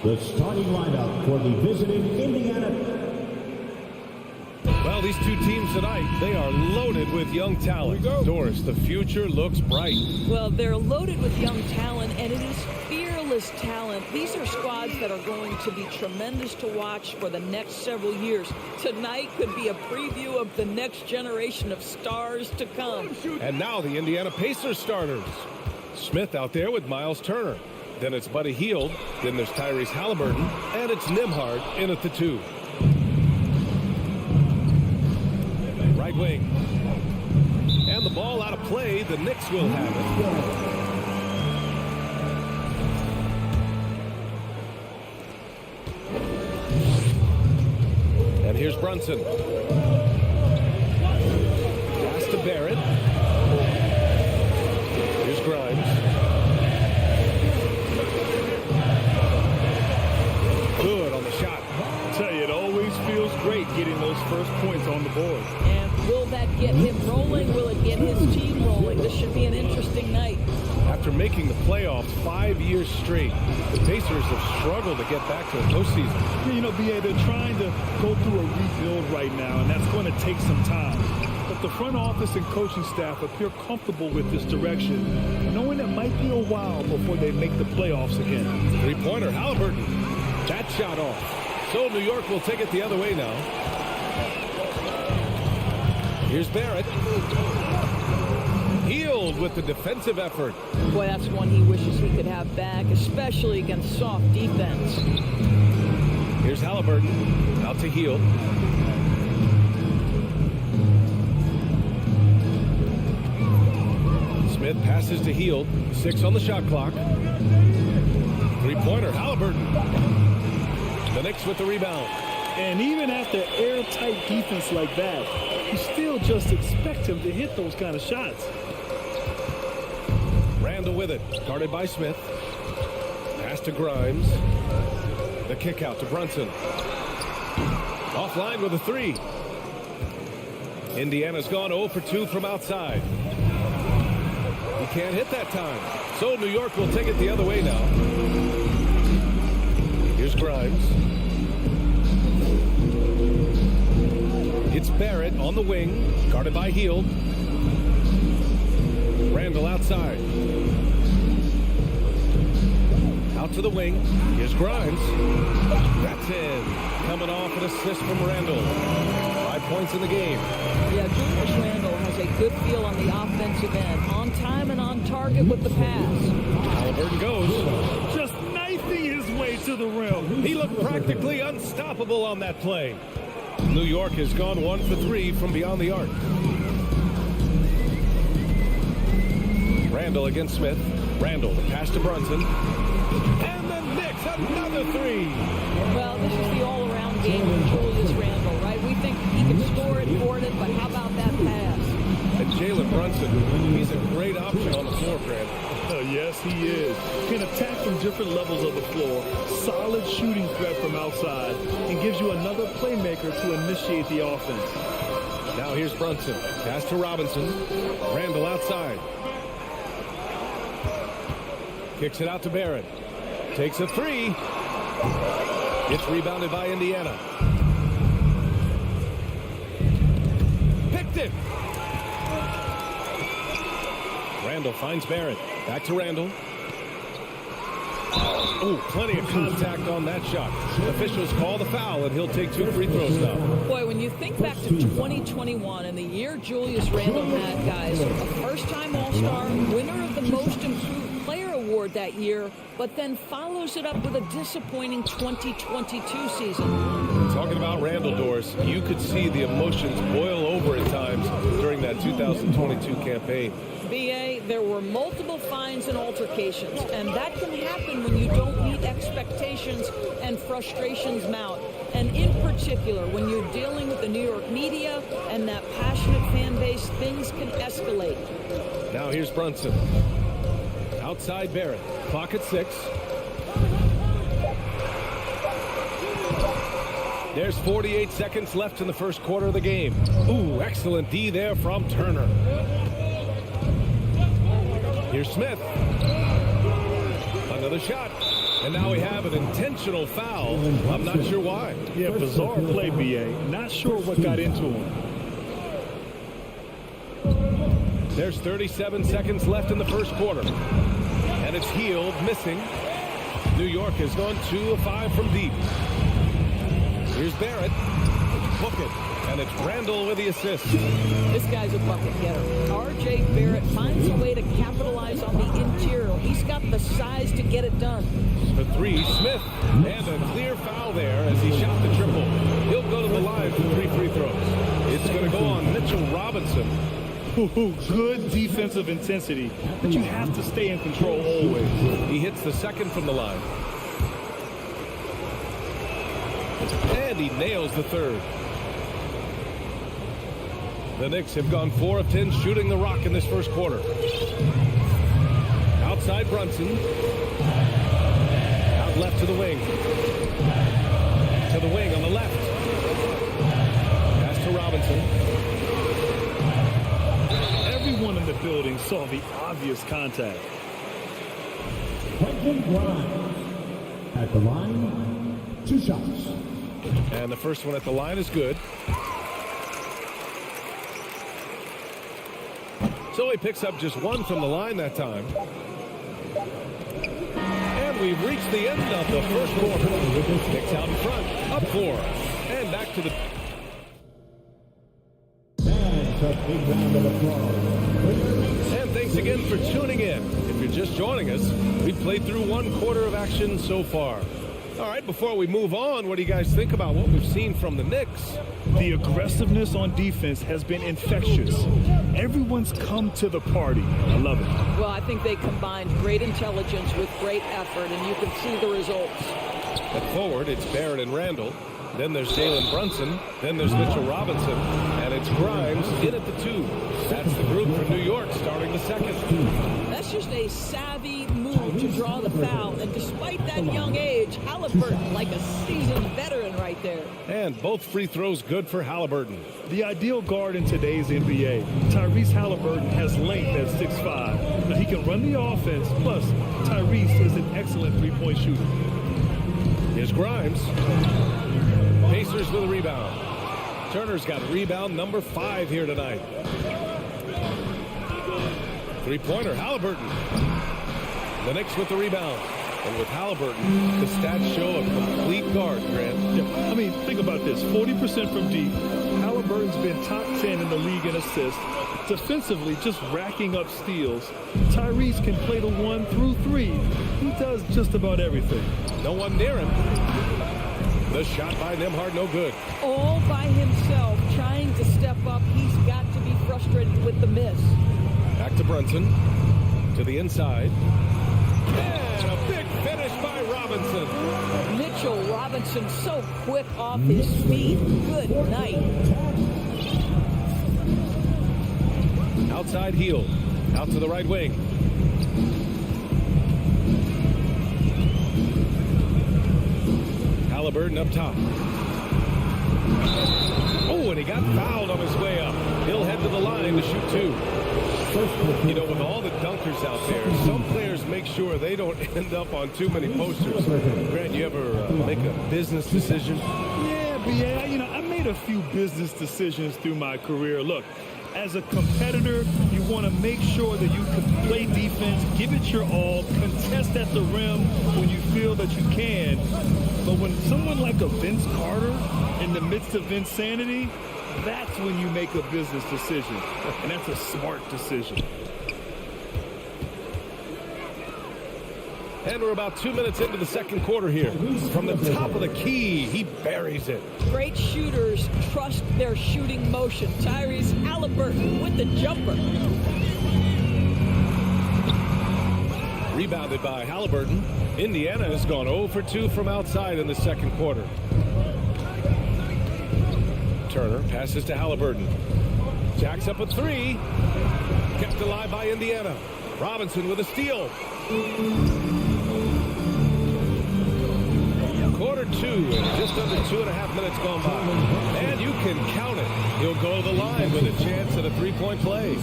The starting lineup for the visiting Indiana. Well, these two teams tonight, they are loaded with young talent. Doris, the future looks bright. Well, they're loaded with young talent, and it is fearless talent. These are squads that are going to be tremendous to watch for the next several years. Tonight could be a preview of the next generation of stars to come. And now the Indiana Pacers starters. Smith out there with Miles Turner. Then it's Buddy Hield. Then there's Tyrese Halliburton. And it's Nembhard in at the 2. Right wing. And the ball out of play. The Knicks will have it. And here's Brunson. Pass to Barrett. Here's Grimes. Good on the shot. I tell you, it always feels great getting those first points on the board. And will that get him rolling? Will it get his team rolling? This should be an interesting night. After making the playoffs 5 years straight, the Pacers have struggled to get back to the postseason. You know, B.A., they're trying to go through a rebuild right now, and that's going to take some time. But the front office and coaching staff appear comfortable with this direction, knowing it might be a while before they make the playoffs again. Three-pointer, Halliburton. That shot off. So New York will take it the other way now. Here's Barrett. Hield with the defensive effort. Boy, that's one he wishes he could have back, especially against soft defense. Here's Halliburton. Out to Hield. Smith passes to Hield. 6 on the shot clock. Three-pointer, Halliburton. The Knicks with the rebound. And even after airtight defense like that, you still just expect him to hit those kind of shots. Randall with it. Guarded by Smith. Pass to Grimes. The kick out to Brunson. Offline with a 3. Indiana's gone 0 for 2 from outside. He can't hit that time. So New York will take it the other way now. Here's Grimes. It's Barrett on the wing. Guarded by Hield. Randall outside. Out to the wing. Here's Grimes. That's in. Coming off an assist from Randall. 5 points in the game. Yeah, Julius Randall has a good feel on the offensive end. On time and on target with the pass. Halliburton goes. Just knifing his way to the rim. He looked practically unstoppable on that play. New York has gone 1 for 3 from beyond the arc. Randall against Smith. Randall, the pass to Brunson. And the Knicks, another 3. Well, this is the all-around game with Julius Randall, right? We think he can score it, board it, but how about that pass? And Jalen Brunson, he's a great option on the floor, Grant. Yes, he is. Can attack from different levels of the floor. Solid shooting threat from outside. And gives you another playmaker to initiate the offense. Now here's Brunson. Pass to Robinson. Randall outside. Kicks it out to Barrett. Takes a 3. It's rebounded by Indiana. Picked it. Randall finds Barrett. Back to Randall. Oh, plenty of contact on that shot. Officials call the foul, and he'll take 2 free throws now. Boy, when you think back to 2021 and the year Julius Randall had, guys, a first-time All-Star, winner of the Most Improved Player Award that year, but then follows it up with a disappointing 2022 season. Talking about Randall, Doris, you could see the emotions boil over at times during that 2022 campaign. B.A., there were multiple fines and altercations, and that can happen when you don't meet expectations and frustrations mount. And in particular, when you're dealing with the New York media and that passionate fan base, things can escalate. Now here's Brunson. Outside Barrett. Clock at 6. There's 48 seconds left in the first quarter of the game. Ooh, excellent D there from Turner. Here's Smith. Another shot. And now we have an intentional foul. I'm not sure why. Yeah, bizarre play, B.A. Not sure what got into him. There's 37 seconds left in the first quarter. And it's Hield missing. New York has gone 2 of 5 from deep. Here's Barrett. Book it. And it's Randall with the assist. This guy's a bucket getter. R.J. Barrett finds a way to capitalize on the interior. He's got the size to get it done. For 3, Smith. And a clear foul there as he shot the triple. He'll go to the line for 3 free throws. It's going to go on Mitchell Robinson. Good defensive intensity, but you have to stay in control always. He hits the second from the line. And he nails the third. The Knicks have gone 4 of 10 shooting the rock in this first quarter. Outside Brunson. Out left to the wing. To the wing on the left. Pass to Robinson. Everyone in the building saw the obvious contact. Quentin Grimes at the line, 2 shots. And the first one at the line is good. So he picks up just 1 from the line that time. And we've reached the end of the first quarter. Knicks out in front, up 4. And back to the... And a big round of applause. And thanks again for tuning in. If you're just joining us, we've played through 1 quarter of action so far. All right, before we move on, what do you guys think about what we've seen from the Knicks? The aggressiveness on defense has been infectious. Everyone's come to the party. I love it. Well, I think they combined great intelligence with great effort, and you can see the results. At forward, it's Barrett and Randall. Then there's Jalen Brunson. Then there's Mitchell Robinson. And it's Grimes in at the 2. That's the group for New York starting the second. That's just a savvy move to draw the foul. And despite that young age, Halliburton like a seasoned veteran right there. And both free throws good for Halliburton. The ideal guard in today's NBA. Tyrese Halliburton has length at 6'5". But he can run the offense. Plus, Tyrese is an excellent three-point shooter. Here's Grimes. Pacers with a rebound. Turner's got rebound number 5 here tonight. Three-pointer, Halliburton. The Knicks with the rebound. And with Halliburton, the stats show a complete guard, Grant. Yeah, I mean, think about this. 40% from deep. Halliburton's been top 10 in the league in assists. Defensively, just racking up steals. Tyrese can play the 1 through 3. He does just about everything. No one near him. The shot by Nembhard, no good. All by himself, trying to step up. He's got to be frustrated with the miss. Back to Brunson. To the inside. And a big finish by Robinson. Mitchell Robinson so quick off his feet. Good night. Outside Hield. Out to the right wing. Halliburton up top. Oh, and he got fouled on his way up. He'll head to the line to shoot 2. You know, with all the dunkers out there, some players make sure they don't end up on too many posters. Grant, you ever make a business decision? Yeah, B.A., you know, I made a few business decisions through my career. Look, as a competitor, you want to make sure that you can play defense, give it your all, contest at the rim when you feel that you can. But when someone like a Vince Carter in the midst of insanity, that's when you make a business decision. And that's a smart decision. And we're about 2 minutes into the second quarter here. From the top of the key, he buries it. Great shooters trust their shooting motion. Tyrese Halliburton with the jumper. Rebounded by Halliburton. Indiana has gone 0 for 2 from outside in the second quarter. Turner passes to Halliburton. Jacks up a 3. Kept alive by Indiana. Robinson with a steal. quarter 2, and just under 2.5 minutes gone by. And you can count it. He'll go to the line with a chance at a three-point play.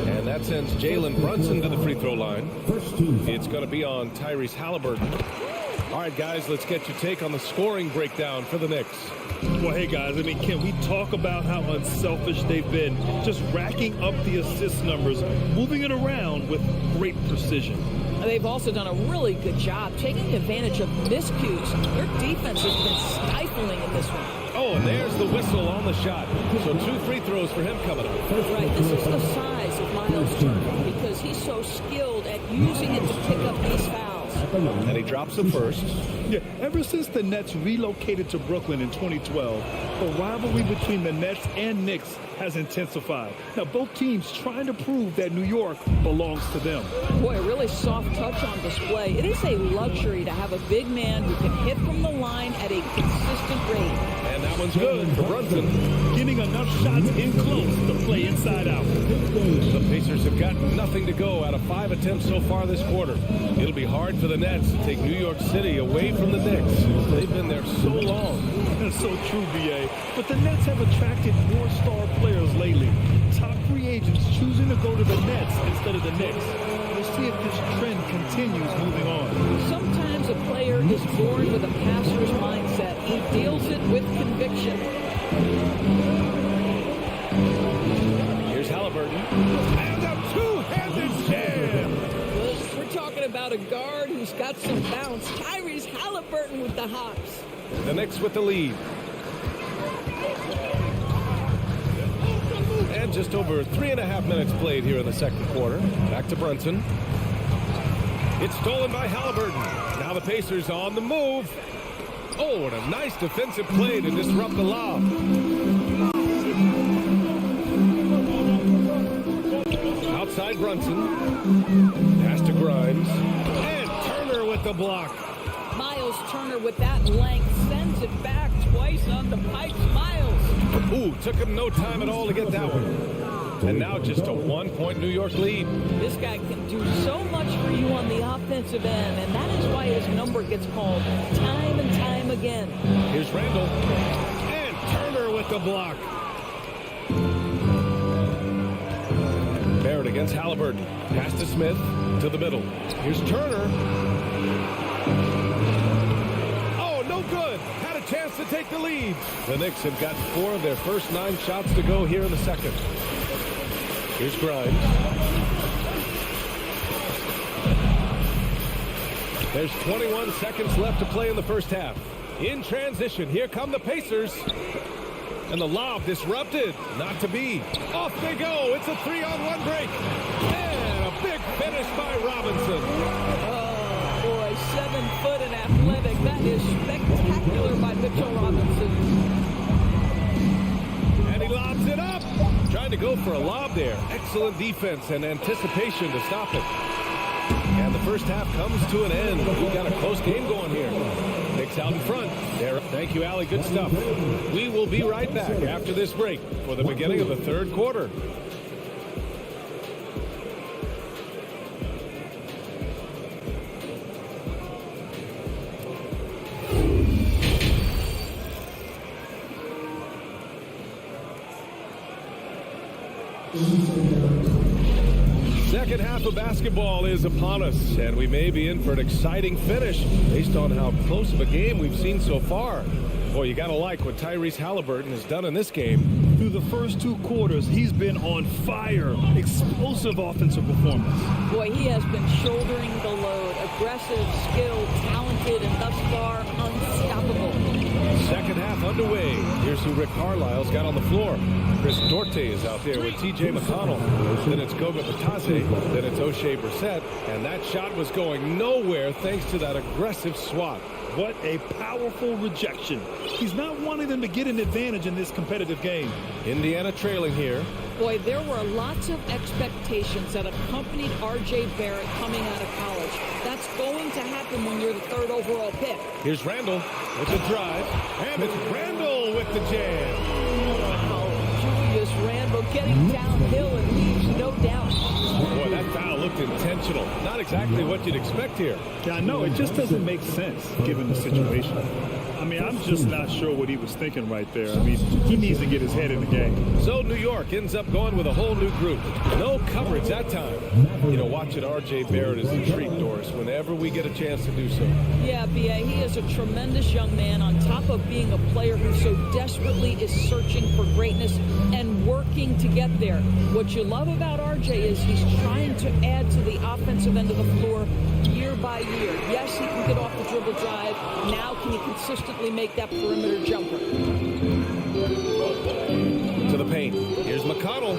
And that sends Jalen Brunson to the free throw line. It's going to be on Tyrese Halliburton. All right, guys, let's get your take on the scoring breakdown for the Knicks. Well, hey, guys, I mean, can we talk about how unselfish they've been? Just racking up the assist numbers, moving it around with great precision. They've also done a really good job taking advantage of miscues. Their defense has been stifling in this one. Oh, and there's the whistle on the shot. So 2 free throws for him coming up. Right, this is the size of Miles Turner because he's so skilled at using it to pick up these fouls. And he drops the first. Yeah, ever since the Nets relocated to Brooklyn in 2012, the rivalry between the Nets and Knicks has intensified. Now, both teams trying to prove that New York belongs to them. Boy, a really soft touch on display. It is a luxury to have a big man who can hit from the line at a consistent rate. And that one's good for Brunson. Getting enough shots in close to play inside out. The Pacers have got nothing to go out of 5 attempts so far this quarter. It'll be hard for the Nets to take New York City away from the Knicks. They've been there so long. That's so true, B.A. But the Nets have attracted more star players lately. Top free agents choosing to go to the Nets instead of the Knicks. We'll see if this trend continues moving on. Sometimes a player is born with a passer's mindset. He deals it with conviction. Here's Halliburton. And a two-handed jam. We're talking about a guard who's got some bounce. Tyrese Halliburton with the hops. The Knicks with the lead. And just over 3.5 minutes played here in the second quarter. Back to Brunson. It's stolen by Halliburton. Now the Pacers on the move. Oh, and a nice defensive play to disrupt the lob. Outside Brunson. Pass to Grimes. And Turner with the block. Miles Turner with that length sends it back twice on the pipes. Miles. Ooh, took him no time at all to get that one. And now just a 1-point New York lead. This guy can do so much for you on the offensive end, and that is why his number gets called time and time again. Here's Randall. And Turner with the block. Barrett against Halliburton. Pass to Smith to the middle. Here's Turner. Oh, no good. Had a chance to take the lead. The Knicks have got 4 of their first 9 shots to go here in the second. Here's Grimes. There's 21 seconds left to play in the first half. In transition, here come the Pacers. And the lob disrupted. Not to be. Off they go. It's a 3-on-1 break. And a big finish by Robinson. Oh, boy, 7 foot and athletic. That is spectacular by Mitchell Robinson. And he lobs it up. Trying to go for a lob there. Excellent defense and anticipation to stop it. And the first half comes to an end. We've got a close game going here. Knicks out in front. There. Thank you, Allie. Good stuff. We will be right back after this break for the beginning of the third quarter. Second half of basketball is upon us, and we may be in for an exciting finish based on how close of a game we've seen so far. Boy, you got to like what Tyrese Halliburton has done in this game. Through the first 2 quarters, he's been on fire. Explosive offensive performance. Boy, he has been shouldering the load. Aggressive, skilled, talented, and thus far unstoppable. Second half underway. Here's who Rick Carlisle's got on the floor. Chris Duarte is out there with T.J. McConnell. Then it's Goga Batase. Then it's O'Shea Brissett. And that shot was going nowhere thanks to that aggressive swat. What a powerful rejection. He's not wanting them to get an advantage in this competitive game. Indiana trailing here. Boy, there were lots of expectations that accompanied R.J. Barrett coming out of college. That's going to happen when you're the 3rd overall pick. Here's Randall with the drive. And it's Randall with the jam. Wow, Julius Randall getting downhill and leaves no doubt. Boy, that foul looked intentional. Not exactly what you'd expect here. Yeah, I know. It just doesn't make sense given the situation. I mean, I'm just not sure what he was thinking right there. I mean, he needs to get his head in the game. So New York ends up going with a whole new group. No coverage that time. You know, watching R.J. Barrett is a treat, Doris, whenever we get a chance to do so. Yeah, B.A., he is a tremendous young man on top of being a player who so desperately is searching for greatness and working to get there. What you love about R.J. is he's trying to add to the offensive end of the floor year by year. Yes, he can get off the dribble drive. Now can he consistently make that perimeter jumper? To the paint. Here's McConnell.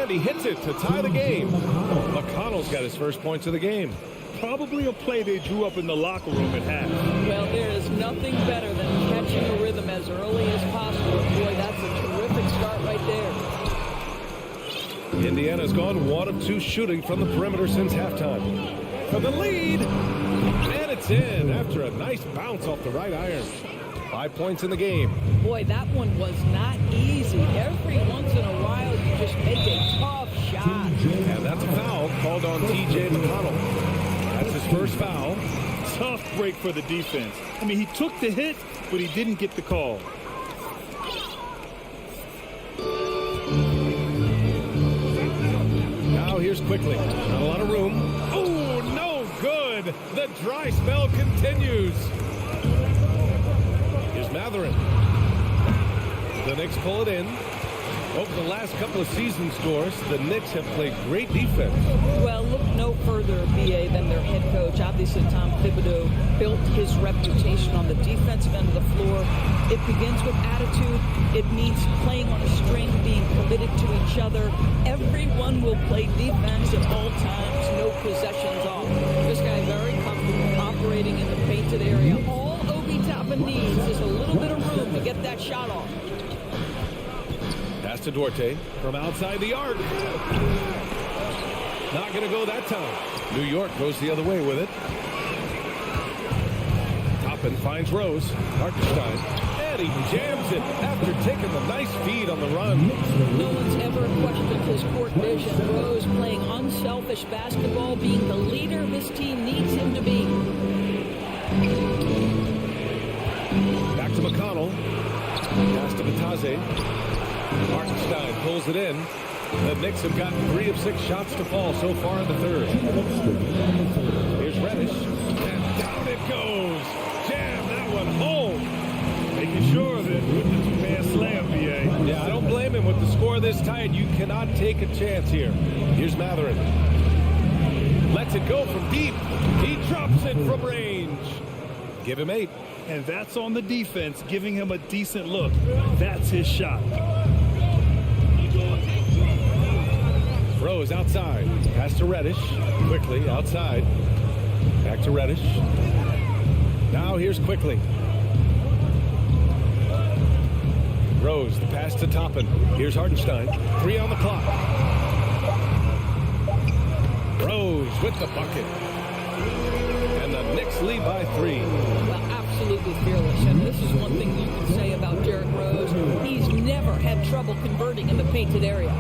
And he hits it to tie the game. McConnell's got his first points of the game. Probably a play they drew up in the locker room at half. Well, there is nothing better than catching a rhythm as early as possible. Boy, that's a terrific start right there. Indiana's gone 1 of 2 shooting from the perimeter since halftime. For the lead. And it's in after a nice bounce off the right iron. 5 points in the game. Boy, that one was not easy. Every once in a while, you just make a tough shot. And that's a foul called on T.J. McConnell. That's his first foul. Tough break for the defense. I mean, he took the hit, but he didn't get the call. Now here's quickly. Not a lot of room. Oh, no good. The dry spell continues. Here's Matherin. The Knicks pull it in. Over the last couple of seasons, Doris, the Knicks have played great defense. Well, look no further, B.A., than their head coach. Obviously, Tom Thibodeau built his reputation on the defensive end of the floor. It begins with attitude. It means playing on a string, being committed to each other. Everyone will play defense at all times, no possessions off. This guy very comfortable operating in the painted area. All Obi Toppin needs is a little bit of room to get that shot off. Pass to Duarte from outside the arc. Not going to go that time. New York goes the other way with it. Toppin finds Rose. Hartenstein. And he jams it after taking the nice feed on the run. No one's ever questioned his court vision. Rose playing unselfish basketball, being the leader this team needs him to be. Back to McConnell. Pass to Batase. Hartenstein pulls it in. The Knicks have gotten 3 of 6 shots to fall so far in the third. Here's Reddish. And down it goes. Jam that one home. Making sure of it with the two-man slam, B.A. Yeah, I don't blame him with the score this tight. You cannot take a chance here. Here's Matherin. Lets it go from deep. He drops it from range. Give him 8. And that's on the defense, giving him a decent look. That's his shot. Rose outside. Pass to Reddish. Quickly outside. Back to Reddish. Now here's Quickly. Rose, the pass to Toppin. Here's Hartenstein. 3 on the clock. Rose with the bucket. And the Knicks lead by 3. Well, absolutely fearless. And this is one thing you can say about Derrick Rose. He's never had trouble converting in the painted area.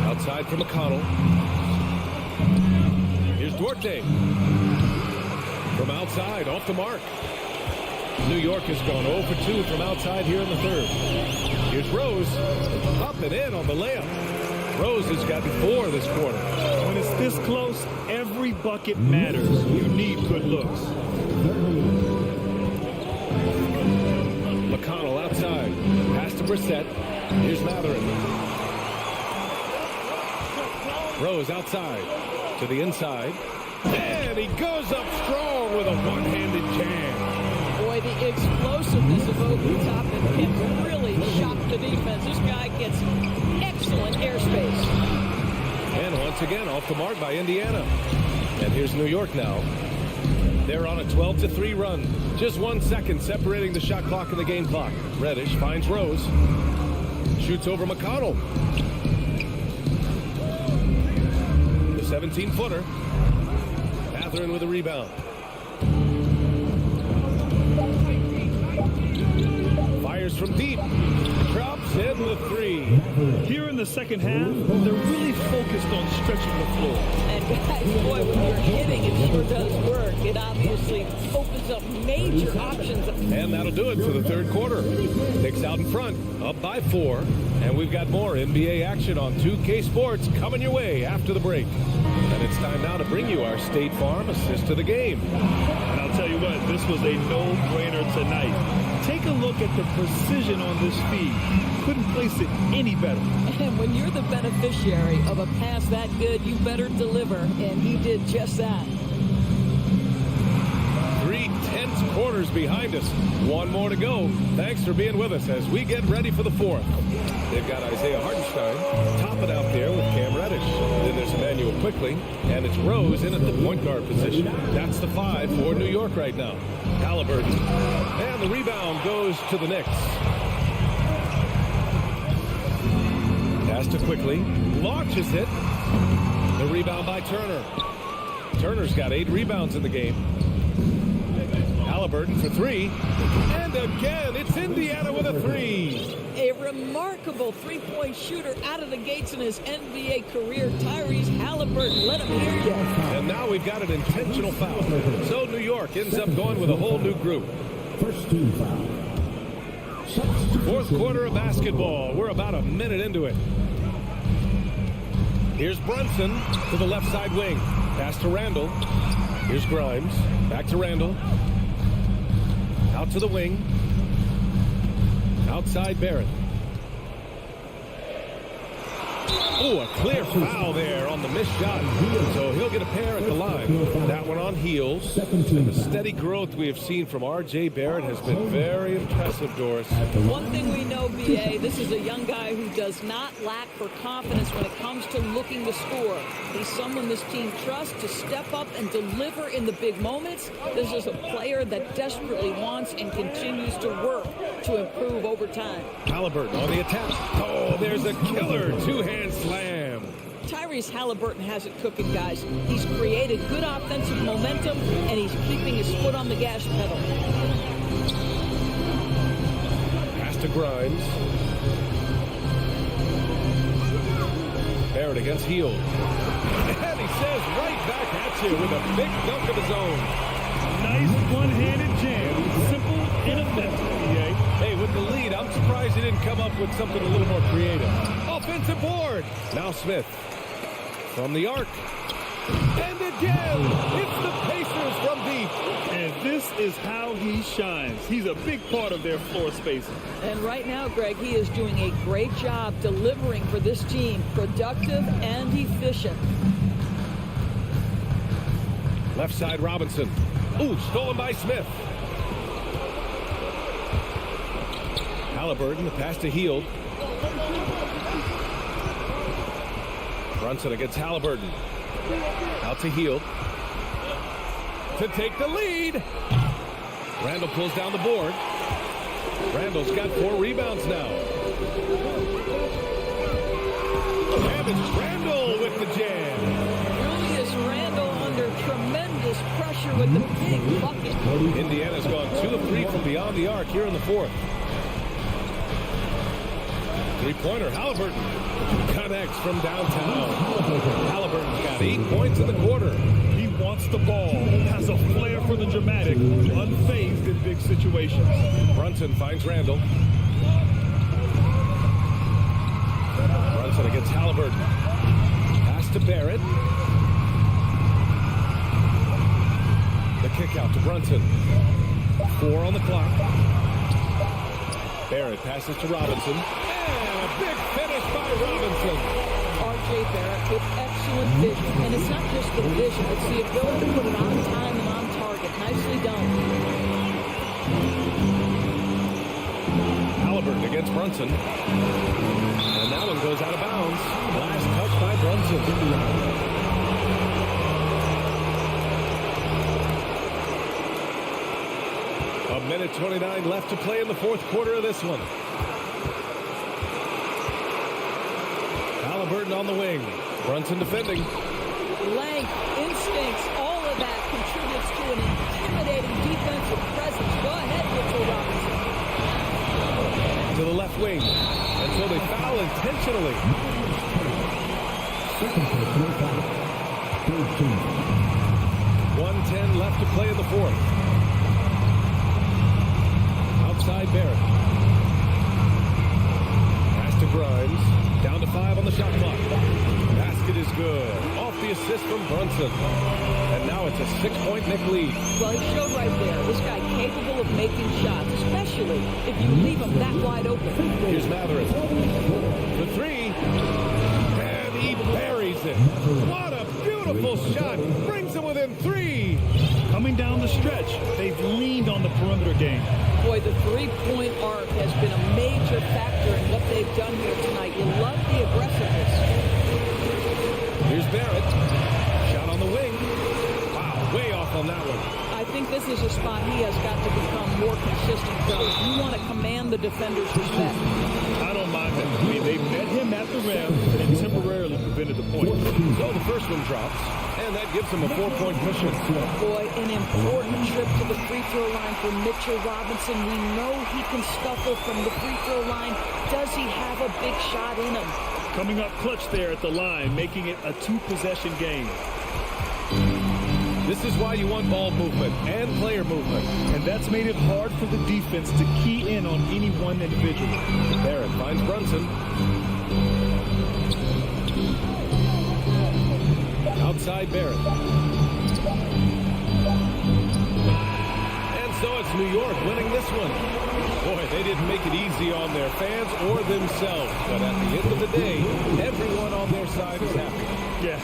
Outside for McConnell. Here's Duarte. From outside, off the mark. New York has gone 0 for 2 from outside here in the third. Here's Rose. Up and in on the layup. Rose has gotten 4 this quarter. When it's this close, every bucket matters. You need good looks. McConnell outside. Pass to Brissett. Here's Matherin. Rose outside. To the inside. And he goes up strong with a one-handed jam. Boy, the explosiveness of Obi Toppin can really shock the defense. This guy gets excellent airspace. And once again, off the mark by Indiana. And here's New York now. They're on a 12-3 run. Just 1 second separating the shot clock and the game clock. Reddish finds Rose. Shoots over McConnell. The 17-footer. Matherin with a rebound. Fires Here's from deep. Drops in the three. Here in the second half, they're really focused on stretching the floor. And guys, boy, when you're hitting, it sure does work. It obviously opens up major options. And that'll do it for the third quarter. Knicks out in front, up by 4. And we've got more NBA action on 2K Sports coming your way after the break. And it's time now to bring you our State Farm assist to the game. And I'll tell you what, this was a no-brainer tonight. Take a look at the precision on this feed. Couldn't place it any better. And when you're the beneficiary of a pass that good, you better deliver. And he did just that. 3 tense quarters behind us. One more to go. Thanks for being with us as we get ready for the fourth. They've got Isaiah Hartenstein topping out there with Cam Reddish. Then there's Emmanuel Quickly, and it's Rose in at the point guard position. That's the 5 for New York right now. Halliburton. And the rebound goes to the Knicks. Pass to Quickly. Launches it. The rebound by Turner. Turner's got 8 rebounds in the game. Halliburton for 3. And again, it's Indiana with a 3. A remarkable three-point shooter out of the gates in his NBA career, Tyrese Halliburton. Let him hear you. And now we've got an intentional foul. So New York ends up going with a whole new group. First team foul. Fourth quarter of basketball. We're about a minute into it. Here's Brunson to the left side wing. Pass to Randall. Here's Grimes. Back to Randall. Out to the wing. Outside Barrett. Oh, a clear foul there on the missed shot. So he'll get a pair at the line. That one on heels. And the steady growth we have seen from R.J. Barrett has been very impressive, Doris. One thing we know, B.A., this is a young guy who does not lack for confidence when it comes to looking to score. He's someone this team trusts to step up and deliver in the big moments. This is a player that desperately wants and continues to work to improve over time. Halliburton on the attack. Oh, there's a killer two-hand slam. Tyrese Halliburton has it cooking, guys. He's created good offensive momentum, and he's keeping his foot on the gas pedal. Pass to Grimes. Barrett against Hield. And he says right back at you with a big dunk of his own. Nice one-handed jam. Simple and effective, EA. Hey, with the lead, I'm surprised he didn't come up with something a little more creative. Offensive board. Now Smith from the arc. And again, it's the Pacers from deep. And this is how he shines. He's a big part of their floor spacing. And right now, Greg, he is doing a great job delivering for this team. Productive and efficient. Left side Robinson. Ooh, stolen by Smith. Halliburton, the pass to Hield. Brunson against Halliburton. Out to Hield. To take the lead. Randall pulls down the board. Randall's got 4 rebounds now. And it's Randall with the jam. Julius Randall under tremendous pressure with the big bucket. Indiana's gone 2 of 3 from beyond the arc here in the fourth. Three-pointer, Halliburton connects from downtown. Halliburton's got 8 points in the quarter. He wants the ball, has a flair for the dramatic, unfazed in big situations. Brunson finds Randall. Brunson against Halliburton. Pass to Barrett. The kick out to Brunson. 4 on the clock. Barrett passes to Robinson. And a big finish by Robinson. R.J. Barrett with excellent vision. And it's not just the vision, it's the ability to put it on time and on target. Nicely done. Halliburton against Brunson. And that one goes out of bounds. Last touch by Brunson. A minute 29 left to play in the fourth quarter of this one. Halliburton on the wing. Brunson defending. Length, instincts, all of that contributes to an intimidating defensive presence. Go ahead, Mitchell Robinson. to the left wing. And so they foul intentionally. Second personal foul. Third team. 1:10 left to play in the fourth. Outside Barrett. Pass to Grimes. Down to 5 on the shot clock. Basket is good. Off the assist from Brunson. And now it's a 6-point Knick lead. Well, he showed right there. This guy capable of making shots, especially if you leave him that wide open. Here's Matherin. The three. And he buries it. What a beautiful shot. Brings him within 3. Coming down the stretch, they've leaned on the perimeter game. Boy, the three-point arc has been a major factor in what they've done here tonight. You love the aggressiveness. Here's Barrett. Shot on the wing. Wow, way off on that one. I think this is a spot he has got to become more consistent from. You want to command the defender's respect. I don't mind that. I mean, they met him at the rim and temporarily prevented the point. So the first one drops, and that gives him a 4-point cushion. Boy, an important trip to the free throw line for Mitchell Robinson. We know he can scuffle from the free throw line. Does he have a big shot in him? Coming up clutch there at the line, making it a 2-possession game. This is why you want ball movement and player movement. And that's made it hard for the defense to key in on any one individual. Barrett finds Brunson. Outside Barrett. And so it's New York winning this one. Boy, they didn't make it easy on their fans or themselves. But at the end of the day, everyone on their side is happy. Yeah.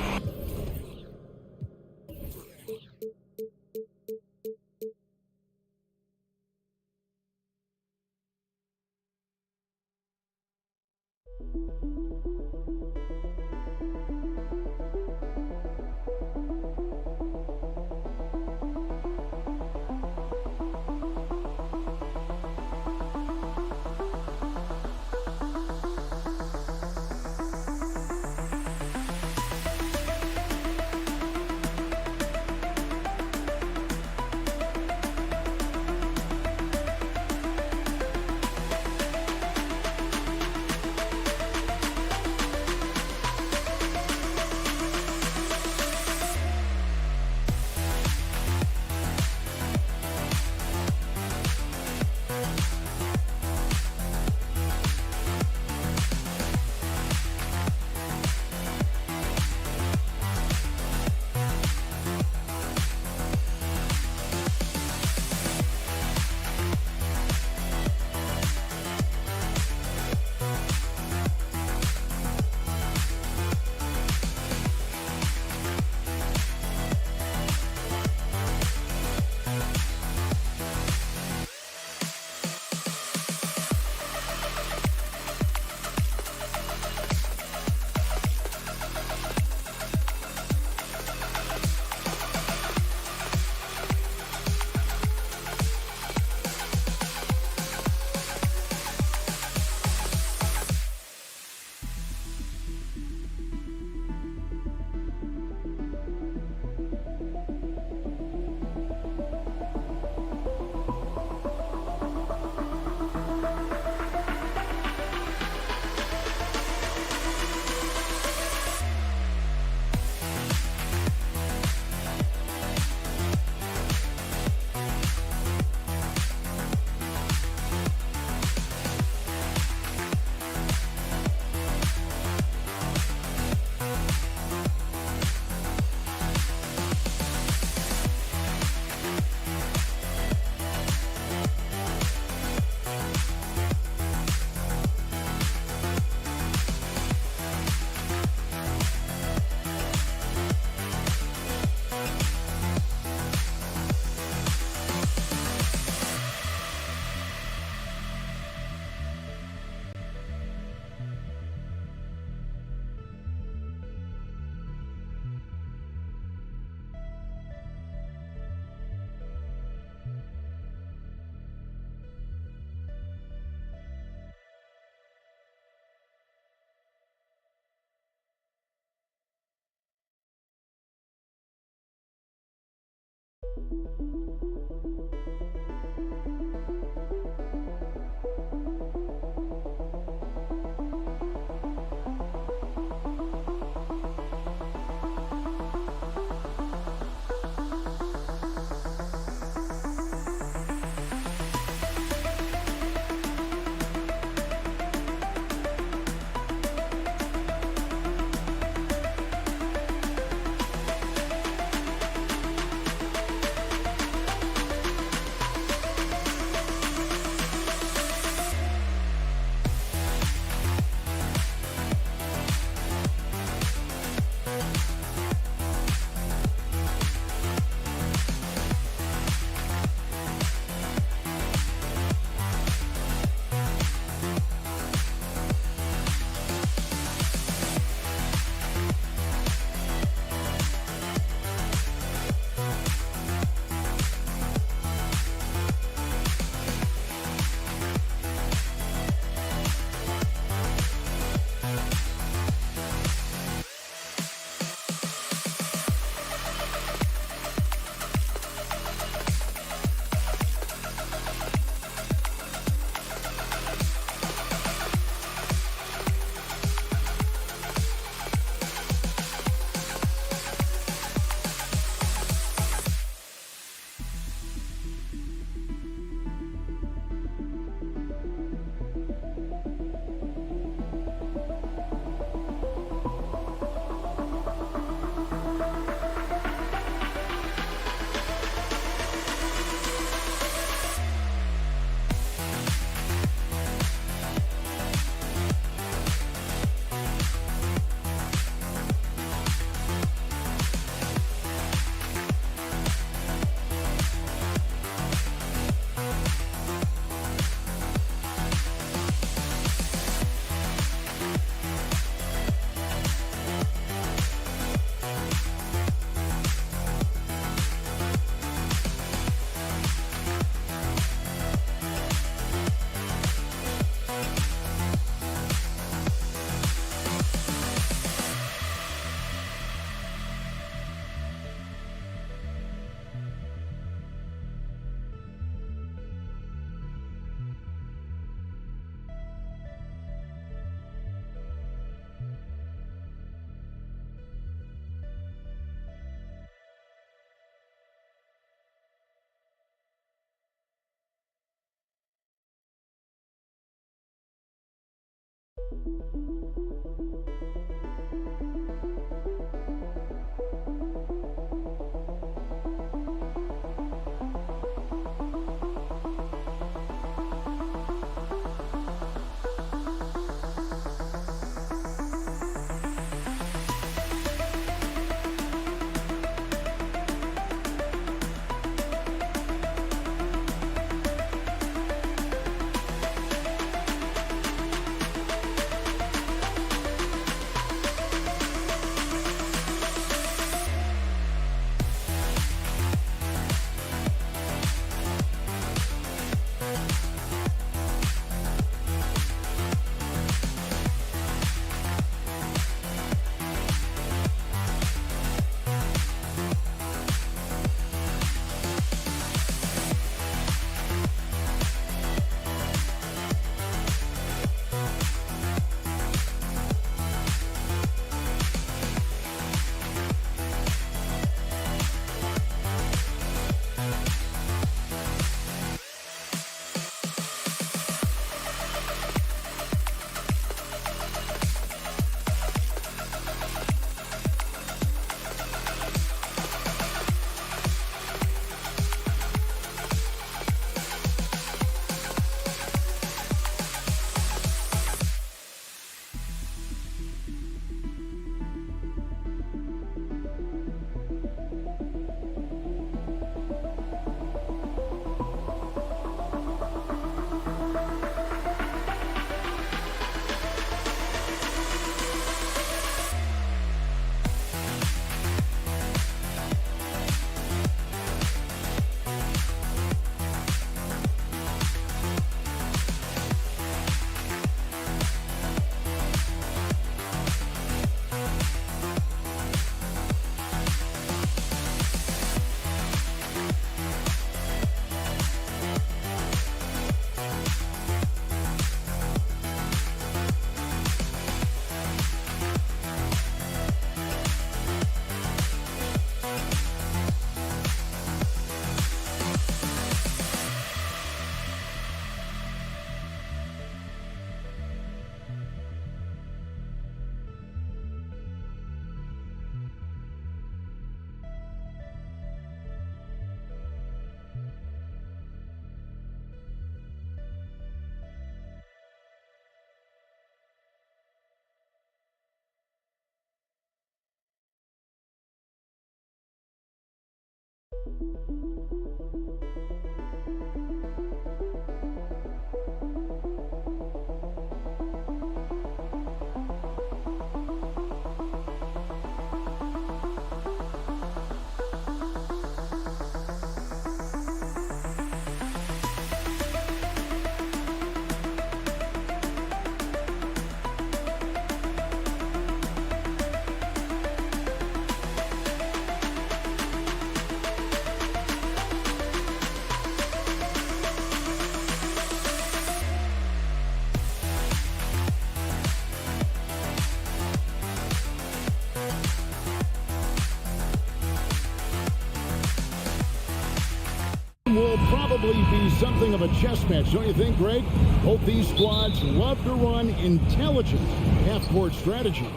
Will probably be something of a chess match, don't you think, Greg? Both these squads love to run intelligent half-court strategies.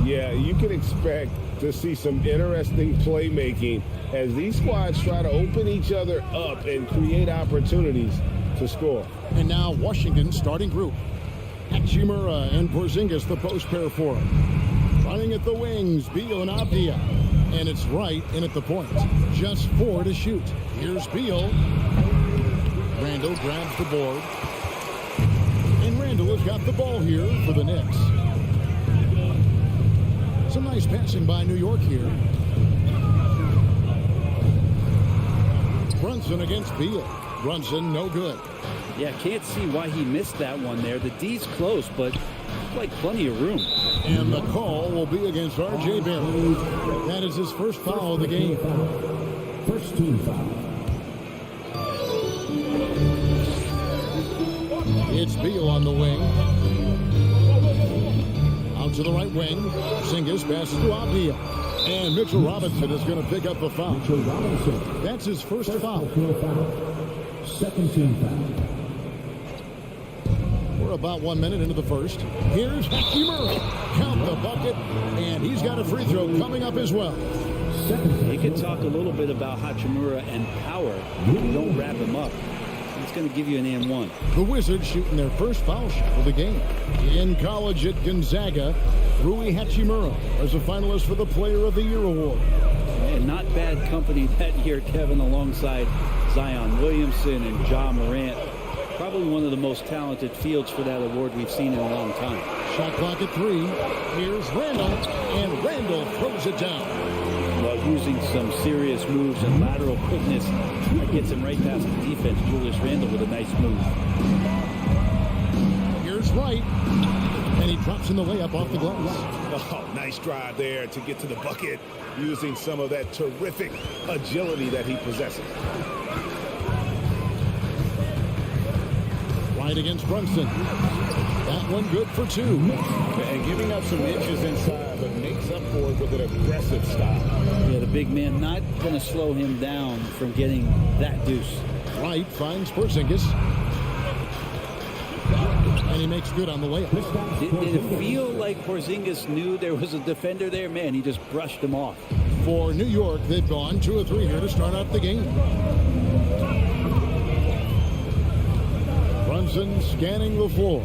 Yeah, you can expect to see some interesting playmaking as these squads try to open each other up and create opportunities to score. And now Washington's starting group. Hachimura and Porzingis, the post pair for him. Running at the wings, Beal and Avdia. And it's right in at the point. Just 4 to shoot. Here's Beal. Randall grabs the board. And Randall has got the ball here for the Knicks. Some nice passing by New York here. Brunson against Beal. Brunson, no good. Yeah, can't see why he missed that one there. The D's close, but like plenty of room. And the call will be against R.J. Barrett. That is his first foul of the game. First team foul. It's Beal on the wing. Out to the right wing. Porzingis passes to Avdia. And Mitchell Robinson is going to pick up the foul. Mitchell Robinson. That's his first foul. Second team foul. We're about 1 minute into the first. Here's Hachimura. Count the bucket, and he's got a free throw coming up as well. You can talk a little bit about Hachimura and power. You don't wrap him up. It's going to give you an and one. The Wizards shooting their first foul shot of the game. In college at Gonzaga, Rui Hachimura is a finalist for the Player of the Year award. And not bad company that year, Kevin, alongside Zion Williamson and Ja Morant. Probably one of the most talented fields for that award we've seen in a long time. Shot clock at 3. Here's Randall, and Randall throws it down. Well, using some serious moves and lateral quickness, that gets him right past the defense. Julius Randle with a nice move. Here's Wright, and he drops in the layup off the glass. Oh, nice drive there to get to the bucket, using some of that terrific agility that he possesses. Wright against Brunson. That one good for 2. And giving up some inches inside, but makes up for it with an aggressive style. Yeah, the big man not going to slow him down from getting that deuce. Wright finds Porzingis. And he makes good on the layup. Did it feel like Porzingis knew there was a defender there? Man, he just brushed him off. For New York, they've gone 2 of 3 here to start out the game. Brunson scanning the floor.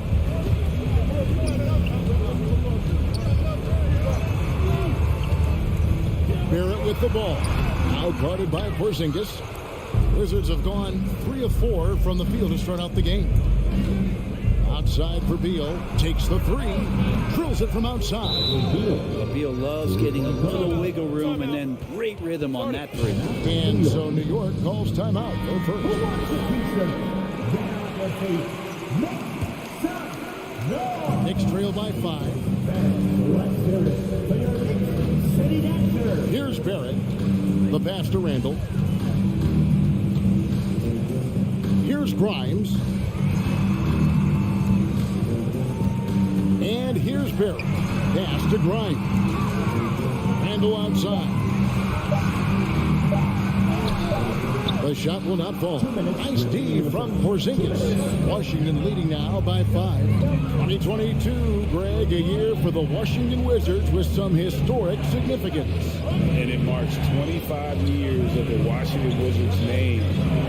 Barrett with the ball. Now guarded by Porzingis. Wizards have gone 3 of 4 from the field to start out the game. Outside for Beal. Takes the 3. Drills it from outside. Beal loves getting a little wiggle room and then great rhythm on that 3. And so New York calls timeout. Go first. Knicks trail by 5. Here's Barrett. The pass to Randall. Here's Grimes. And here's Barrett. Pass to Grimes. Randall outside. The shot will not fall. Nice D from Porzingis. Washington leading now by 5. 2022, Greg, a year for the Washington Wizards with some historic significance. And it marks 25 years of the Washington Wizards name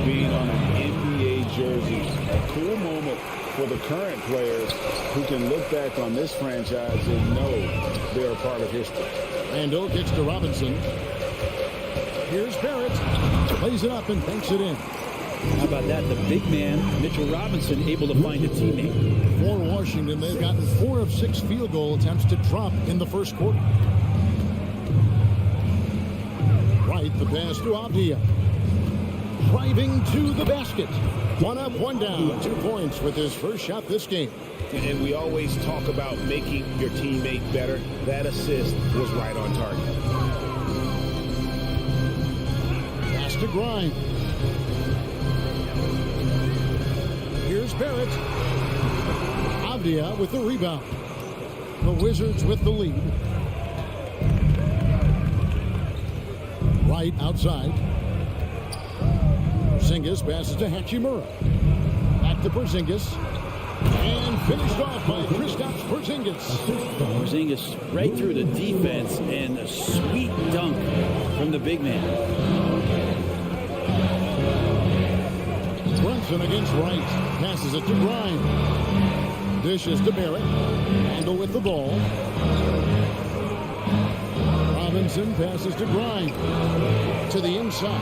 being on an NBA jersey. A cool moment for the current players who can look back on this franchise and know they're a part of history. Randall kicks to Robinson. Here's Barrett. Plays it up and banks it in. How about that? The big man, Mitchell Robinson, able to find a teammate. For Washington, they've gotten 4 of 6 field goal attempts to drop in the first quarter. Wright, the pass to Abdia. Driving to the basket. 1 up, 1 down. 2 points with his first shot this game. And we always talk about making your teammate better. That assist was right on target. Pass to Grimes. Here's Barrett. Abdia with the rebound. The Wizards with the lead. Wright outside. Porzingis passes to Hachimura. Back to Porzingis. And finished off by Kristaps Porzingis. Porzingis right through the defense and a sweet dunk from the big man. Brunson against Wright. Passes it to Grimes. Dishes to Barrett. Randall with the ball. Robinson passes to Grimes. To the inside.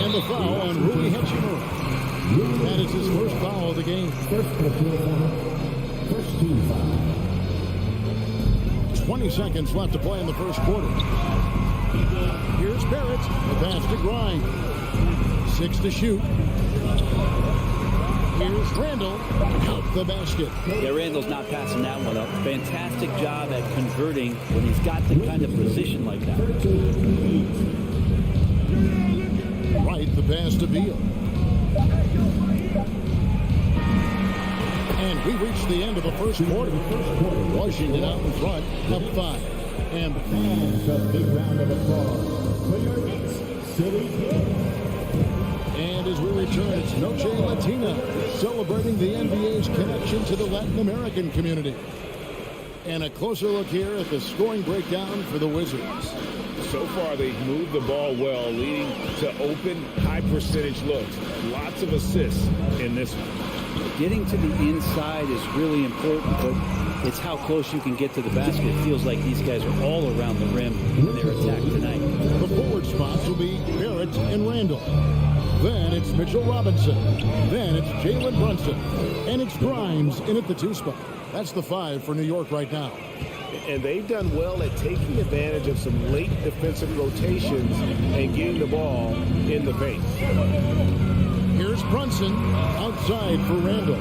And the foul on Rui Hachimura. That is his first foul of the game. First team foul. 20 seconds left to play in the first quarter. Here's Barrett. The pass to Grimes. 6 to shoot. Here's Randall. Out the basket. Yeah, Randall's not passing that one up. Fantastic job at converting when he's got the kind of position like that. Right, the pass to Beal. And we reach the end of the first quarter. Washington out in front, up 5. And Fans, a big round of applause for your Knicks City Kings. And as we return, it's Noche Latina, celebrating the NBA's connection to the Latin American community. And a closer look here at the scoring breakdown for the Wizards. So far, they've moved the ball well, leading to open, high-percentage looks. Lots of assists in this one. Getting to the inside is really important, but it's how close you can get to the basket. It feels like these guys are all around the rim in their attack tonight. The forward spots will be Barrett and Randall. Then it's Mitchell Robinson. Then it's Jalen Brunson. And it's Grimes in at the 2 spot. That's the 5 for New York right now. And they've done well at taking advantage of some late defensive rotations and getting the ball in the paint. Here's Brunson outside for Randall.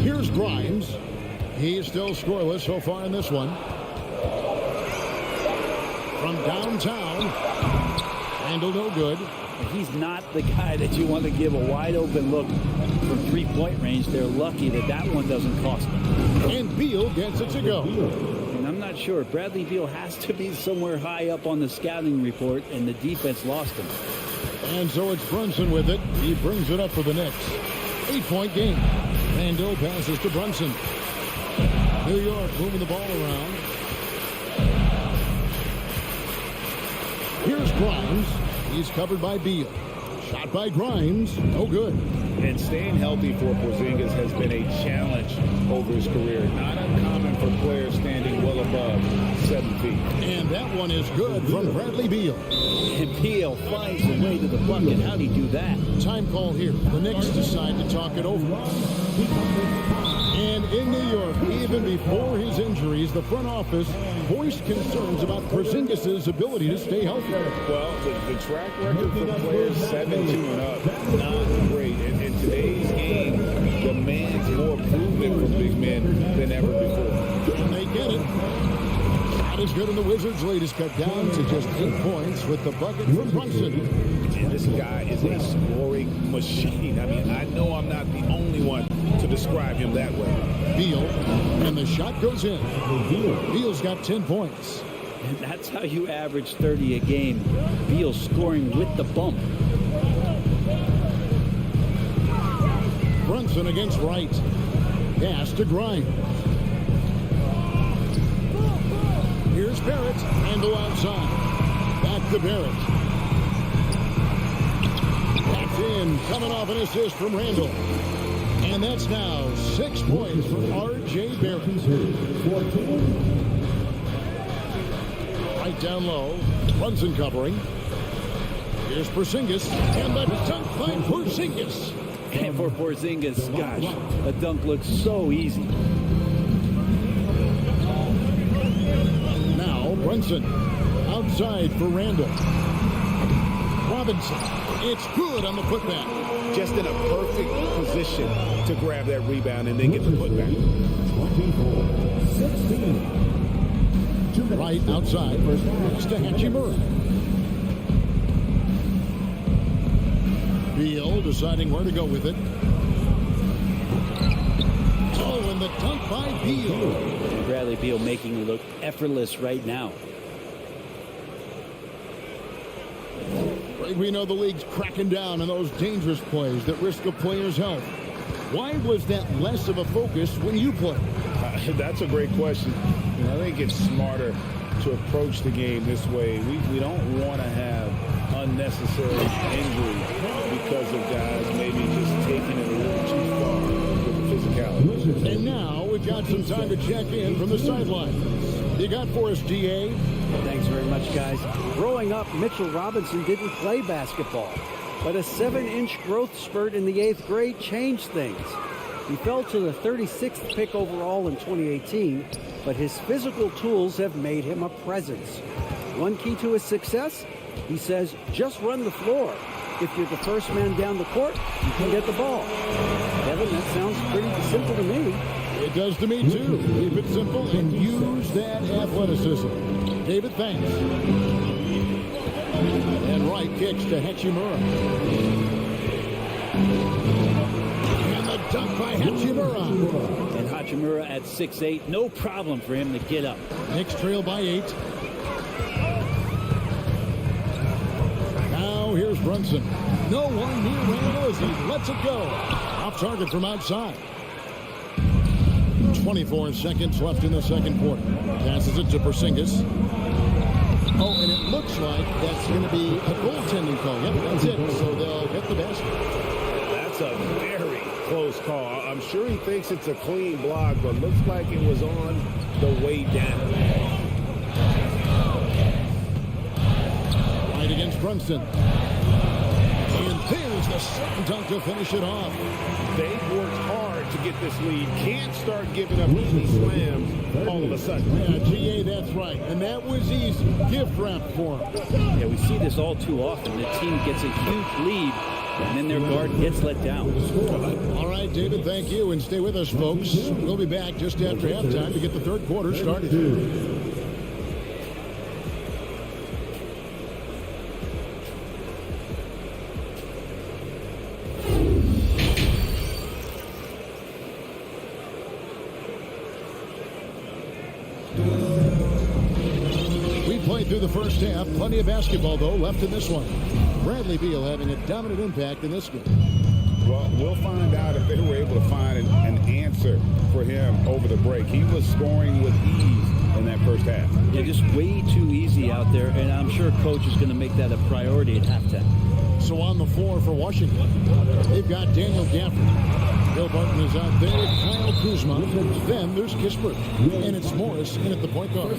Here's Grimes. He's still scoreless so far in this one. From downtown, Randall no good. He's not the guy that you want to give a wide open look from 3-point range. They're lucky that that one doesn't cost them. And Beal gets it to go. And I'm not sure. Bradley Beal has to be somewhere high up on the scouting report, and the defense lost him. And so it's Brunson with it. He brings it up for the Knicks. 8-point game. Randall passes to Brunson. New York moving the ball around. Here's Grimes. He's covered by Beal. Shot by Grimes. No good. And staying healthy for Porzingis has been a challenge over his career. Not uncommon for players standing well above 7 feet. And that one is good from Bradley Beal. And Beal finds the way to the bucket. How'd he do that? Time call here. The Knicks decide to talk it over. And in New York, even before his injuries, the front office voiced concerns about Porzingis' ability to stay healthy. Well, the track record for players 17 and up, not great. And today's game demands more provement from big men than ever before. And they get it. That is good, and the Wizards' lead is cut down to just 8 points with the bucket from Brunson. And this guy is a scoring machine. I mean, I know I'm not the only one to describe him that way. Beal, and the shot goes in. Beal's got 10 points. And that's how you average 30 a game. Beal scoring with the bump. Brunson against Wright. Pass to Grimes. Here's Barrett, and go outside. Back to Barrett. That's in, coming off an assist from Randall. And that's now 6 points for R.J. Barrett. Right down low, Brunson covering. Here's Porzingis, and the dunk by Porzingis. And for Porzingis, gosh, the dunk looks so easy. Now Brunson outside for Randall. Robinson, it's good on the putback. Just in a perfect position to grab that rebound and then get the putback. 24-16. Right outside. It's to Hachimura. Beal deciding where to go with it. Oh, and the dunk by Beal. Bradley Beal making it look effortless right now. We know the league's cracking down on those dangerous plays that risk a player's health. Why was that less of a focus when you played? That's a great question. You know, I think it's smarter to approach the game this way. We don't want to have unnecessary injuries because of guys maybe just taking it a little too far with the physicality. And now we've got some time to check in from the sidelines. You got for us, DA? Thanks very much, guys. Growing up, Mitchell Robinson didn't play basketball, but a 7-inch growth spurt in the 8th grade changed things. He fell to the 36th pick overall in 2018, but his physical tools have made him a presence. One key to his success, he says, just run the floor. If you're the first man down the court, you can get the ball. Kevin, that sounds pretty simple to me. It does to me, too. Keep it simple and use that athleticism. David, thanks. And Wright kicks to Hachimura. And the dunk by Hachimura. And Hachimura at 6'8", no problem for him to get up. Knicks trail by 8. Brunson. No one near Randall as he lets it go. Off target from outside. 24 seconds left in the second quarter. Passes it to Porzingis. Oh, and it looks like that's going to be a goaltending call. Yep, that's it. So they'll get the basket. That's a very close call. I'm sure he thinks it's a clean block, but looks like it was on the way down. Right against Brunson. And there's the slam dunk to finish it off. They've worked hard to get this lead. Can't start giving up easy slams all of a sudden. Yeah, GA, that's right. And that was easy. Gift wrap for him. Yeah, we see this all too often. The team gets a huge lead, and then their guard gets let down. All right, David, thank you. And stay with us, folks. We'll be back just after halftime to get the third quarter started. Through the first half. Plenty of basketball, though, left in this one. Bradley Beal having a dominant impact in this game. Well, we'll find out if they were able to find an answer for him over the break. He was scoring with ease in that first half. Yeah, just way too easy out there, and I'm sure Coach is going to make that a priority at halftime. So on the floor for Washington, they've got Daniel Gafford. Bill Barton is out there. Kyle Kuzma. Then there's Kispert. And it's Morris in at the point guard.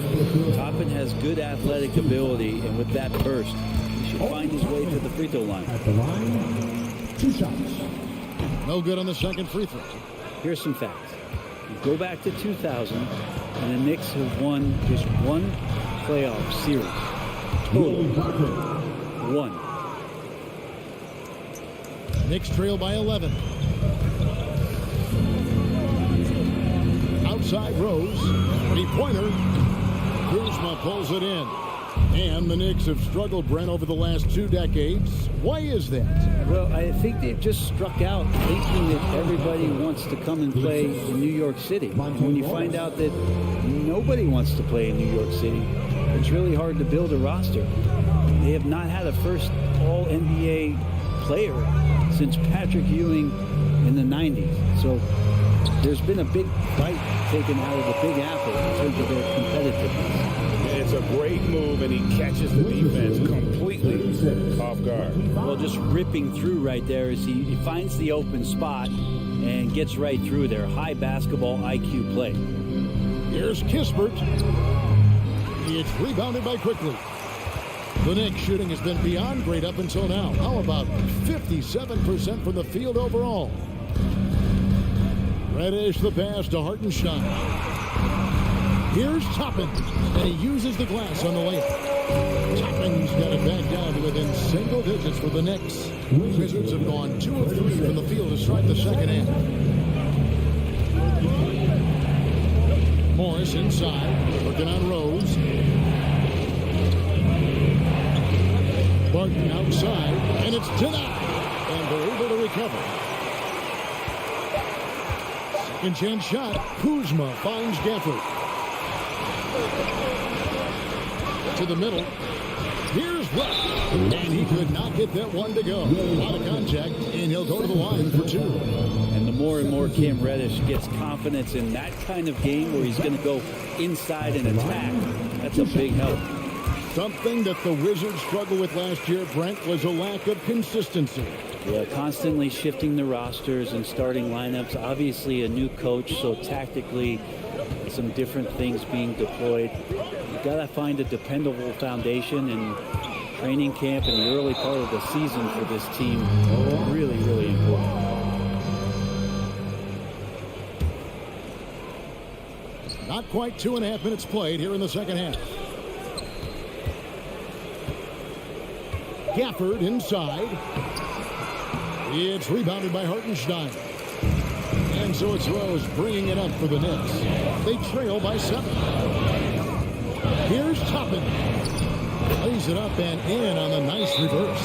Toppin has good athletic ability, and with that burst, he should find his way to the free throw line. At the line, 2 shots. No good on the second free throw. Here's some facts. You go back to 2000, and the Knicks have won just one playoff series. Total. One. Knicks trail by 11. Outside Rose. Three-pointer. Kuzma pulls it in. And the Knicks have struggled, Brent, over the last 2 decades. Why is that? Well, I think they've just struck out thinking that everybody wants to come and play in New York City. When you find out that nobody wants to play in New York City, it's really hard to build a roster. They have not had a first All-NBA player since Patrick Ewing in the 90s. So there's been a big bite taken out of the Big Apple in terms of their competitiveness. It's a great move, and he catches the defense completely off guard. Well, just ripping through right there as he finds the open spot and gets right through there. High basketball IQ play. Here's Kispert. It's rebounded by Quickly. The Knicks shooting has been beyond great up until now. How about 57% from the field overall? Reddish the pass to Hartenstein. Here's Toppin, and he uses the glass on the layup. Toppin's got it back down to within single digits for the Knicks. Wizards have gone 2 of 3 from the field to start the second half. Morris inside, working on Rose. Barton outside, and it's denied. And they're able to recover. Second chance shot. Kuzma finds Gafford. To the middle. Here's Rupp. And he could not get that one to go. A lot of contact, and he'll go to the line for 2. And the more and more Cam Reddish gets confidence in that kind of game where he's going to go inside and attack, that's a big help. Something that the Wizards struggled with last year, Brent, was a lack of consistency. Yeah, constantly shifting the rosters and starting lineups. Obviously a new coach, so tactically some different things being deployed. You've got to find a dependable foundation, and training camp in the early part of the season for this team really, really important. Not quite 2.5 minutes played here in the second half. Gafford inside. It's rebounded by Hartenstein. And so it's Rose bringing it up for the Knicks. They trail by 7. Here's Toppin. Lays it up and in on the nice reverse.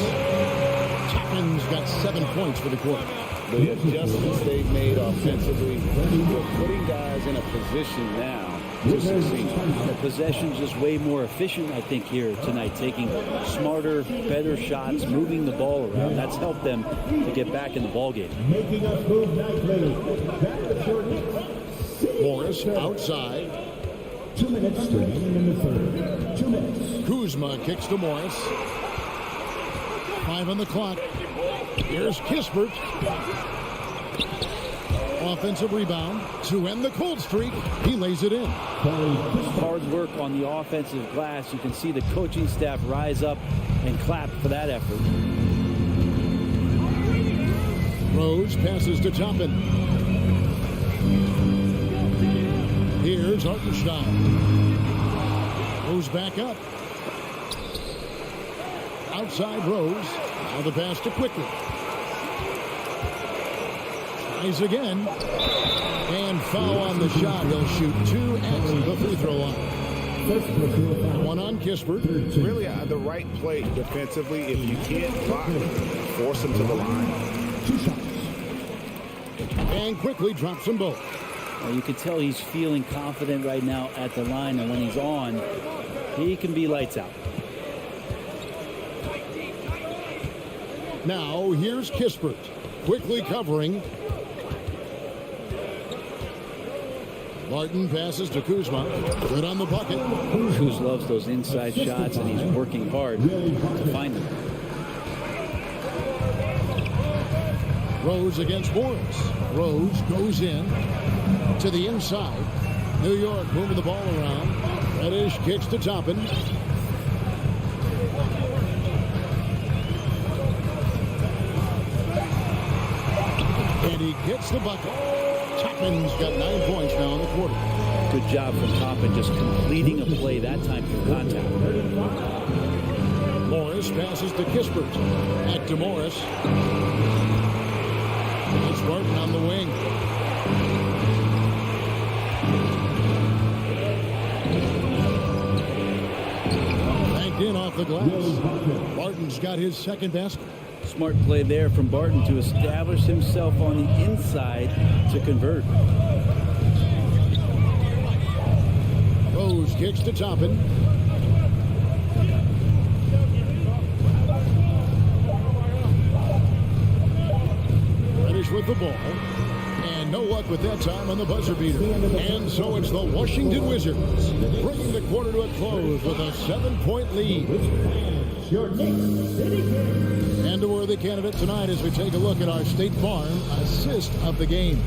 Toppin's got 7 points for the quarter. The adjustments they've made offensively, they're putting guys in a position now to succeed. The possession's just way more efficient, I think, here tonight, taking smarter, better shots, moving the ball around. That's helped them to get back in the ballgame. Making us move nicely. Morris outside. 2 minutes to remain in the third. 2 minutes. Kuzma kicks to Morris. 5 on the clock. Here's Kispert. Offensive rebound to end the cold streak. He lays it in. Hard work on the offensive glass. You can see the coaching staff rise up and clap for that effort. Rose passes to Toppin. Here's Hartenstein. Goes back up. Outside Rose. Now the pass to Quickly. Tries again. And foul on the shot. He'll shoot 2 at the free throw line. 1 on Kispert. Really the right play defensively. If you can't block, force him to the line. 2 shots. And Quickly drops them both. You can tell he's feeling confident right now at the line, and when he's on, he can be lights out. Now here's Kispert. Quickly covering. Martin passes to Kuzma. Good on the bucket. Kuz loves those inside shots, and he's working hard to find them. Rose against Morris. Rose goes in to the inside. New York moving the ball around. Reddish kicks to Toppin. And he gets the bucket. Toppin's got 9 points now in the quarter. Good job from Toppin just completing a play that time through contact. Morris passes to Kispert. Back to Morris. It's Martin on the wing. Banked in off the glass. Martin's got his second basket. Smart play there from Barton to establish himself on the inside to convert. Rose kicks to Toppin. Reddish with the ball. And no luck with that time on the buzzer beater. And so it's the Washington Wizards bringing the quarter to a close with a 7-point lead. Your Knicks City Kings. And a worthy candidate tonight as we take a look at our State Farm assist of the game.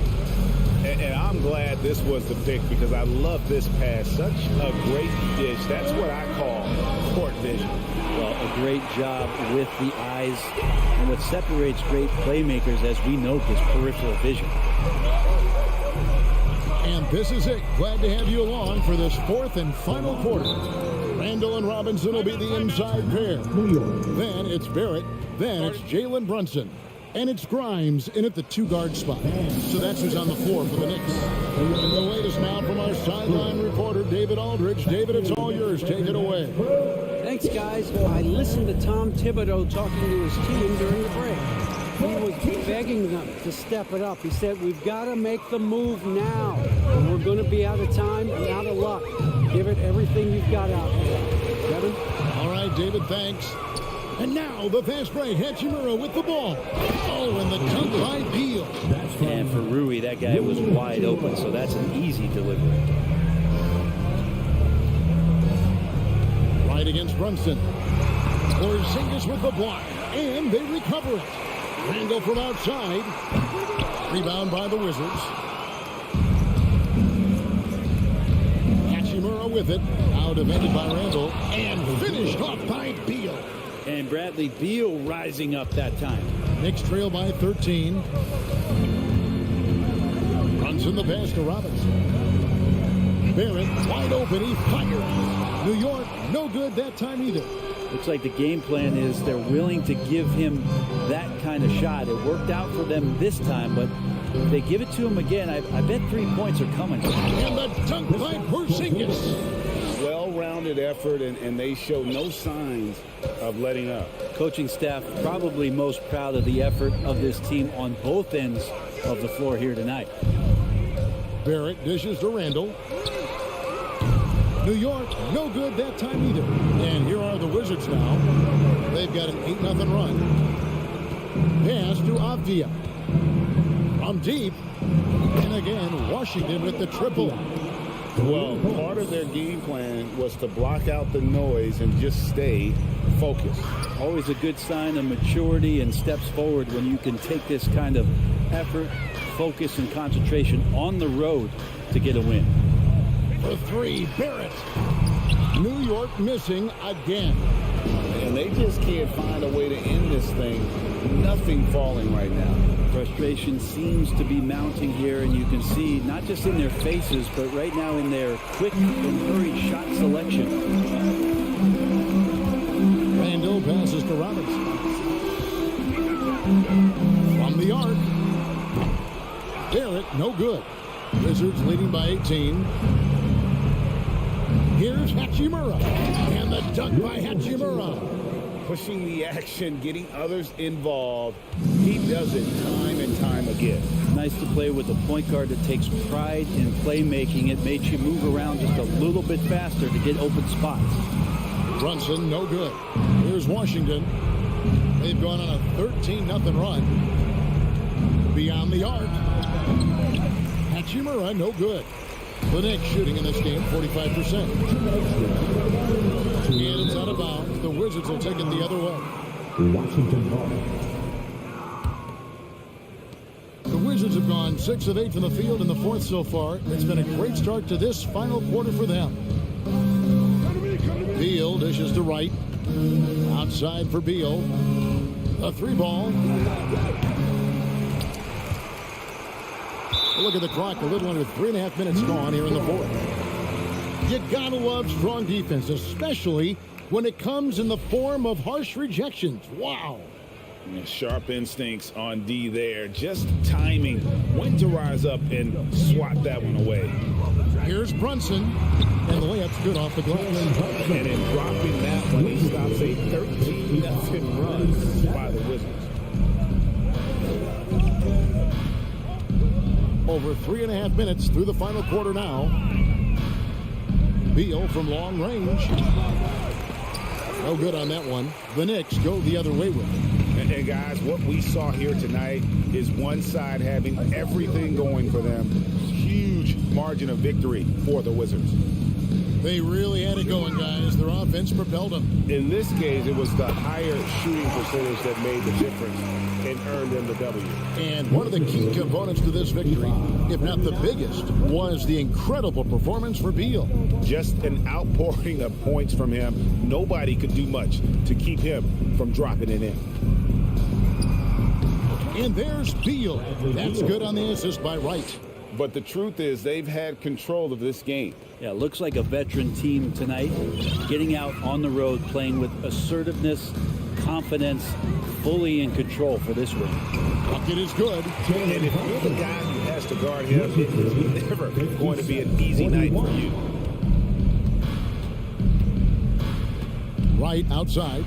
And I'm glad this was the pick because I love this pass. Such a great dish. That's what I call court vision. Well, a great job with the eyes. And what separates great playmakers, as we know, is peripheral vision. And this is it. Glad to have you along for this 4th and final quarter. Randall and Robinson will be the inside pair. Then it's Barrett. Then it's Jalen Brunson. And it's Grimes in at the 2-guard spot. So that's who's on the floor for the Knicks. And the latest now from our sideline reporter, David Aldridge. David, it's all yours. Take it away. Thanks, guys. I listened to Tom Thibodeau talking to his team during the break. He was begging them to step it up. He said, we've got to make the move now. And we're going to be out of time and out of luck. Give it everything you've got out there. Kevin? All right, David, thanks. And now the fast break. Hachimura with the ball. Oh, and the dunk by Beal. And for Rui, that guy was wide open, so that's an easy delivery. Right against Brunson. Porzingis with the block. And they recover it. Randall from outside. Rebound by the Wizards. Hachimura with it. Now defended by Randall. And finished off by Beal. And Bradley Beal rising up that time. Knicks trail by 13. Brunson the pass to Robinson. Barrett wide open. He fires. New York no good that time either. Looks like the game plan is they're willing to give him that kind of shot. It worked out for them this time, but if they give it to him again, I bet 3 points are coming. And the dunk by Porzingis. Well-rounded effort, and they show no signs of letting up. Coaching staff probably most proud of the effort of this team on both ends of the floor here tonight. Barrett dishes to Randall. New York, no good that time either. And here are the Wizards now. They've got an 8-0 run. Pass to Avdia. From deep. And again, Washington with the triple. Well, part of their game plan was to block out the noise and just stay focused. Always a good sign of maturity and steps forward when you can take this kind of effort, focus, and concentration on the road to get a win. For three, Barrett. New York missing again. And they just can't find a way to end this thing. Nothing falling right now. Frustration seems to be mounting here, and you can see not just in their faces, but right now in their quick and hurried shot selection. Randall passes to Robinson. From the arc. Barrett, no good. Wizards leading by 18. Here's Hachimura. And the dunk by Hachimura. Pushing the action, getting others involved. He does it time and time again. Nice to play with a point guard that takes pride in playmaking. It made you move around just a little bit faster to get open spots. Brunson, no good. Here's Washington. They've gone on a 13-0 run. Beyond the arc. Hachimura, no good. The Knicks shooting in this game, 45%. And it's out of bounds. The Wizards will take it the other way. Washington ball. The Wizards have gone 6 of 8 from the field in the fourth so far. It's been a great start to this final quarter for them. Beal dishes to Wright. Outside for Beal. A 3-ball. Look at the clock. A little under 3.5 minutes gone here in the fourth. You gotta love strong defense, especially when it comes in the form of harsh rejections. Wow. Sharp instincts on D there. Just timing when to rise up and swat that one away. Here's Brunson. And the layup's good off the glass. And in dropping that one, he stops a 13-0 run by the Wizards. Over 3.5 minutes through the final quarter now. Beal from long range. No good on that one. The Knicks go the other way with it. And guys, what we saw here tonight is one side having everything going for them. Huge margin of victory for the Wizards. They really had it going, guys. Their offense propelled them. In this case, it was the higher shooting percentage that made the difference and earned them the W. And one of the key components to this victory, if not the biggest, was the incredible performance for Beal. Just an outpouring of points from him. Nobody could do much to keep him from dropping it in. And there's Beal. That's good on the assist by Wright. But the truth is they've had control of this game. Yeah, looks like a veteran team tonight, getting out on the road, playing with assertiveness, confidence, fully in control for this win. Bucket is good. And if you're the guy who has to guard him, it is never going to be an easy night for you. Wright outside.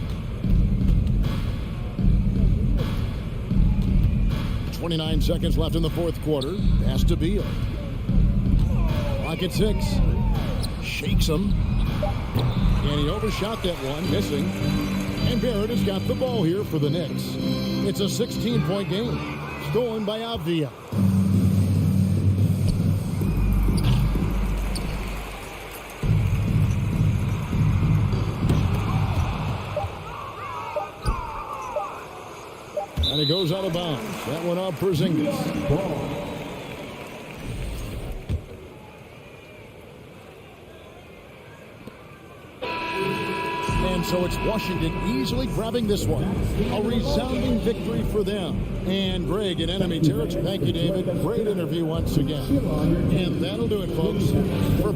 29 seconds left in the fourth quarter. Pass to Beal. Clock at 6. Shakes him. And he overshot that one, missing. And Barrett has got the ball here for the Knicks. It's a 16-point game. Stolen by Avdia. And it goes out of bounds. That one off Porzingis. And so it's Washington easily grabbing this one. A resounding victory for them. And Greg in enemy territory. Thank you, David. Great interview once again. And that'll do it, folks, for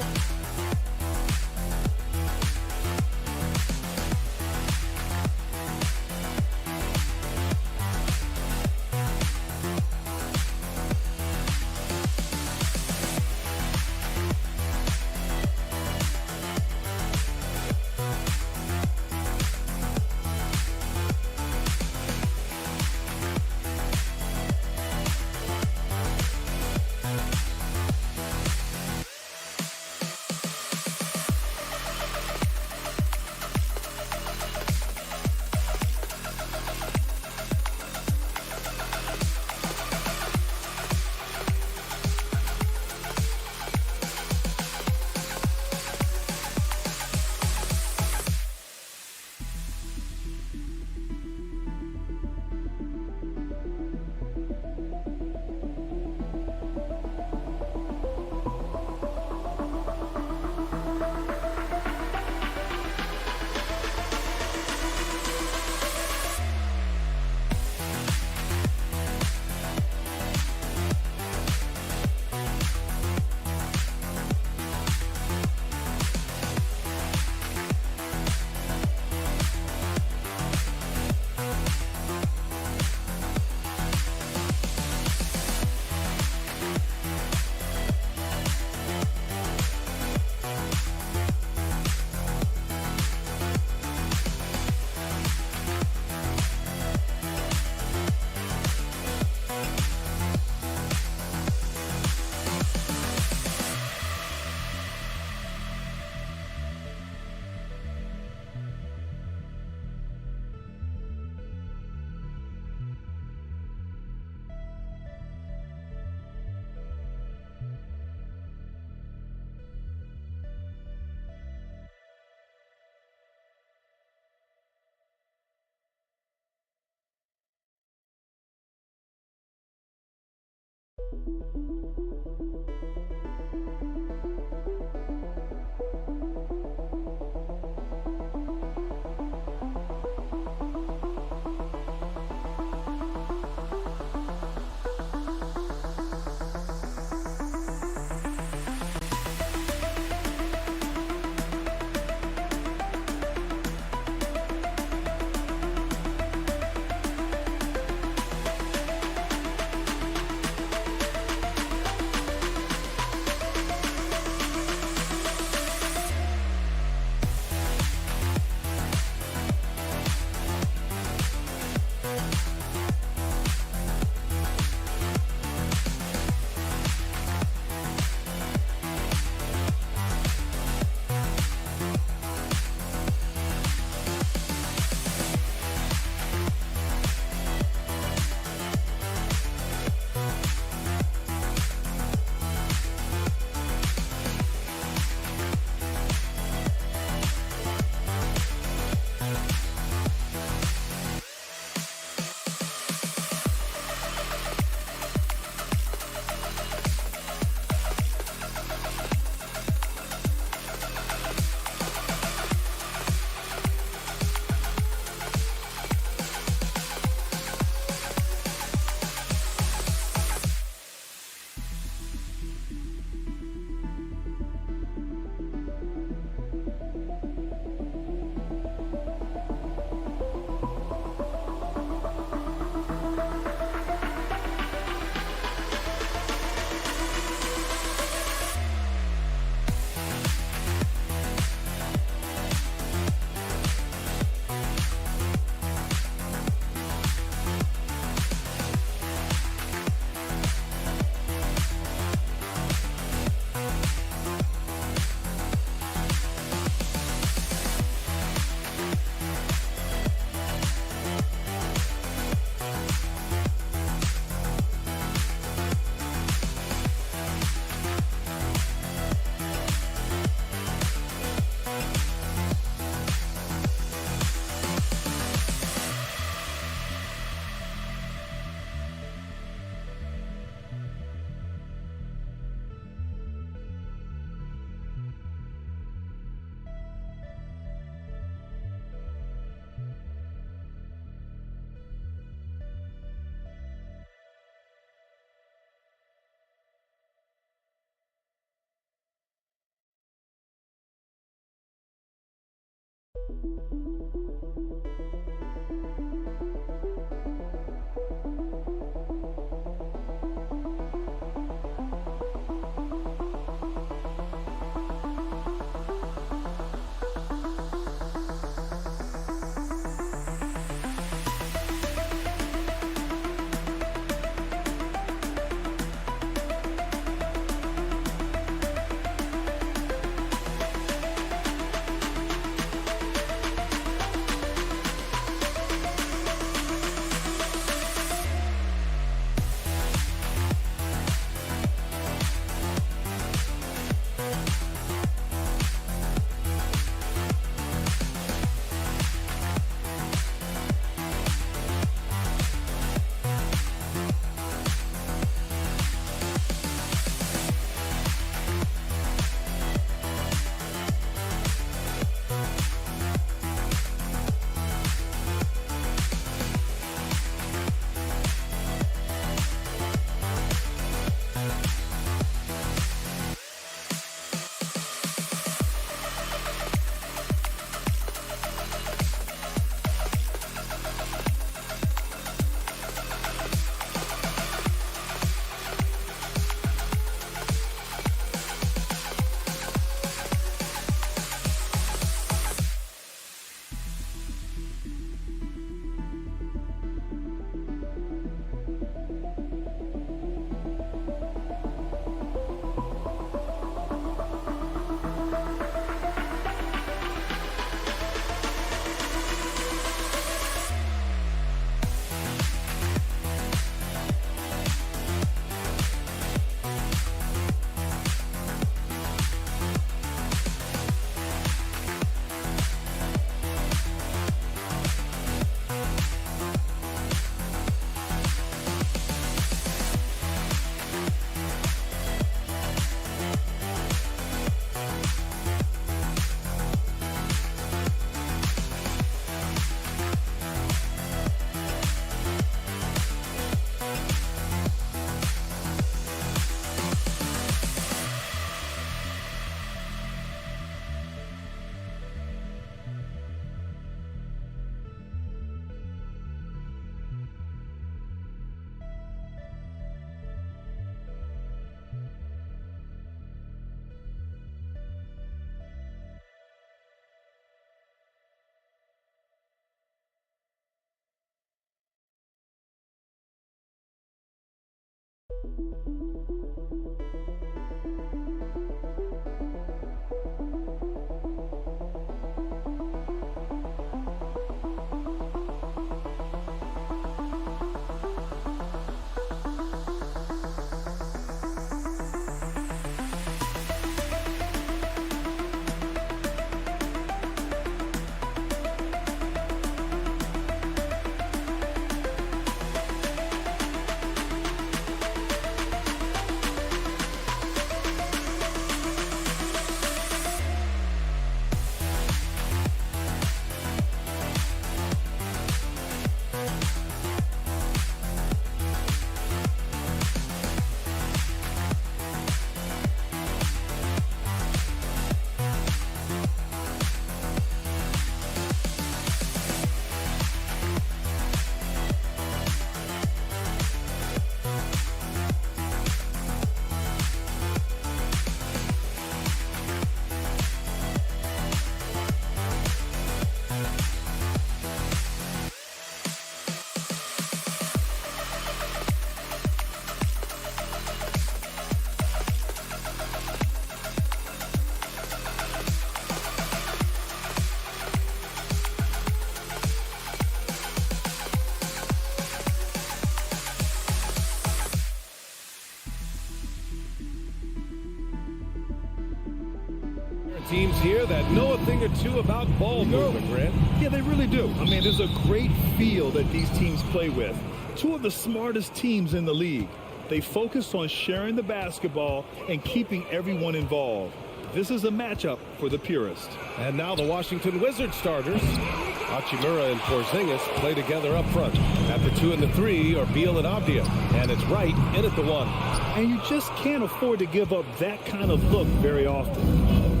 Teams here that know a thing or two about ball movement, Grant. Yeah, they really do. I mean, there's a great feel that these teams play with. Two of the smartest teams in the league. They focus on sharing the basketball and keeping everyone involved. This is a matchup for the purist. And now the Washington Wizards starters. Hachimura and Porzingis play together up front. At the 2 and the 3 are Beal and Avdia. And it's Wright in at the 1. And you just can't afford to give up that kind of look very often.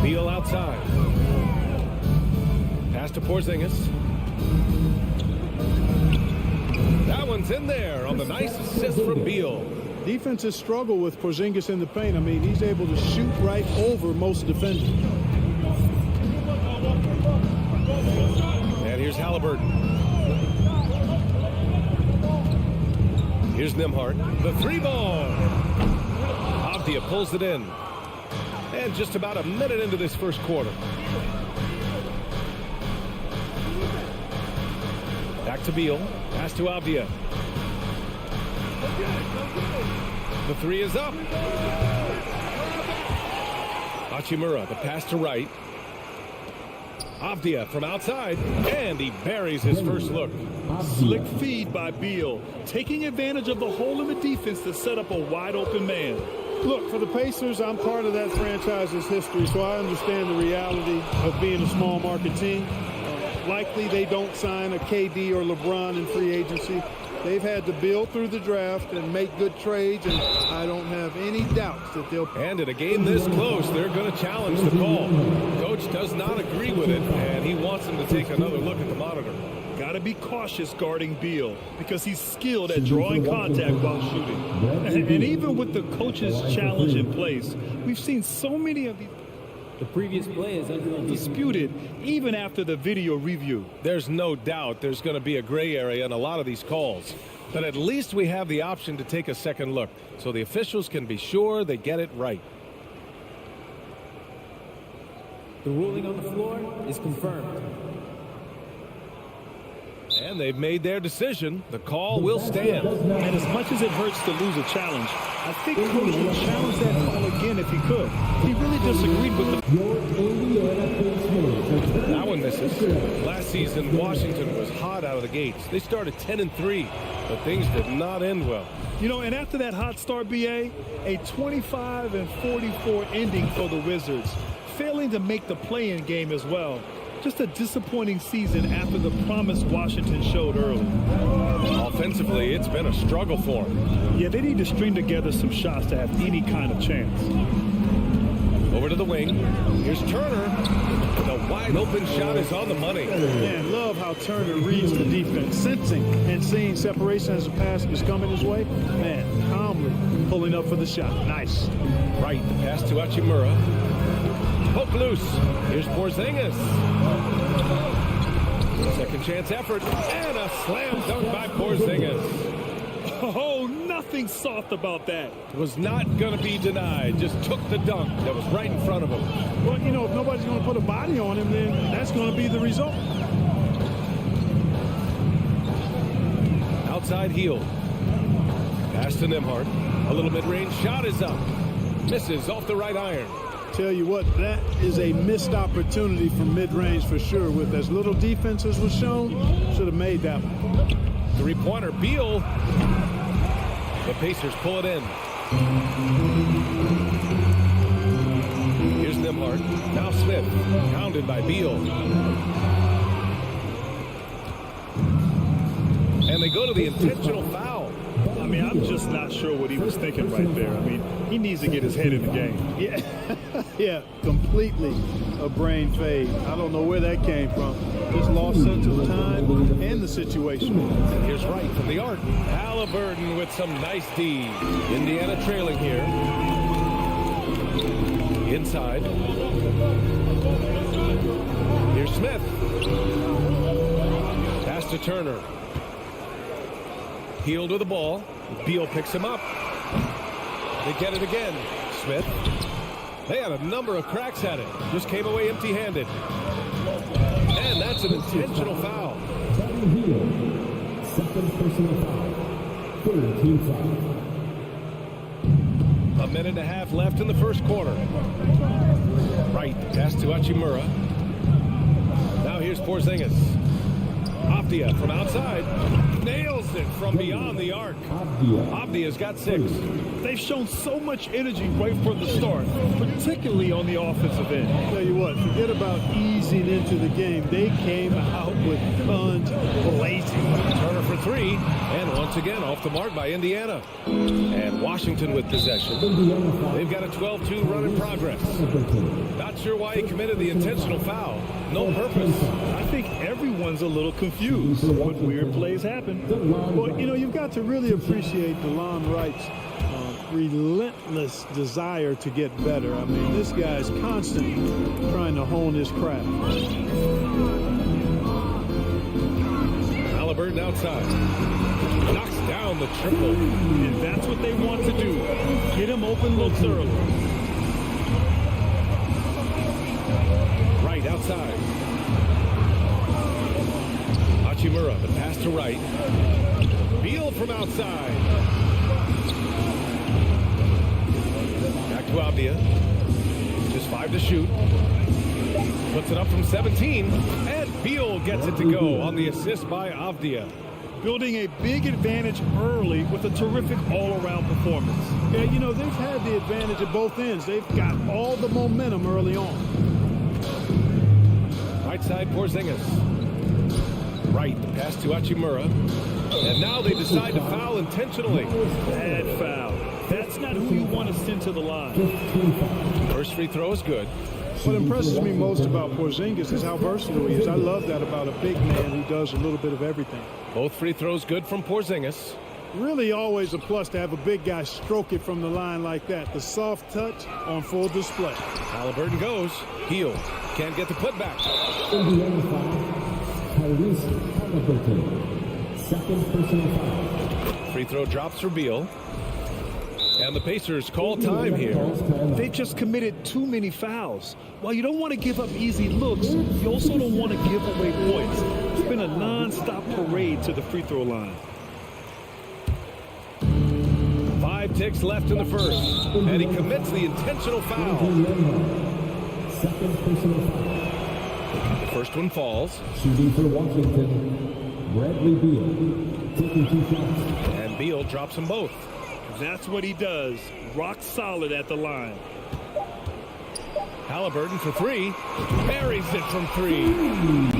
Beal outside. Pass to Porzingis. That one's in there on the nice assist from Beal. Defenses struggle with Porzingis in the paint. I mean, he's able to shoot right over most defenders. And here's Halliburton. Here's Nembhard. The 3-ball. Avdia pulls it in. And just about a minute into this first quarter. Back to Beal. Pass to Avdia. The 3 is up. Hachimura, the pass to Wright. Avdia from outside, and he buries his first look. Slick feed by Beal, taking advantage of the hole in the defense to set up a wide-open man. Look, for the Pacers, I'm part of that franchise's history, so I understand the reality of being a small market team. Likely they don't sign a KD or LeBron in free agency. They've had to build through the draft and make good trades, and I don't have any doubts that they'll... And in a game this close, they're going to challenge the call. Coach does not agree with it, and he wants them to take another look at the monitor. Got to be cautious guarding Beal because he's skilled at drawing contact while shooting. And even with the coach's challenge in place, we've seen so many of these... The previous play is disputed even after the video review. There's no doubt there's going to be a gray area in a lot of these calls. But at least we have the option to take a second look, so the officials can be sure they get it right. The ruling on the floor is confirmed. And they've made their decision. The call will stand. And as much as it hurts to lose a challenge, I think Coach would challenge that call again if he could. He really disagreed with the... That one misses. Last season, Washington was hot out of the gates. They started 10-3, but things did not end well. You know, and after that hot start, BA, a 25-44 ending for the Wizards, failing to make the play-in game as well. Just a disappointing season after the promise Washington showed early. Offensively, it's been a struggle for them. Yeah, they need to string together some shots to have any kind of chance. Over to the wing. Here's Turner. The wide open shot is on the money. Man, love how Turner reads the defense, sensing and seeing separation as the pass is coming his way. Man, calmly pulling up for the shot. Nice. Right, the pass to Hachimura. Poke loose. Here's Porzingis. Second chance effort, and a slam dunk by Porzingis. Oh, nothing soft about that. Was not going to be denied. Just took the dunk that was right in front of him. Well, you know, if nobody's going to put a body on him, then that's going to be the result. Outside heel. Pass to Nembhard. A little mid-range shot is up. Misses off the right iron. Tell you what, that is a missed opportunity from mid-range for sure. With as little defense as was shown, should have made that one. Three-pointer, Beal. The Pacers pull it in. Here's Nembhard. Now Smith. Pounded by Beal. And they go to the intentional foul. I mean, I'm just not sure what he was thinking right there. I mean, he needs to get his head in the game. Yeah, yeah, completely a brain fade. I don't know where that came from. Just lost sense of time and the situation. And here's Wright from the arc. Halliburton with some nice D. Indiana trailing here. Inside. Here's Smith. Pass to Turner. Healed with the ball. Beal picks him up. They get it again. Smith. They had a number of cracks at it. Just came away empty-handed. And that's an intentional foul. Second personal foul. Third team foul. A minute and a half left in the first quarter. Right. Pass to Hachimura. Now here's Porzingis. Avdia from outside. Nails it from beyond the arc. Avdia's got 6. They've shown so much energy right from the start, particularly on the offensive end. Tell you what, forget about easing into the game. They came out with guns blazing. Turner for 3, and once again off the mark by Indiana. And Washington with possession. They've got a 12-2 run in progress. Not sure why he committed the intentional foul. No purpose. I think everyone's a little confused, but weird plays happen. Well, you know, you've got to really appreciate DeLon Wright's relentless desire to get better. I mean, this guy's constantly trying to hone his craft. Halliburton outside. Knocks down the triple. And that's what they want to do. Get him open looks early. Right outside. Hachimura, the pass to Wright. Beal from outside. Back to Avdia. Just 5 to shoot. Puts it up from 17. And Beal gets it to go on the assist by Avdia. Building a big advantage early with a terrific all-around performance. Yeah, you know, they've had the advantage at both ends. They've got all the momentum early on. Right side, Porzingis. Right, the pass to Hachimura. And now they decide to foul intentionally. Bad foul. That's not who you want to send to the line. First free throw is good. What impresses me most about Porzingis is how versatile he is. I love that about a big man who does a little bit of everything. Both free throws good from Porzingis. Really always a plus to have a big guy stroke it from the line like that. The soft touch on full display. Halliburton goes. Heel. Can't get the putback. Indiana foul. Tyrese Halliburton. Second personal foul. Free throw drops for Beal. And the Pacers call time here. They've just committed too many fouls. While you don't want to give up easy looks, you also don't want to give away points. It's been a non-stop parade to the free throw line. 5 ticks left in the first. And he commits the intentional foul. Second personal foul. The first one falls. Shooting for Washington, Bradley Beal. Taking 2 shots. And Beal drops them both. That's what he does. Rock solid at the line. Halliburton for 3. Buries it from 3.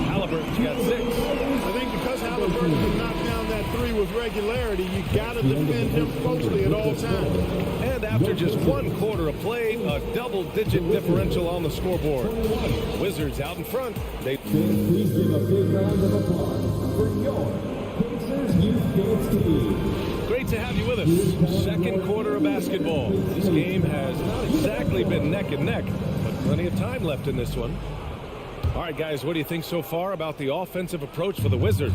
Halliburton's got 6. I think because Halliburton can knock down that 3 with regularity, you got to defend him closely at all times. And after just 1 quarter of play, a double-digit differential on the scoreboard. Wizards out in front. Please give a big round of applause for your Pacers Youth Dance Team. Great to have you with us. Second quarter of basketball. This game has not exactly been neck and neck, but plenty of time left in this one. All right, guys, what do you think so far about the offensive approach for the Wizards?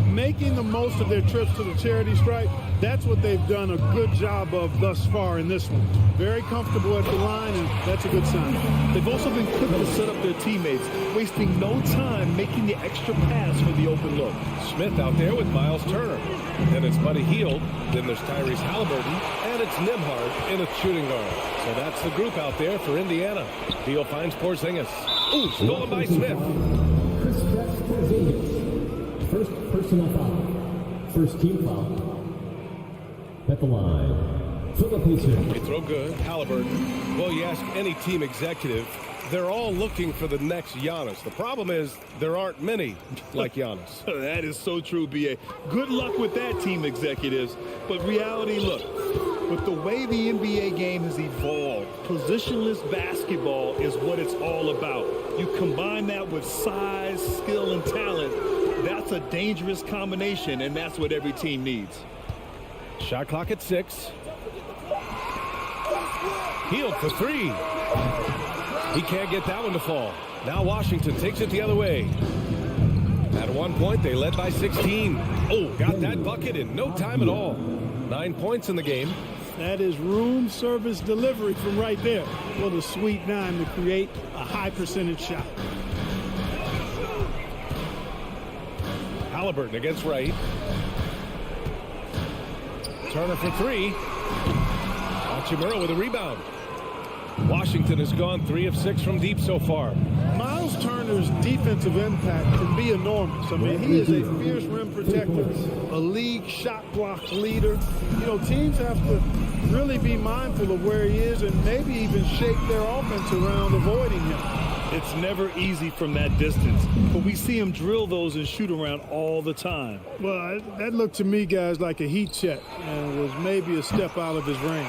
Making the most of their trips to the charity stripe, that's what they've done a good job of thus far in this one. Very comfortable at the line, and that's a good sign. They've also been quick to set up their teammates, wasting no time making the extra pass for the open look. Smith out there with Miles Turner. Then it's Buddy Hield. Then there's Tyrese Halliburton. And it's Nembhard in a shooting guard. So that's the group out there for Indiana. Beal finds Porzingis. Ooh, stolen by Smith. Chris Porzingis. First personal foul. First team foul. At the line. For the Pacers. They throw good. Halliburton. Well, you ask any team executive, they're all looking for the next Giannis. The problem is there aren't many like Giannis. That is so true, B.A. Good luck with that, team executives. But reality, look, with the way the NBA game has evolved, positionless basketball is what it's all about. You combine that with size, skill, and talent, that's a dangerous combination, and that's what every team needs. Shot clock at 6. Hield for 3. He can't get that one to fall. Now Washington takes it the other way. At one point, they led by 16. Oh, got that bucket in no time at all. 9 points in the game. That is room service delivery from right there. What a sweet 9 to create a high percentage shot. Halliburton against Wright. Turner for 3. Hachimura with a rebound. Washington has gone 3 of 6 from deep so far. Miles Turner's defensive impact can be enormous. I mean, he is a fierce rim protector, a league shot block leader. You know, teams have to really be mindful of where he is and maybe even shape their offense around avoiding him. It's never easy from that distance, but we see him drill those and shoot around all the time. Well, that looked to me, guys, like a heat check and was maybe a step out of his range.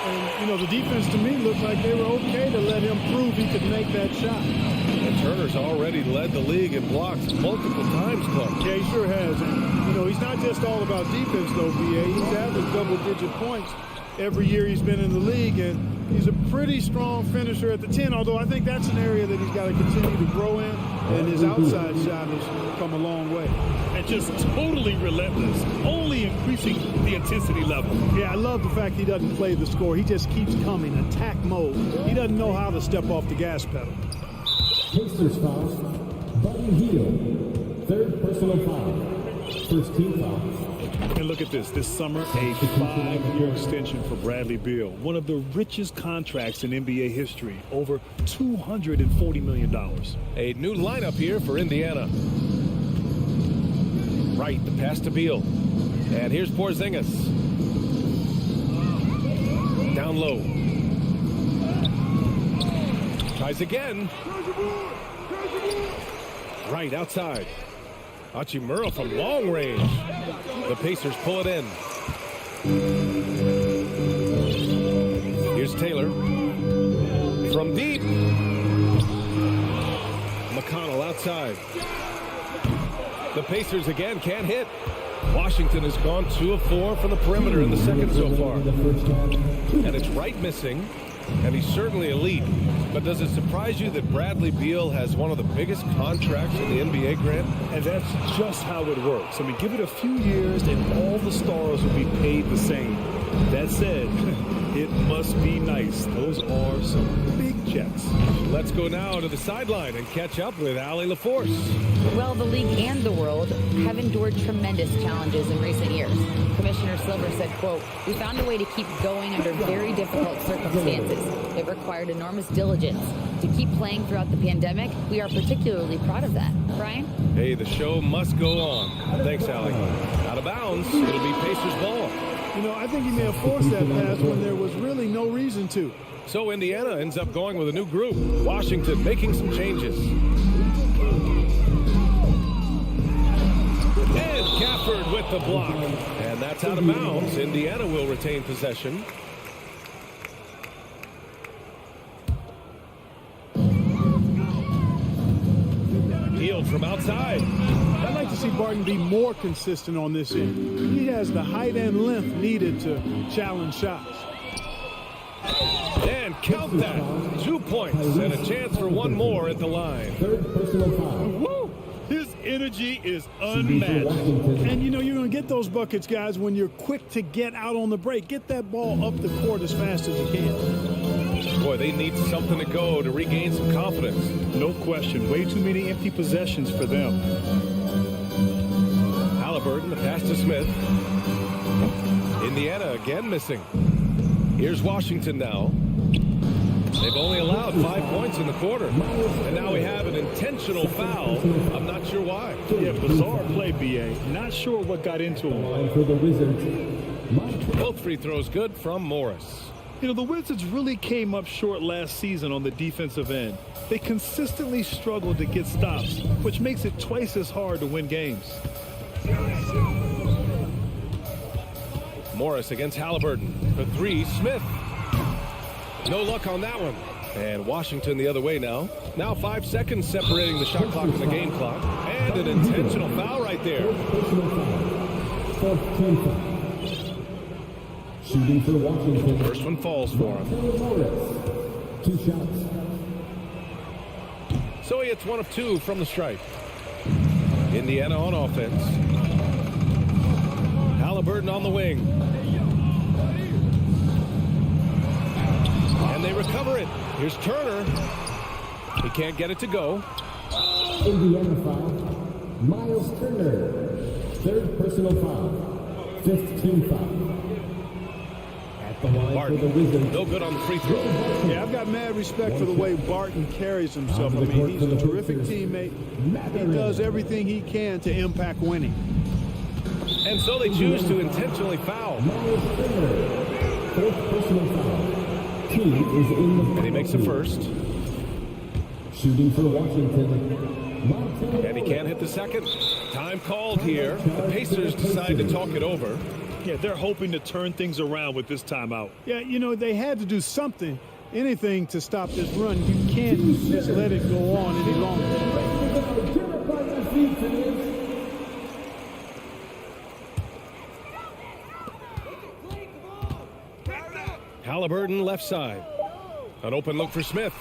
And, you know, the defense to me looked like they were okay to let him prove he could make that shot. And Turner's already led the league in blocks multiple times, Clark. Yeah, he sure has. And, you know, he's not just all about defense, though, B.A. He's averaged double-digit points every year he's been in the league, and he's a pretty strong finisher at the 10, although I think that's an area that he's got to continue to grow in, and his outside shot has come a long way. And just totally relentless, only increasing the intensity level. Yeah, I love the fact he doesn't play the score. He just keeps coming, attack mode. He doesn't know how to step off the gas pedal. Pacers foul. Buddy Hield. Third personal foul. First team foul. And look at this summer, a 5-year extension for Bradley Beal, one of the richest contracts in NBA history, over $240 million. A new lineup here for Indiana. Right, the pass to Beal. And here's Porzingis. Down low. Tries again. Right, outside. Hachimura from long range. The Pacers pull it in. Here's Taylor. From deep. McConnell outside. The Pacers again can't hit. Washington has gone 2 of 4 from the perimeter in the second so far. And it's Wright missing. And he's certainly elite. But does it surprise you that Bradley Beal has one of the biggest contracts in the NBA, Grant? And that's just how it works. I mean, give it a few years and all the stars will be paid the same. That said, it must be nice. Those are some big checks. Let's go now to the sideline and catch up with Allie LaForce. Well, the league and the world have endured tremendous challenges in recent years. Commissioner Silver said, quote, "We found a way to keep going under very difficult circumstances. It required enormous diligence. To keep playing throughout the pandemic, we are particularly proud of that." Brian? Hey, the show must go on. Thanks, Allie. Out of bounds, it'll be Pacers ball. You know, I think he may have forced that pass when there was really no reason to. So Indiana ends up going with a new group. Washington making some changes. And Gafford with the block. And that's out of bounds. Indiana will retain possession. Hield from outside. I'd like to see Barton be more consistent on this end. He has the height and length needed to challenge shots. And count that. 2 points and a chance for one more at the line. Third personal foul. Woo! His energy is unmatched. And you know you're going to get those buckets, guys, when you're quick to get out on the break. Get that ball up the court as fast as you can. Boy, they need something to go to regain some confidence. No question. Way too many empty possessions for them. Halliburton, the pass to Smith. Indiana again missing. Here's Washington now. They've only allowed 5 points in the quarter. And now we have an intentional foul. I'm not sure why. Yeah, bizarre play, B.A. Not sure what got into him. For the Wizards. Both free throws good from Morris. You know, the Wizards really came up short last season on the defensive end. They consistently struggled to get stops, which makes it twice as hard to win games. Morris against Halliburton. For three, Smith. No luck on that one. And Washington the other way now. Now 5 seconds separating the shot clock and the game clock. And an intentional foul right there. Shooting for Washington. First one falls for him. Morris. 2 shots. So he hits 1 of 2 from the stripe. Indiana on offense. Halliburton on the wing. And they recover it. Here's Turner. He can't get it to go. Indiana foul. Miles Turner. Third personal foul. 5th team foul. At the line Barton, for the Wizards. no good on the free throw. Yeah, I've got mad respect for the way Barton carries himself. I mean, he's a terrific teammate. He does everything he can to impact winning. And so they choose to intentionally foul. Miles Turner. 4th personal foul. Team is in the And he makes the first. Shooting for Washington. And he can't hit the second. Time called here. The Pacers decide to talk it over. Yeah, they're hoping to turn things around with this timeout. Yeah, you know, they had to do something, anything to stop this run. You can't just let it go on any longer. Halliburton left side. An open look for Smith.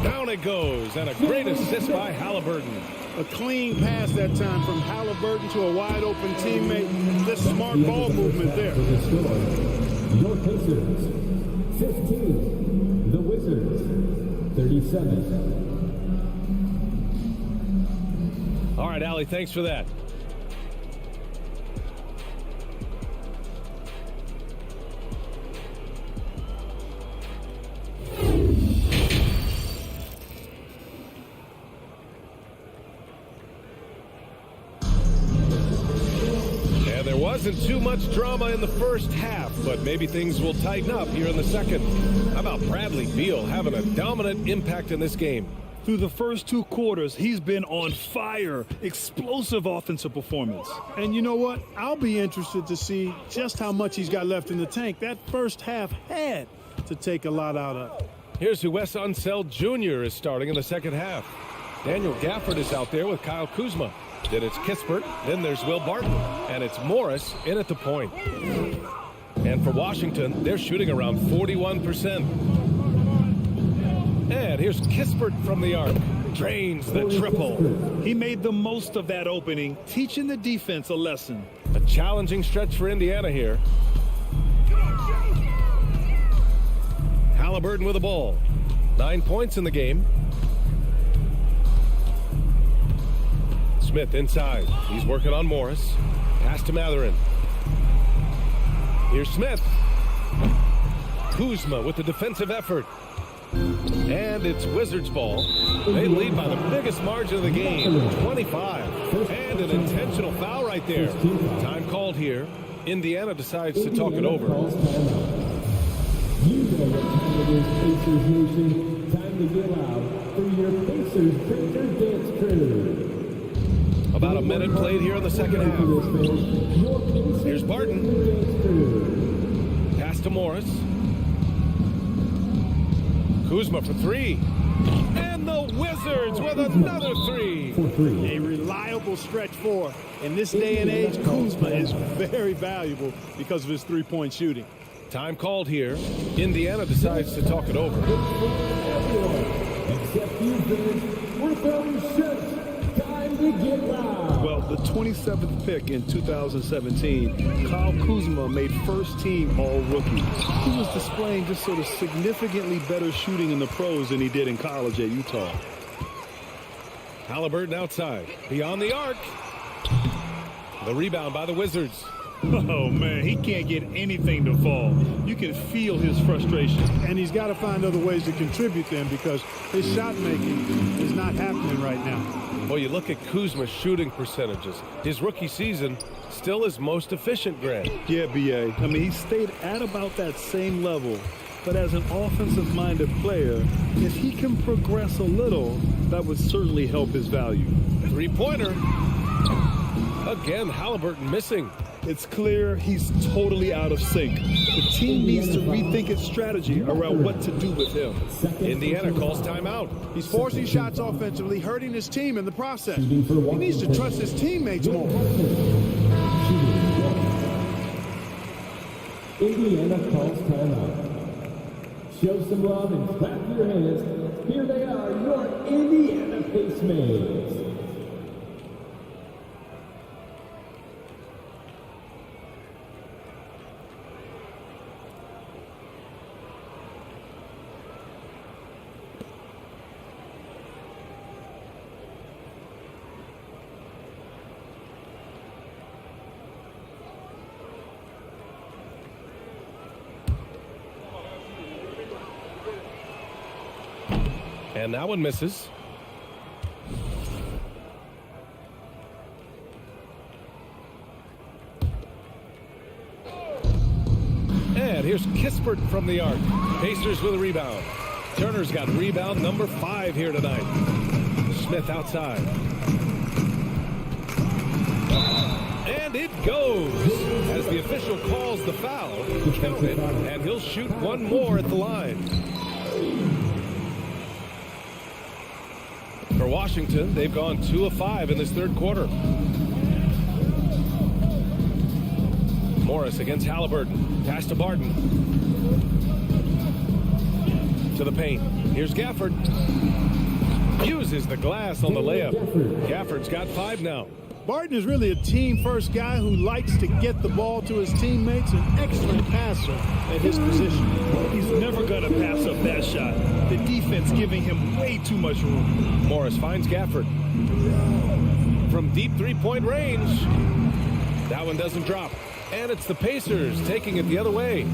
Down it goes. And a great assist by Halliburton. A clean pass that time from Halliburton to a wide open teammate. This smart ball movement there. Your Pacers, 15. The Wizards, 37. All right, Allie, thanks for that. Wasn't too much drama in the first half, but maybe things will tighten up here in the second. How about Bradley Beal having a dominant impact in this game? Through the first 2 quarters, he's been on fire. Explosive offensive performance. And you know what? I'll be interested to see just how much he's got left in the tank. That first half had to take a lot out of. Here's who Wes Unseld Jr. is starting in the second half. Daniel Gafford is out there with Kyle Kuzma. Then it's Kispert, then there's Will Barton, and it's Morris in at the point. And for Washington, they're shooting around 41%. And here's Kispert from the arc. Drains the triple. He made the most of that opening, teaching the defense a lesson. A challenging stretch for Indiana here. Halliburton with the ball. 9 points in the game. Smith inside. He's working on Morris. Pass to Matherin. Here's Smith. Kuzma with the defensive effort. And it's Wizards ball. They lead by the biggest margin of the game, 25. And an intentional foul right there. Time called here. Indiana decides to talk it over. You know what time it is, Pacers Nation. Time to get loud for your Pacers Drinker Dance Crew. About a minute played here in the second half. Here's Barton. Pass to Morris. Kuzma for three. And the Wizards with another three. A reliable stretch 4. In this day and age, Kuzma is very valuable because of his 3-point shooting. Time called here. Indiana decides to talk it over. Except you fans, without his shirt, time to get loud. Well, the 27th pick in 2017, Kyle Kuzma made first-team All-Rookie. He was displaying just sort of significantly better shooting in the pros than he did in college at Utah. Halliburton outside, beyond the arc. The rebound by the Wizards. Oh, man, he can't get anything to fall. You can feel his frustration. And he's got to find other ways to contribute them because his shot making is not happening right now. Well, you look at Kuzma's shooting percentages. His rookie season, still his most efficient, Grant. Yeah, B.A. I mean, he stayed at about that same level. But as an offensive-minded player, if he can progress a little, that would certainly help his value. Three-pointer. Again, Halliburton missing. It's clear he's totally out of sync. The team needs to rethink its strategy around what to do with him. Indiana calls timeout. He's forcing shots offensively, hurting his team in the process. He needs to trust his teammates more. Indiana calls timeout. Show some love and clap your hands. Here they are, your Indiana Pacemates. And that one misses. And here's Kispert from the arc. Pacers with a rebound. Turner's got rebound number 5 here tonight. Smith outside. And it goes. As the official calls the foul, count it, and he'll shoot one more at the line. For Washington, they've gone 2 of 5 in this third quarter. Morris against Halliburton. Pass to Barton. To the paint. Here's Gafford. Uses the glass on the layup. Gafford's got 5 now. Barton is really a team-first guy who likes to get the ball to his teammates, an excellent passer at his position. He's never going to pass up that shot. The defense giving him way too much room. Morris finds Gafford. From deep three-point range. That one doesn't drop. And it's the Pacers taking it the other way.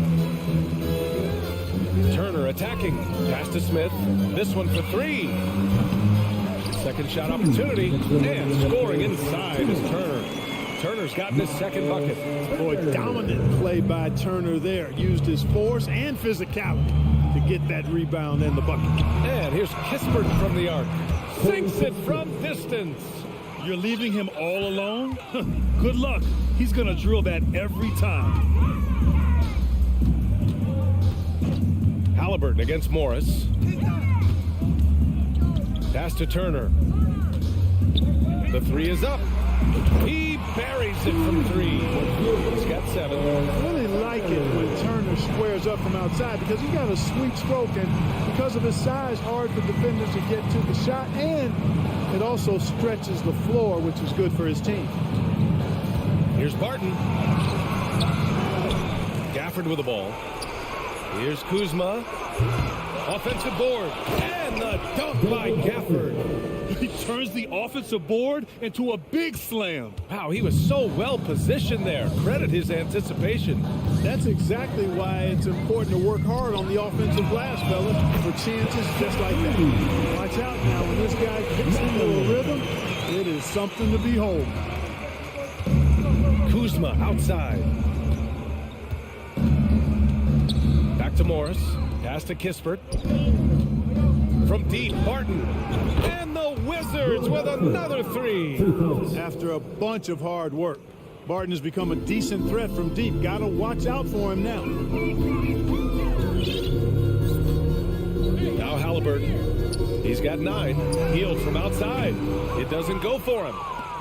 Turner attacking. Pass to Smith. This one for 3. Second shot opportunity, and scoring inside is Turner. Turner's gotten his second bucket. Boy, dominant play by Turner there. Used his force and physicality to get that rebound and the bucket. And here's Kispert from the arc. Sinks it from distance. You're leaving him all alone? Good luck. He's going to drill that every time. Halliburton against Morris. Pass to Turner. The 3 is up. He buries it from 3. He's got 7. I really like it when Turner squares up from outside because he's got a sweet stroke, and because of his size, hard for defenders to get to the shot, and it also stretches the floor, which is good for his team. Here's Barton. Gafford with the ball. Here's Kuzma. Offensive board. And the dunk by Gafford. He turns the offensive board into a big slam. Wow, he was so well positioned there. Credit his anticipation. That's exactly why it's important to work hard on the offensive glass, fellas, for chances just like that. Watch out now. When this guy kicks into a rhythm, it is something to behold. Kuzma outside. Back to Morris. Pass to Kispert. From deep, Barton. And the Wizards with another 3. After a bunch of hard work, Barton has become a decent threat from deep. Got to watch out for him now. Now Halliburton. He's got 9. Healed from outside. It doesn't go for him.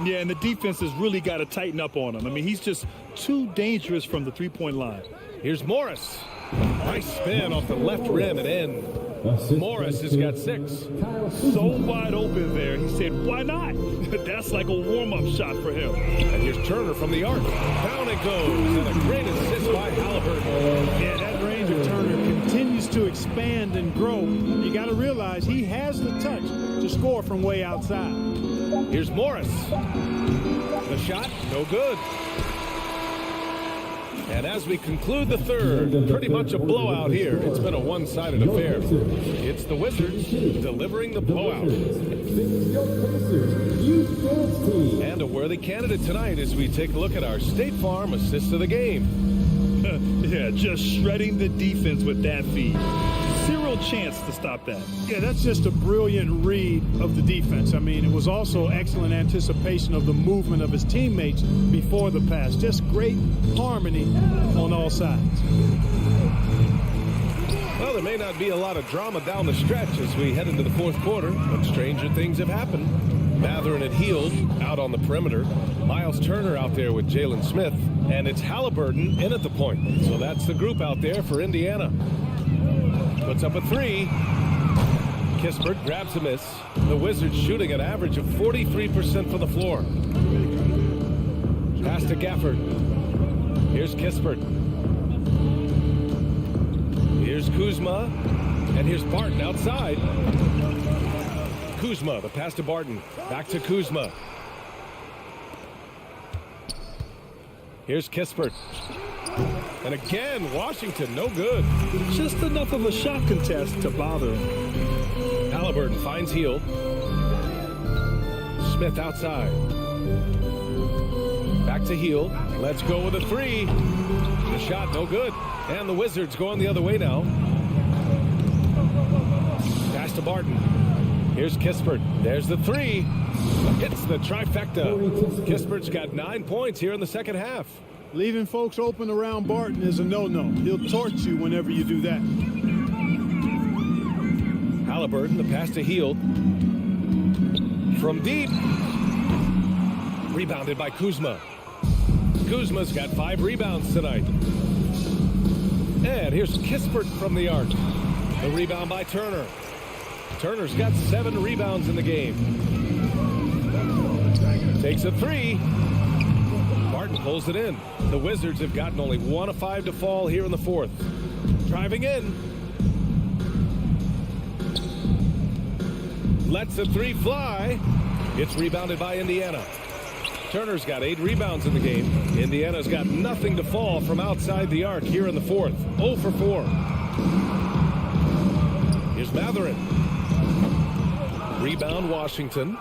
Yeah, and the defense has really got to tighten up on him. I mean, he's just too dangerous from the three-point line. Here's Morris. Nice spin off the left rim and in. Morris has got 6. So wide open there. He said, why not? That's like a warm-up shot for him. And here's Turner from the arc. Down it goes. And a great assist by Halliburton. Yeah, that range of Turner continues to expand and grow. You got to realize he has the touch to score from way outside. Here's Morris. The shot, no good. And as we conclude the third, pretty much a blowout here. It's been a one-sided affair. It's the Wizards delivering the blowout. And a worthy candidate tonight as we take a look at our State Farm assist of the game. Yeah, just shredding the defense with that feed. Zero chance to stop that. Yeah, that's just a brilliant read of the defense. I mean, it was also excellent anticipation of the movement of his teammates before the pass. Just great harmony on all sides. Well, there may not be a lot of drama down the stretch as we head into the fourth quarter, but stranger things have happened. Matherin and Hield out on the perimeter. Miles Turner out there with Jalen Smith. And it's Halliburton in at the point. So that's the group out there for Indiana. Puts up a 3. Kispert grabs a miss. The Wizards shooting an average of 43% from the floor. Pass to Gafford. Here's Kispert. Here's Kuzma. And here's Barton outside. Kuzma, the pass to Barton. Back to Kuzma. Here's Kispert. And again, Washington, no good. Just enough of a shot contest to bother him. Halliburton finds Hield. Smith outside. Back to Hield. Let's go with a 3. The shot, no good. And the Wizards going the other way now. Pass to Barton. Here's Kispert. There's the 3. Hits the trifecta. Kispert's got 9 points here in the second half. Leaving folks open around Barton is a no-no. He'll torch you whenever you do that. Halliburton, the pass to Hield. From deep. Rebounded by Kuzma. Kuzma's got 5 rebounds tonight. And here's Kispert from the arc. The rebound by Turner. Turner's got 7 rebounds in the game. Takes a 3. Barton pulls it in. The Wizards have gotten only 1 of 5 to fall here in the fourth. Driving in. Lets the 3 fly. It's rebounded by Indiana. Turner's got 8 rebounds in the game. Indiana's got nothing to fall from outside the arc here in the fourth. 0 for 4. Here's Matherin. Rebound Washington.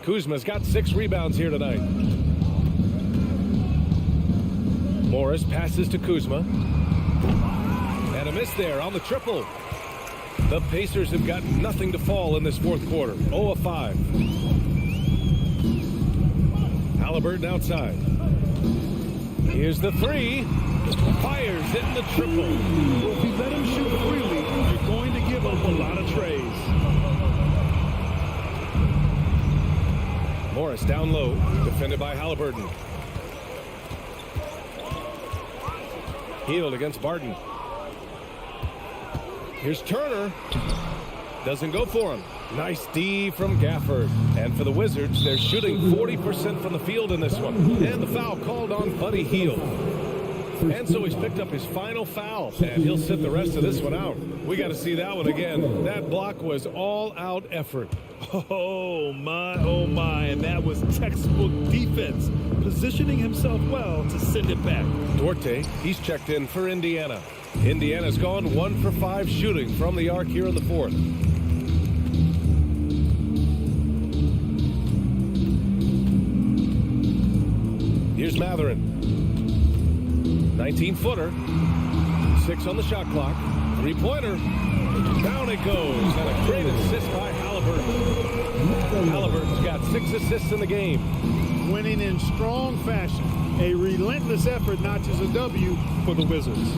Kuzma's got 6 rebounds here tonight. Morris passes to Kuzma. And a miss there on the triple. The Pacers have got nothing to fall in this fourth quarter. 0 of 5. Halliburton outside. Here's the 3. Fires hitting the triple. Well, if you let him shoot freely, you're going to give up a lot of trays. Morris down low, defended by Halliburton. Hield against Barton. Here's Turner. Doesn't go for him. Nice D from Gafford. And for the Wizards, they're shooting 40% from the field in this one. And the foul called on Buddy Hield. And so he's picked up his final foul, and he'll sit the rest of this one out. We got to see that one again. That block was all-out effort. Oh, my, and that was textbook defense, positioning himself well to send it back. Duarte, he's checked in for Indiana. Indiana's gone 1 for 5 shooting from the arc here in the fourth. Here's Matherin. 19-footer. 6 on the shot clock. 3-pointer. Down it goes. And a great assist by Halliburton. Halliburton's got 6 assists in the game. Winning in strong fashion. A relentless effort notches a W for the Wizards.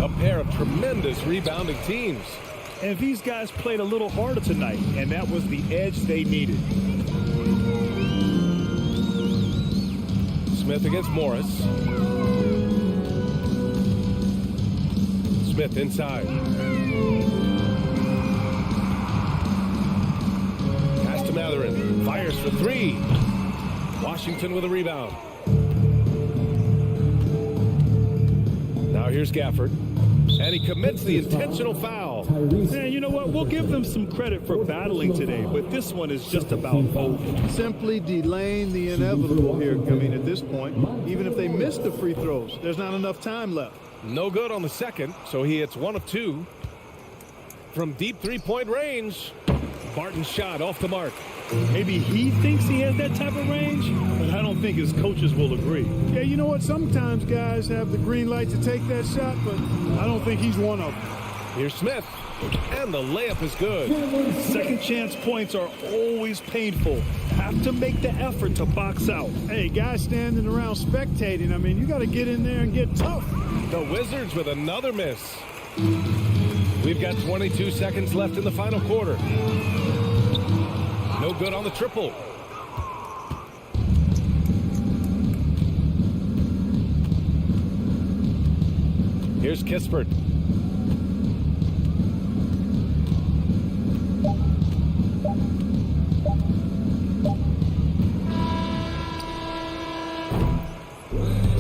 A pair of tremendous rebounding teams. And these guys played a little harder tonight, and that was the edge they needed. Smith against Morris. Smith inside. Pass to Mathurin. Fires for three. Washington with a rebound. Now here's Gafford. And he commits the intentional foul. And you know what? We'll give them some credit for battling today, but this one is just about over. Simply delaying the inevitable here. I mean, at this point, even if they miss the free throws, there's not enough time left. No good on the second, so he hits 1 of 2. From deep three-point range, Barton's shot off the mark. Maybe he thinks he has that type of range, but I don't think his coaches will agree. Yeah, you know what? Sometimes guys have the green light to take that shot, but I don't think he's one of them. Here's Smith, and the layup is good. Second chance points are always painful. Have to make the effort to box out. Hey, guys standing around spectating, I mean, you got to get in there and get tough. The Wizards with another miss. We've got 22 seconds left in the final quarter. No good on the triple. Here's Kispert.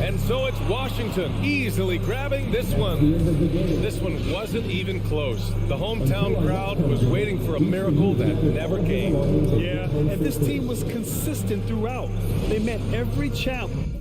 And so it's Washington easily grabbing this one. This one wasn't even close. The hometown crowd was waiting for a miracle that never came. Yeah, and this team was consistent throughout. They met every challenge.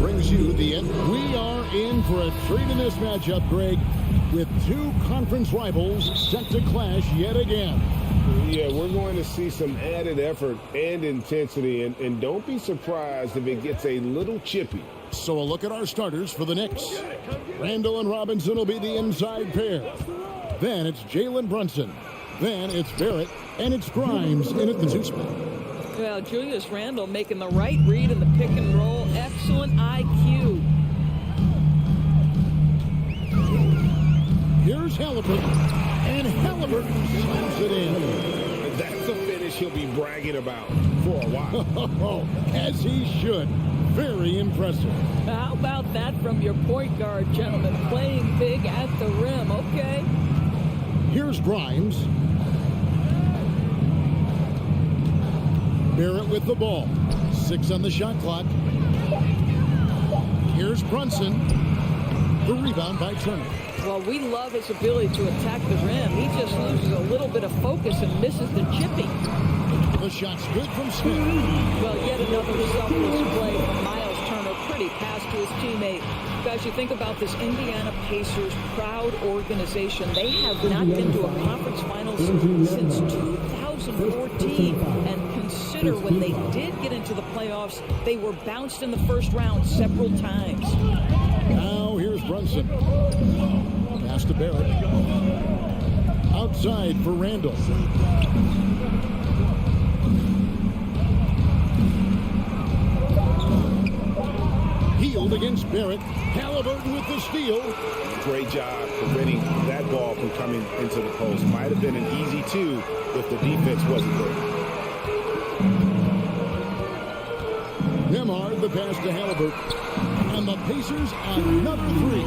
Brings you the end. We are in for a treat in this matchup, Greg, with two conference rivals set to clash yet again. Yeah, we're going to see some added effort and intensity, and don't be surprised if it gets a little chippy. So a look at our starters for the Knicks. Randall and Robinson will be the inside pair. Then it's Jalen Brunson. Then it's Barrett, and it's Grimes in at the two spot. Well, Julius Randle making the right read in the pick and roll. Excellent IQ. Here's Halliburton, and Halliburton slams it in. That's a finish he'll be bragging about for a while. As he should. Very impressive. How about that from your point guard, gentlemen? Playing big at the rim, okay? Here's Grimes. Barrett with the ball. 6 on the shot clock. Here's Brunson. The rebound by Turner. Well, we love his ability to attack the rim. He just loses a little bit of focus and misses the chipping. The shot's good from Smith. Well, yet another selfless play from Miles Turner. Pretty pass to his teammate. Guys, you think about this Indiana Pacers proud organization. They have not been to a conference finals since 2014. And consider when they did get into the playoffs, they were bounced in the first round several times. Now here's Brunson. Pass to Barrett. Outside for Randall. Healed against Barrett. Halliburton with the steal. Great job preventing that ball from coming into the post. Might have been an easy two if the defense wasn't there. Nemhard the pass to Halliburton. And the Pacers another three.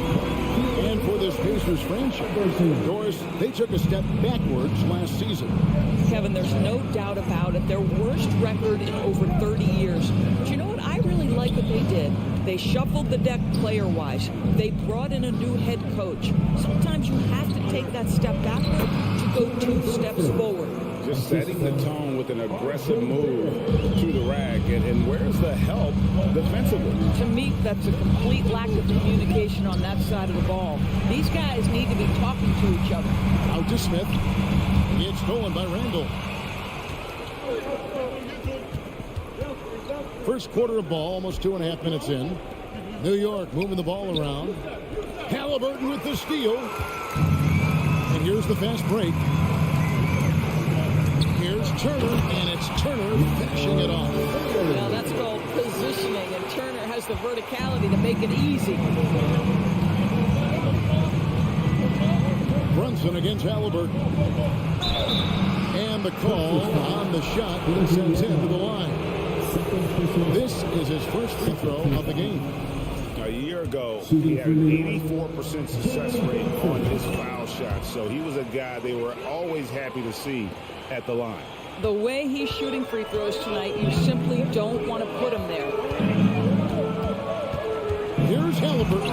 And for this Pacers franchise, of course, they took a step backwards last season. Kevin, there's no doubt about it. Their worst record in over 30 years. But you know what? I really like what they did. They shuffled the deck player-wise. They brought in a new head coach. Sometimes you have to take that step backward to go 2 steps forward. Just setting the tone with an aggressive move to the rack. And where's the help defensively? To me, that's a complete lack of communication on that side of the ball. These guys need to be talking to each other. Out to Smith. It's stolen by Randall. First quarter of ball, almost 2.5 minutes in. New York moving the ball around. Halliburton with the steal. And here's the fast break. Here's Turner, and it's Turner finishing it off. Now that's called positioning, and Turner has the verticality to make it easy. Brunson against Halliburton. And the call on the shot sends him to the line. This is his first free throw of the game. A year ago, he had an 84% success rate on his foul shots, so he was a guy they were always happy to see at the line. The way he's shooting free throws tonight, you simply don't want to put him there. Here's Halliburton.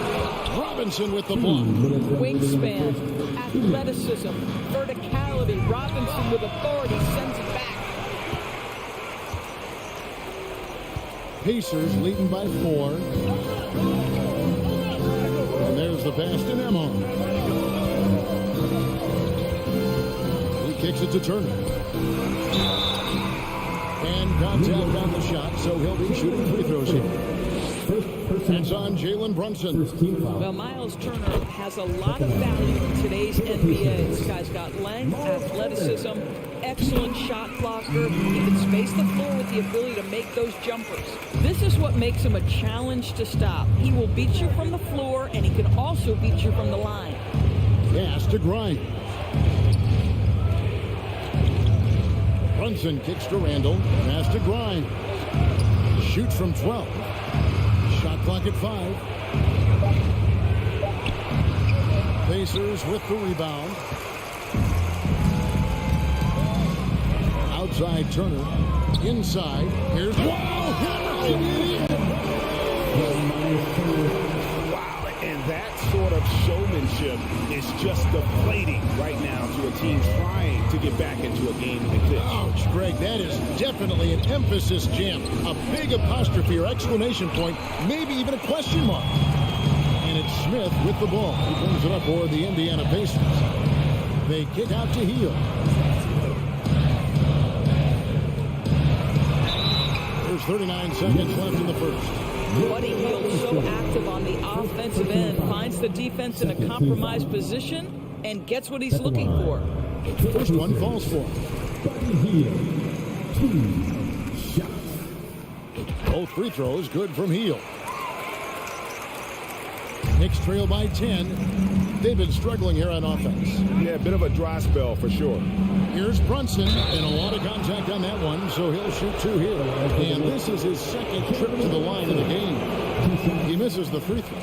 Robinson with the block. Wingspan, athleticism, verticality. Robinson with authority sends it back. Pacers leading by 4. And there's the pass to Nemhard. He kicks it to Turner. And contact on the shot, so he'll be shooting free throws here. It's on Jalen Brunson. Well, Miles Turner has a lot of value in today's NBA. This guy's got length, athleticism, excellent shot blocker. He can space the floor with the ability to make those jumpers. This is what makes him a challenge to stop. He will beat you from the floor, and he can also beat you from the line. Pass to Grimes. Brunson kicks to Randall. Pass to Grimes. Shoots from 12. Shot clock at 5. Pacers with the rebound. Outside Turner. Inside. Here's wow! Wow, and that sort of showmanship leadership is just deflating right now to a team trying to get back into a game in the clinch. Ouch, Greg, that is definitely an emphasis jam. A big apostrophe or exclamation point, maybe even a question mark. And it's Smith with the ball. He brings it up for the Indiana Pacers. They kick out to Heel. There's 39 seconds left in the first. Buddy Hield so active on the offensive end, finds the defense in a compromised position and gets what he's looking for. First one falls for him. Buddy Hield. 2 shots. Both free throws good from Heel. Knicks trail by 10. They've been struggling here on offense. Yeah, a bit of a dry spell for sure. Here's Brunson, and a lot of contact on that one, so he'll shoot 2 here. And this is his second trip to the line of the game. He misses the free throw.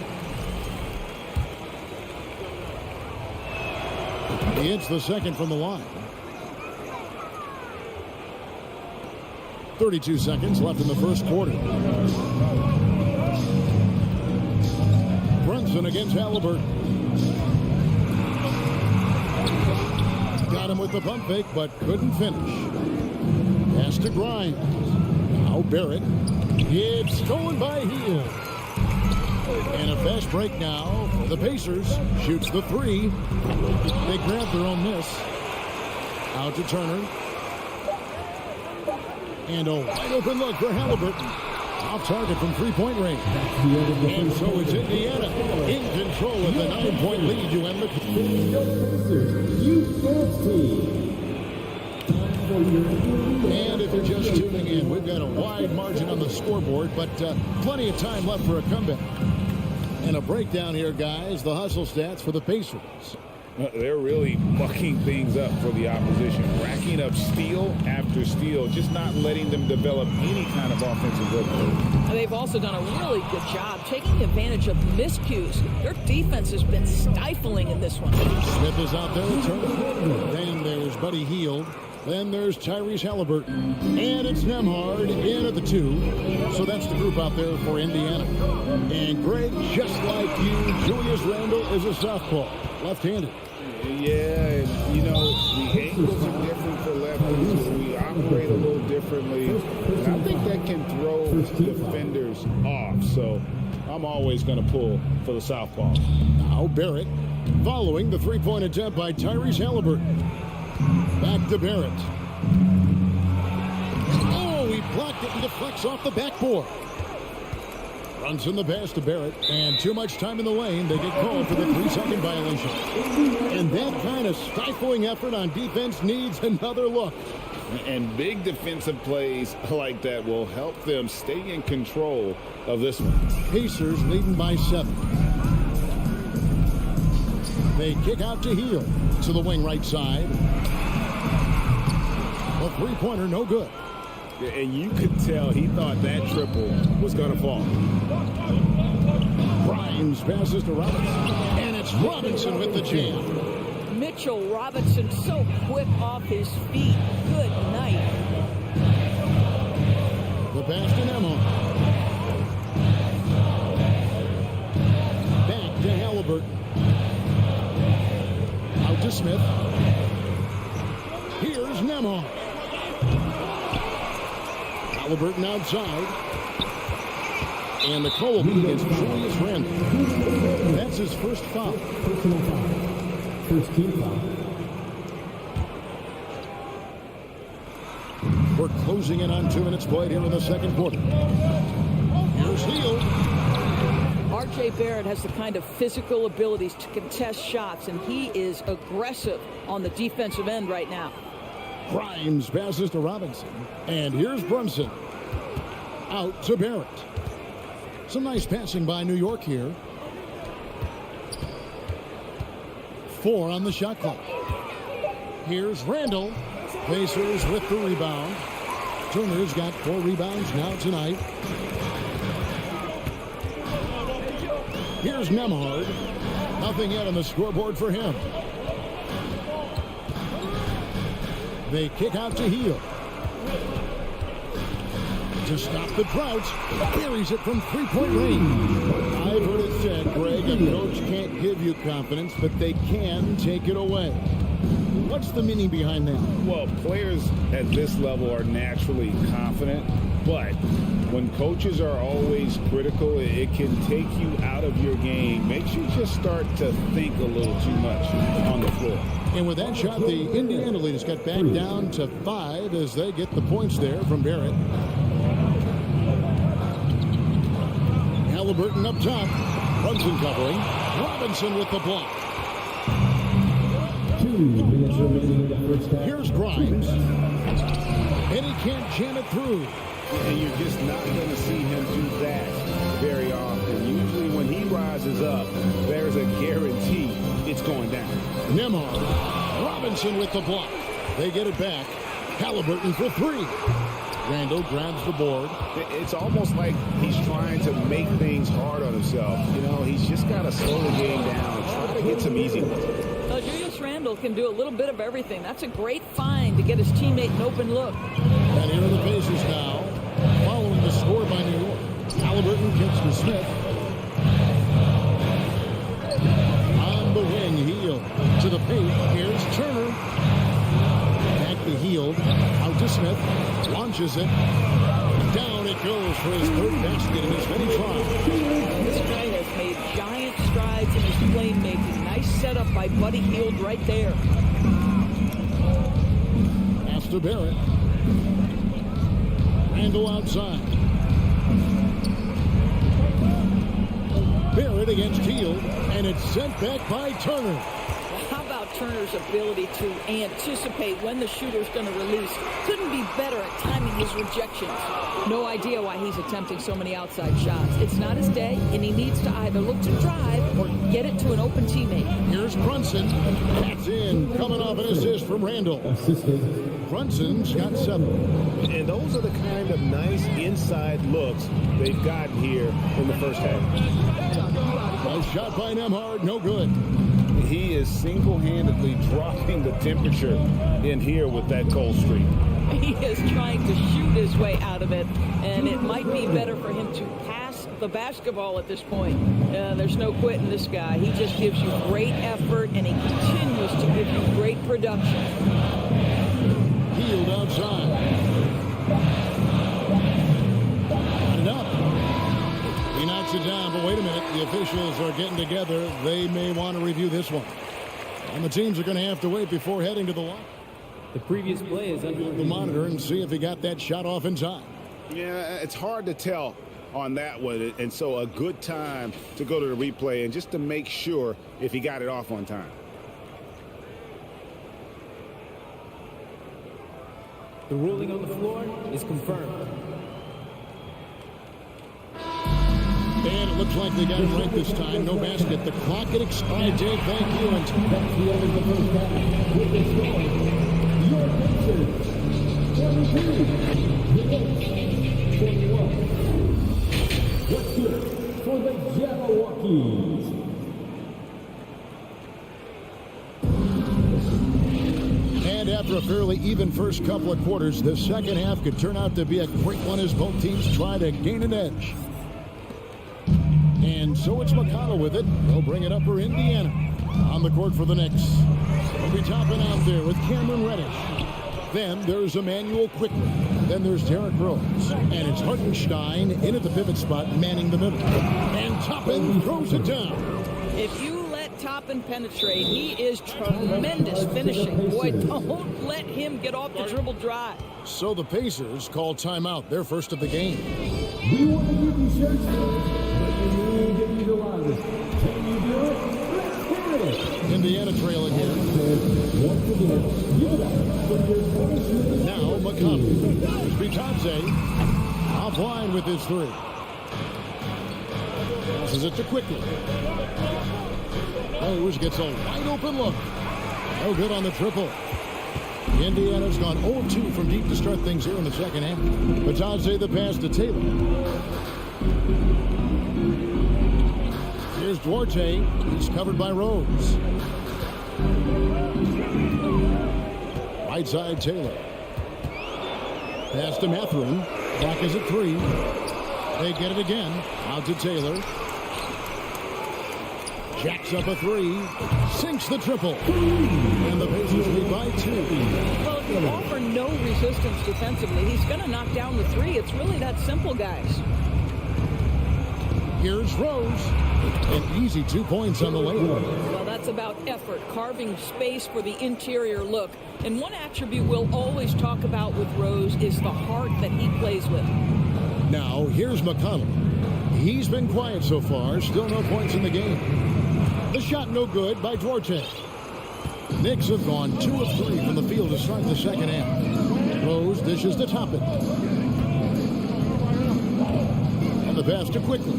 He hits the second from the line. 32 seconds left in the first quarter. Brunson against Halliburton. Got him with the pump fake, but couldn't finish. Pass to Grimes. Now Barrett. It's stolen by Hield. And a fast break now for the Pacers. Shoots the 3. They grab their own miss. Out to Turner. And a wide open look for Halliburton. Off target from three-point range. And so it's Indiana in control of the 9-point lead. You end the And if you're just tuning in, we've got a wide margin on the scoreboard, but plenty of time left for a comeback. And a breakdown here, guys. The hustle stats for the Pacers. They're really mucking things up for the opposition, racking up steal after steal, just not letting them develop any kind of offensive rhythm. They've also done a really good job taking advantage of miscues. Their defense has been stifling in this one. Smith is out there with Turner. Then there's Buddy Hield. Then there's Tyrese Halliburton. And it's Nembhard in at the 2. So that's the group out there for Indiana. And Greg, just like you, Julius Randle is a southpaw, left-handed. Yeah, and you know, the angles are different for lefties. We operate a little differently. And I think that can throw defenders off. So I'm always going to pull for the southpaw. Now Barrett following the three-point attempt by Tyrese Halliburton. Back to Barrett. Oh, he blocked it and deflects off the backboard. Runs in the pass to Barrett, and too much time in the lane. They get called for the 3-second violation. And that kind of stifling effort on defense needs another look. And big defensive plays like that will help them stay in control of this one. Pacers leading by 7. They kick out to Hield to the wing right side. A three-pointer, no good. And you could tell he thought that triple was going to fall. Grimes passes to Robinson. And it's Robinson with the jam. Mitchell Robinson so quick off his feet. Good night. The pass to Nembhard. Back to Halliburton. Out to Smith. Here's Nembhard. Halliburton outside. And the call will be against Julius Randle. That's his first foul. Personal foul. First team foul. We're closing in on 2 minutes played here in the second quarter. Here's Hield. R.J. Barrett has the kind of physical abilities to contest shots, and he is aggressive on the defensive end right now. Grimes passes to Robinson. And here's Brunson. Out to Barrett. Some nice passing by New York here. 4 on the shot clock. Here's Randle. Pacers with the rebound. Turner's got 4 rebounds now tonight. Here's Nembhard. Nothing yet on the scoreboard for him. They kick out to Hield. To stop the drought, carries it from three-point range. I've heard it said, Greg, a coach can't give you confidence, but they can take it away. What's the meaning behind that? Well, players at this level are naturally confident, but when coaches are always critical, it can take you out of your game. Makes you just start to think a little too much on the floor. And with that shot, the Indiana leaders got back down to 5 as they get the points there from Barrett. Halliburton up top. Brunson covering. Robinson with the block. 2 minutes remaining in the first half. Here's Grimes. And he can't jam it through. And you're just not going to see him do that very often. Usually when he rises up, there's a guarantee it's going down. Nembhard. Robinson with the block. They get it back. Halliburton for 3. Randall grabs the board. It's almost like he's trying to make things hard on himself. You know, he's just got to slow the game down, try to get some easy ones. Julius Randle can do a little bit of everything. That's a great find to get his teammate an open look. And here are the Pacers now, following the score by New York. Halliburton kicks to Smith. On the wing, Hield to the paint. Here's Turner. Back to Hield. Out to Smith. Launches it. Down it goes for his 3rd basket in as many tries. This guy has made giant strides in his playmaking. Nice setup by Buddy Hield right there. Pass to Barrett. Randall outside. Barrett against Hield, and it's sent back by Turner. How about Turner's ability to anticipate when the shooter's going to release? Couldn't be better at timing his rejections. No idea why he's attempting so many outside shots. It's not his day, and he needs to either look to drive or get it to an open teammate. Here's Brunson. That's in, coming off an assist from Randall. Brunson's got 7. And those are the kind of nice inside looks they've gotten here in the first half. A shot by Nembhard, no good. He is single-handedly dropping the temperature in here with that cold streak. He is trying to shoot his way out of it, and it might be better for him to pass the basketball at this point. There's no quitting this guy. He just gives you great effort, and he continues to give you great production. Hield outside. Got it up. He knocks it down, but wait a minute. The officials are getting together. They may want to review this one. And the teams are going to have to wait before heading to the line. The previous play is under the monitor and see if he got that shot off in time. Yeah, it's hard to tell on that one. And so a good time to go to the replay and just to make sure if he got it off on time. The ruling on the floor is confirmed. And it looks like they got it right this time. No basket. The clock had expired. Dave, thank you. And That's the end of the first half. With the score, your Pacers 22, the Knicks 21. What's good for the Jabberwockies? And after a fairly even first couple of quarters, the second half could turn out to be a great one as both teams try to gain an edge. And so it's McConnell with it. They'll bring it up for Indiana. On the court for the Knicks. They'll be topping out there with Cameron Reddish. Then there's Emmanuel Quickly. Then there's Derrick Rose. And it's Hartenstein in at the pivot spot, manning the middle. And Toppin throws it down. If you let Toppin penetrate, he is tremendous finishing. Boy, don't let him get off the dribble dry. So the Pacers call timeout, their first of the game. We want to give you shirts, but you need to give you the loudest. Can you do it? Let's hear it. Indiana trail again. Once again, give it up for your voice. Now McConnell. Here's Bitadze. Offline with his 3. Passes it to Quickly. Rose gets a wide open look. No good on the triple. Indiana's gone 0-2 from deep to start things here in the second half. Bitadze the pass to Taylor. Here's Duarte. He's covered by Rose. Right side Taylor. Pass to Mathurin. Clock is at 3. They get it again. Out to Taylor. Jacks up a three. Sinks the triple. And the Pacers lead by 2. Well, if you offer no resistance defensively, he's going to knock down the three. It's really that simple, guys. Here's Rose. An easy 2 points on the layup. Well, that's about effort, carving space for the interior look. And one attribute we'll always talk about with Rose is the heart that he plays with. Now, here's McConnell. He's been quiet so far. Still no points in the game. The shot no good by Duarte. Knicks have gone 2 of 3 from the field to start the second half. Rose dishes to Toppin. And the pass to Quickly.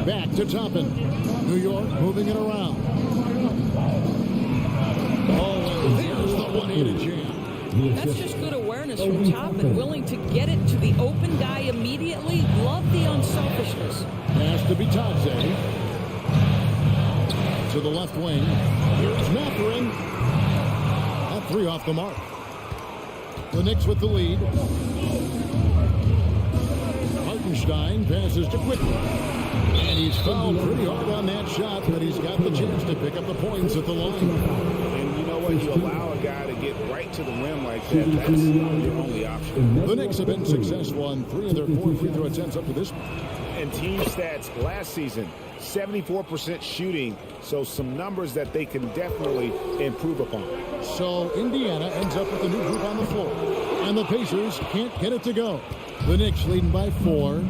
Back to Toppin. New York moving it around. Oh, and there's the one-handed jam. That's just good awareness from Toppin, willing to get it to the open guy immediately. Love the unselfishness. Pass to Bitadze. To the left wing. Here's Mathurin. That 3 off the mark. The Knicks with the lead. Hartenstein passes to Quickly. And he's fouled pretty hard on that shot, but he's got the chance to pick up the points at the line. And you know what? You allow a guy to get right to the rim like that. That's your only option. The Knicks have been successful on 3 of their 4 free throw attempts up to this point. And team stats last season, 74% shooting. So some numbers that they can definitely improve upon. So Indiana ends up with a new group on the floor. And the Pacers can't get it to go. The Knicks leading by 4.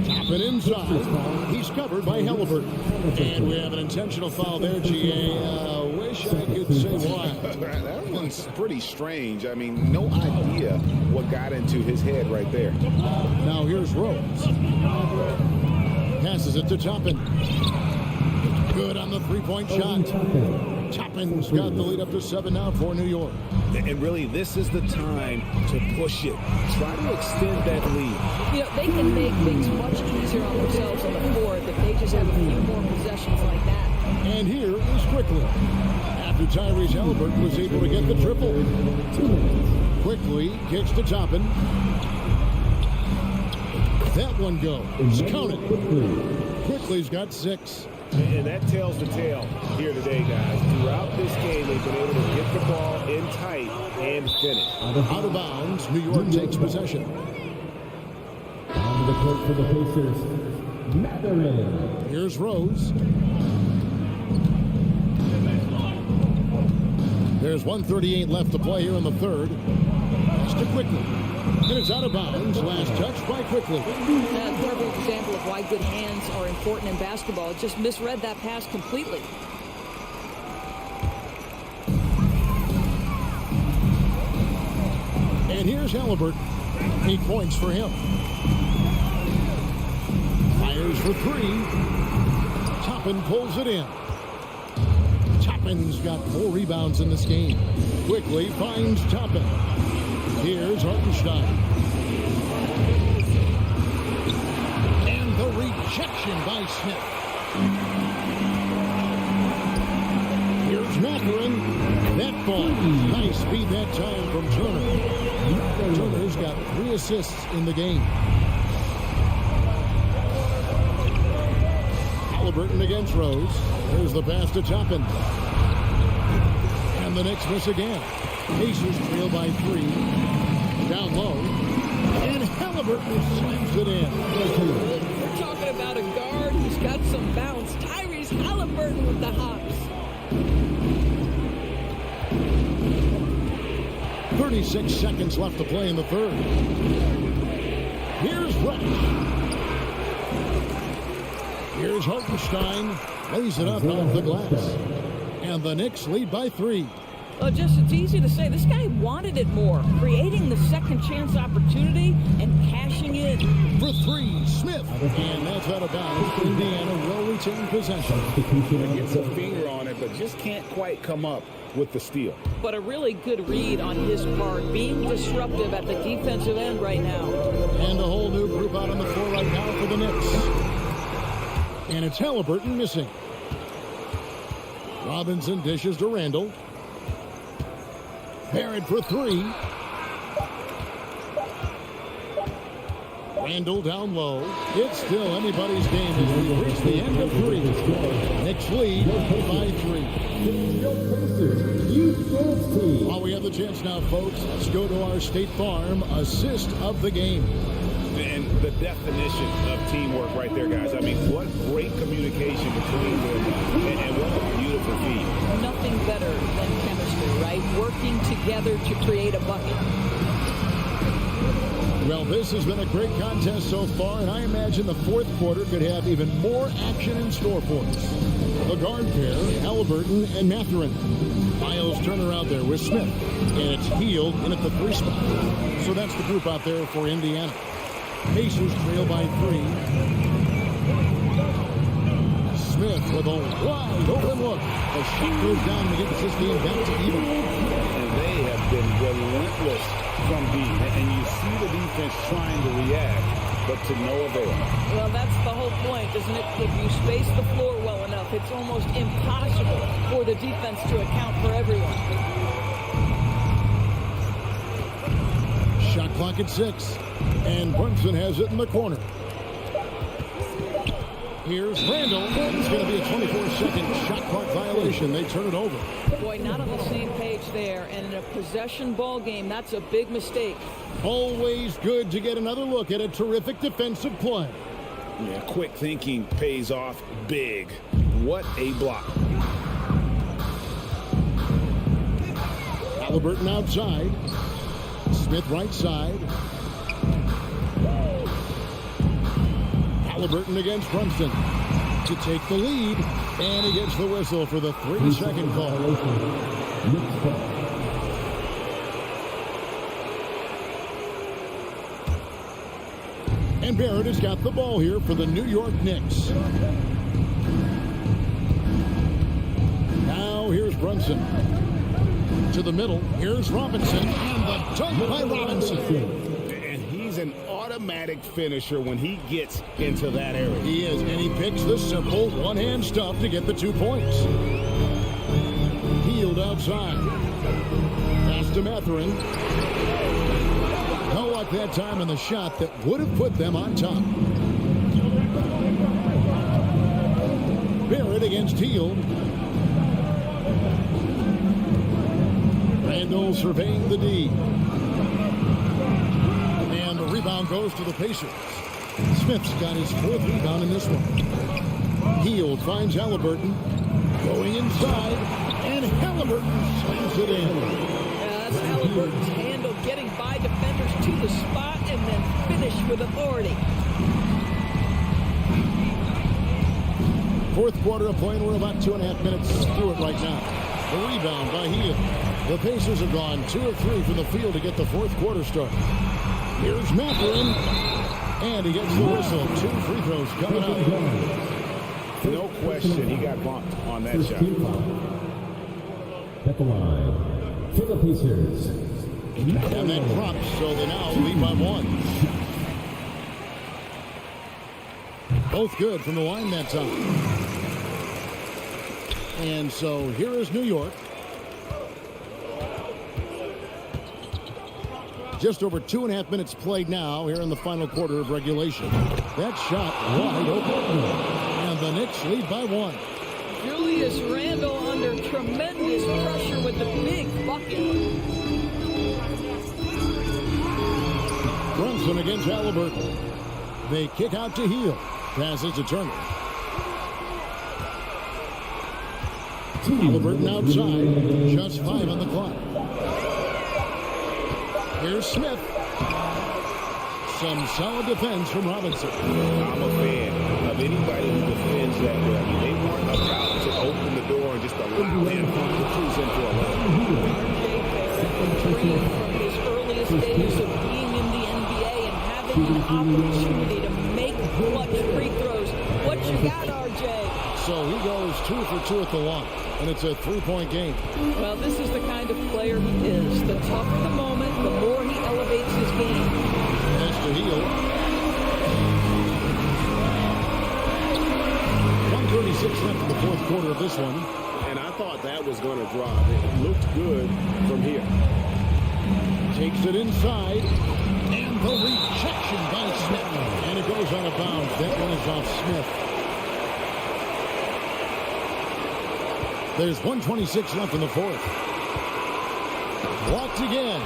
Toppin inside. He's covered by Halliburton. And we have an intentional foul there, GA. Wish I could say why. That one's pretty strange. I mean, no idea what got into his head right there. Now here's Rose. Passes it to Toppin. Good on the three-point shot. Toppin's got the lead up to 7 now for New York. And really, this is the time to push it. Try to extend that lead. You know, they can make things much easier on themselves on the floor if they just have a few more possessions like that. And here is Quickly. After Tyrese Halliburton was able to get the triple. Quickly kicks to Toppin. That one goes. Count it. Quickly's got 6. And that tells the tale here today, guys. Throughout this game, they've been able to get the ball in tight and finish. Out of bounds, New York takes possession. On the court for the Pacers, Mathurin. Here's Rose. There's 1:38 left to play here in the third. Pass to Quickly. And it's out of bounds. Last touch by Quickly. A perfect example of why good hands are important in basketball. Just misread that pass completely. And here's Halliburton. 8 points for him. Fires for 3. Toppin pulls it in. Toppin's got 4 rebounds in this game. Quickly finds Toppin. Here's Hartenstein. And the rejection by Smith. Here's Mathurin. That ball. Nice speed that time from Turner. Turner's got 3 assists in the game. Halliburton against Rose. There's the pass to Toppin. And the Knicks miss again. Pacers trail by 3. Down low. And Halliburton slams it in. We're talking about a guard who's got some bounce. Tyrese Halliburton with the hops. 36 seconds left to play in the third. Here's Resch. Here's Hartenstein. Lays it up off the glass. And the Knicks lead by 3. Well, just it's easy to say. This guy wanted it more. Creating the second chance opportunity and cashing in. For 3, Smith. And that's out of bounds. Indiana will retain possession. Gets a finger on it, but just can't quite come up with the steal. But a really good read on his part, being disruptive at the defensive end right now. And a whole new group out on the floor right now for the Knicks. And it's Halliburton missing. Robinson dishes to Randall. Barrett for 3. Randall down low. It's still anybody's game as we reach the end of 3. Knicks lead by 3. While we have the chance now, folks, let's go to our State Farm assist of the game. And the definition of teamwork right there, guys. I mean, what great communication between them, and what a beautiful feed. Nothing better than chemistry, right? Working together to create a bucket. Well, this has been a great contest so far, and I imagine the fourth quarter could have even more action in store for us. The guard pair, Halliburton and Mathurin. Miles Turner out there with Smith, and it's Hield in at the 3 spot. So that's the group out there for Indiana. Pacers trail by 3. Smith with a wide open look. The shot goes down and gets this game back to even. And they have been relentless from deep. And you see the defense trying to react, but to no avail. Well, that's the whole point, isn't it? If you space the floor well enough, it's almost impossible for the defense to account for everyone. Shot clock at 6. And Brunson has it in the corner. Here's Randall. It's going to be a 24-second shot clock violation. They turn it over. Boy, not on the same page there. And in a possession ball game, that's a big mistake. Always good to get another look at a terrific defensive play. Yeah, quick thinking pays off big. What a block. Halliburton outside. Smith right side. Halliburton against Brunson to take the lead, and he gets the whistle for the 3-second call. And Barrett has got the ball here for the New York Knicks. Now here's Brunson. To the middle, here's Robinson, and the dunk by Robinson. And he's an automatic finisher when he gets into that area. He is, and he picks the simple one-hand stuff to get the 2 points. Hield outside. Pass to Mathurin. No luck that time in the shot that would have put them on top. Barrett against Hield. Randall surveying the D. And the rebound goes to the Pacers. Smith's got his 4th rebound in this one. Hield finds Halliburton. Going inside. And Halliburton slams it in. That's Halliburton's handle, getting by defenders to the spot and then finish with authority. Fourth quarter of play, and we're about 2.5 minutes through it right now. The rebound by Hield. The Pacers have gone 2 of 3 from the field to get the fourth quarter started. Here's Mathurin, and he gets the whistle. 2 free throws coming up. No question, he got bumped on that shot. At the line for the Pacers. And that drops, so they now lead by 1. Both good from the line that time. And so here is New York. Just over 2.5 minutes played now here in the final quarter of regulation. That shot wide open. And the Knicks lead by 1. Julius Randle under tremendous pressure with the big bucket. Brunson against Halliburton. They kick out to Hield. Passes to Turner. Halliburton outside. Just 5 on the clock. Here's Smith. Some solid defense from Robinson. I'm a fan of anybody who defends that way. I mean, they weren't about to open the door and just allow him to cruise into a lane. From his earliest days of being in the NBA and having an opportunity to make clutch free throws. What you got, RJ? So he goes 2 for 2 at the line, and it's a 3-point game. Well, this is the kind of player he is. The tougher the moment, the more he elevates his game. That's to Hield. 1:36 left in the fourth quarter of this one. And I thought that was going to drop. It looked good from here. Takes it inside and The rejection by Smith. And it goes out of bounds. That one is off Smith. There's 1:26 left in the fourth. Blocked again.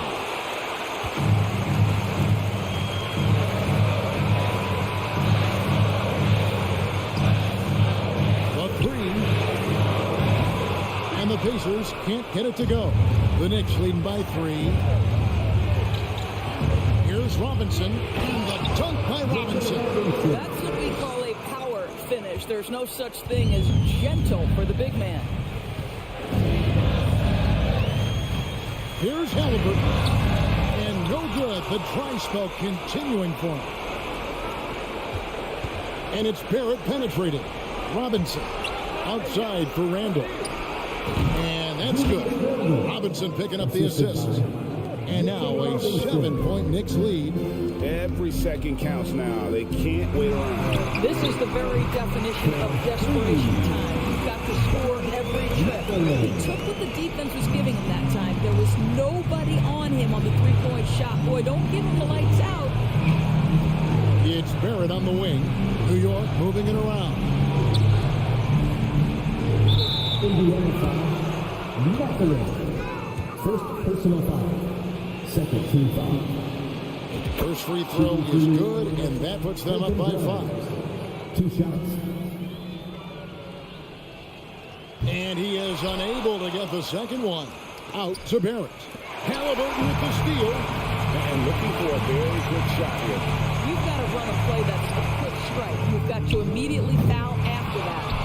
The three. And the Pacers can't get it to go. The Knicks leading by 3. Here's Robinson, and the dunk by Robinson. That's what we call a power finish. There's no such thing as gentle for the big man. Here's Halliburton, and no good. The dry spell continuing for him. And it's Barrett penetrating. Robinson outside for Randall. And that's good. Robinson picking up the assist. And now a 7-point Knicks lead. Every second counts now. They can't wait around. This is the very definition of desperation time. You've got to score every trip. He took what the defense was giving him that time. There was nobody on him on the three-point shot. Boy, don't give him the lights out. It's Barrett on the wing. New York moving it around. Indiana foul. Nothing. First personal foul. Second team foul. First free throw is good, and that puts them up by 5. 2 shots. And he is unable to get the second one. Out to Barrett. Halliburton with the steal. And looking for a very quick shot here. You've got to run a play that's a quick strike. You've got to immediately foul after that.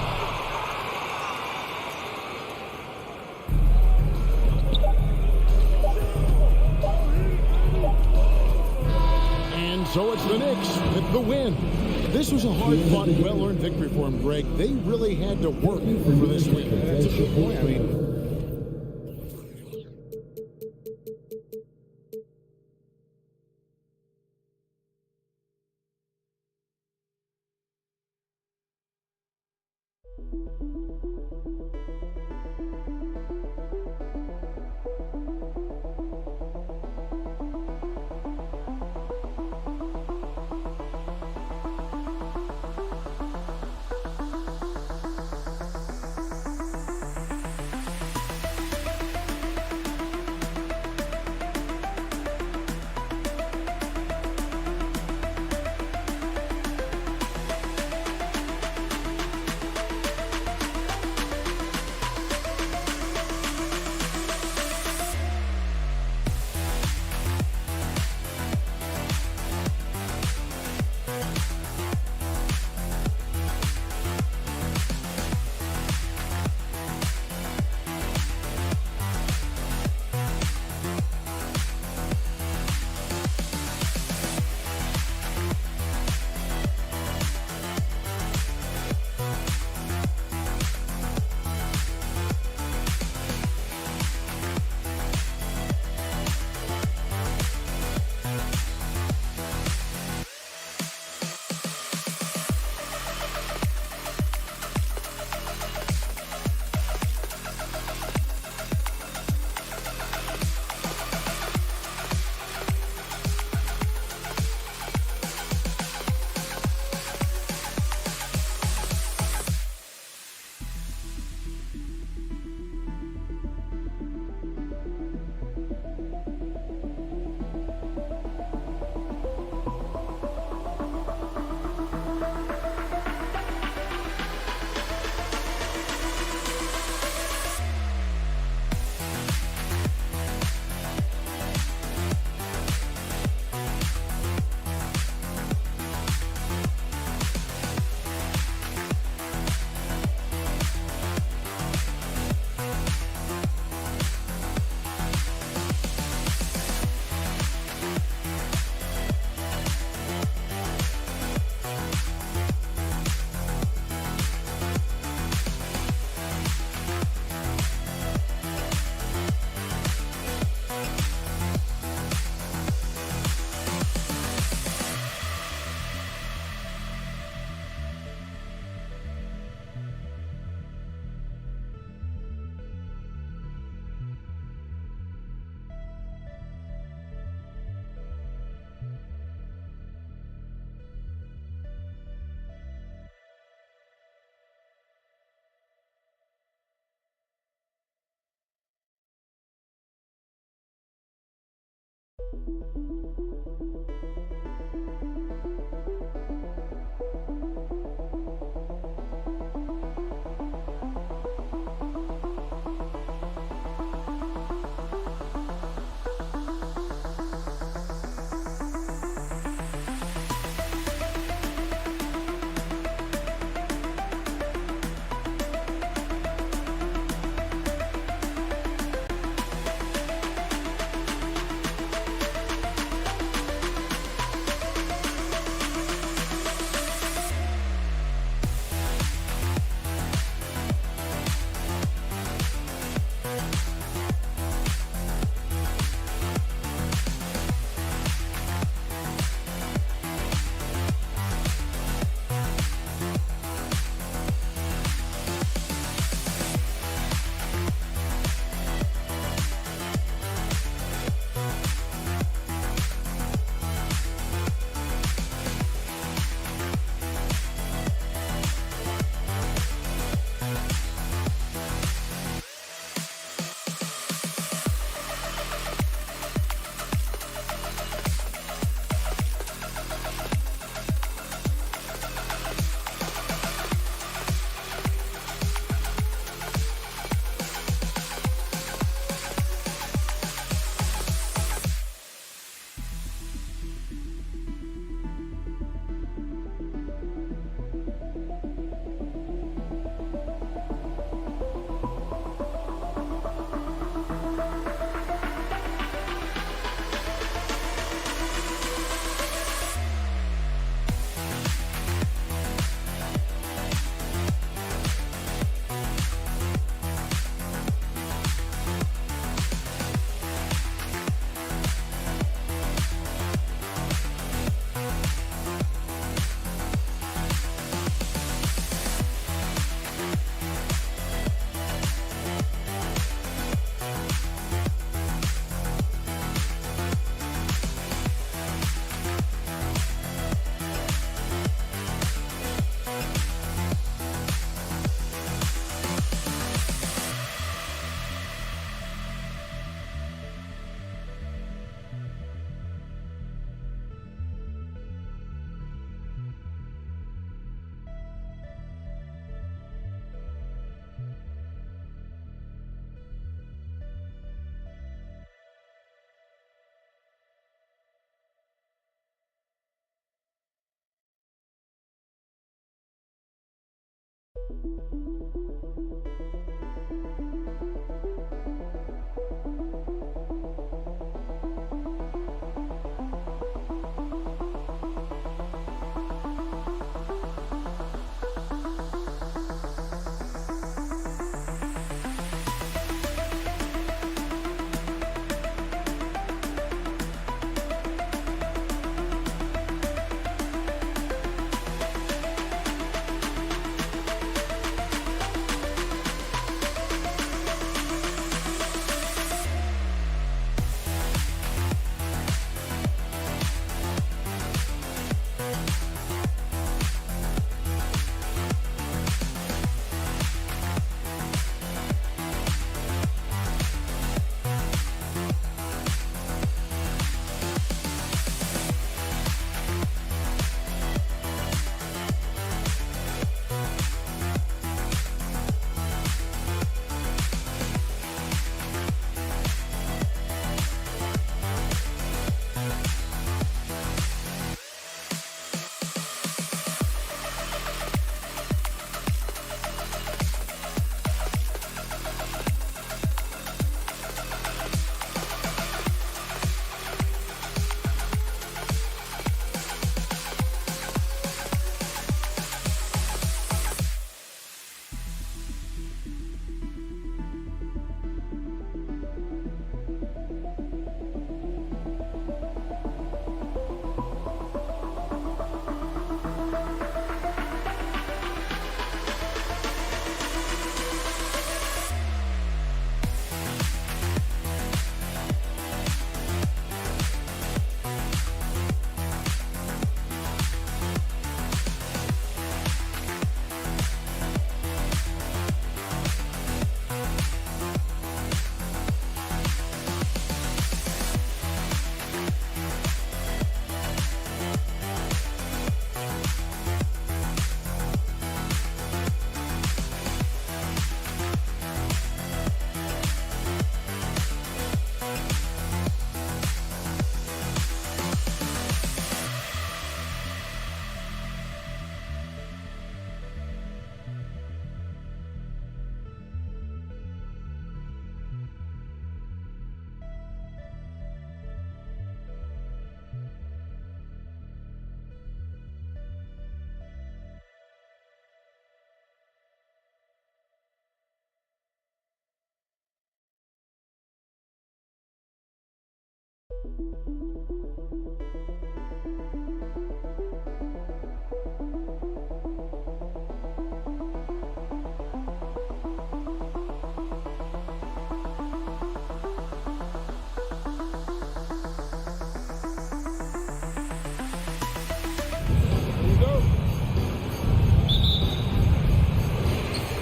And so it's the Knicks with the win. This was a hard-fought, well-earned victory for them, Greg. They really had to work for this week. That's a good point. I mean,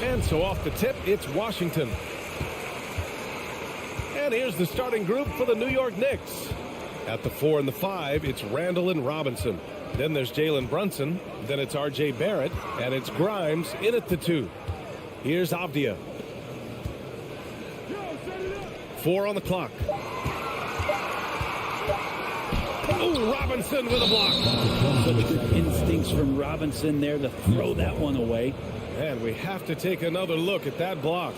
And so off the tip, it's Washington. And here's the starting group for the New York Knicks. At the 4 and the 5, it's Randall and Robinson. Then there's Jalen Brunson. Then it's R.J. Barrett. And it's Grimes in at the 2. Here's Avdia. 4 on the clock. Oh, Robinson with a block. Such good instincts from Robinson there to throw that one away. And we have to take another look at that block.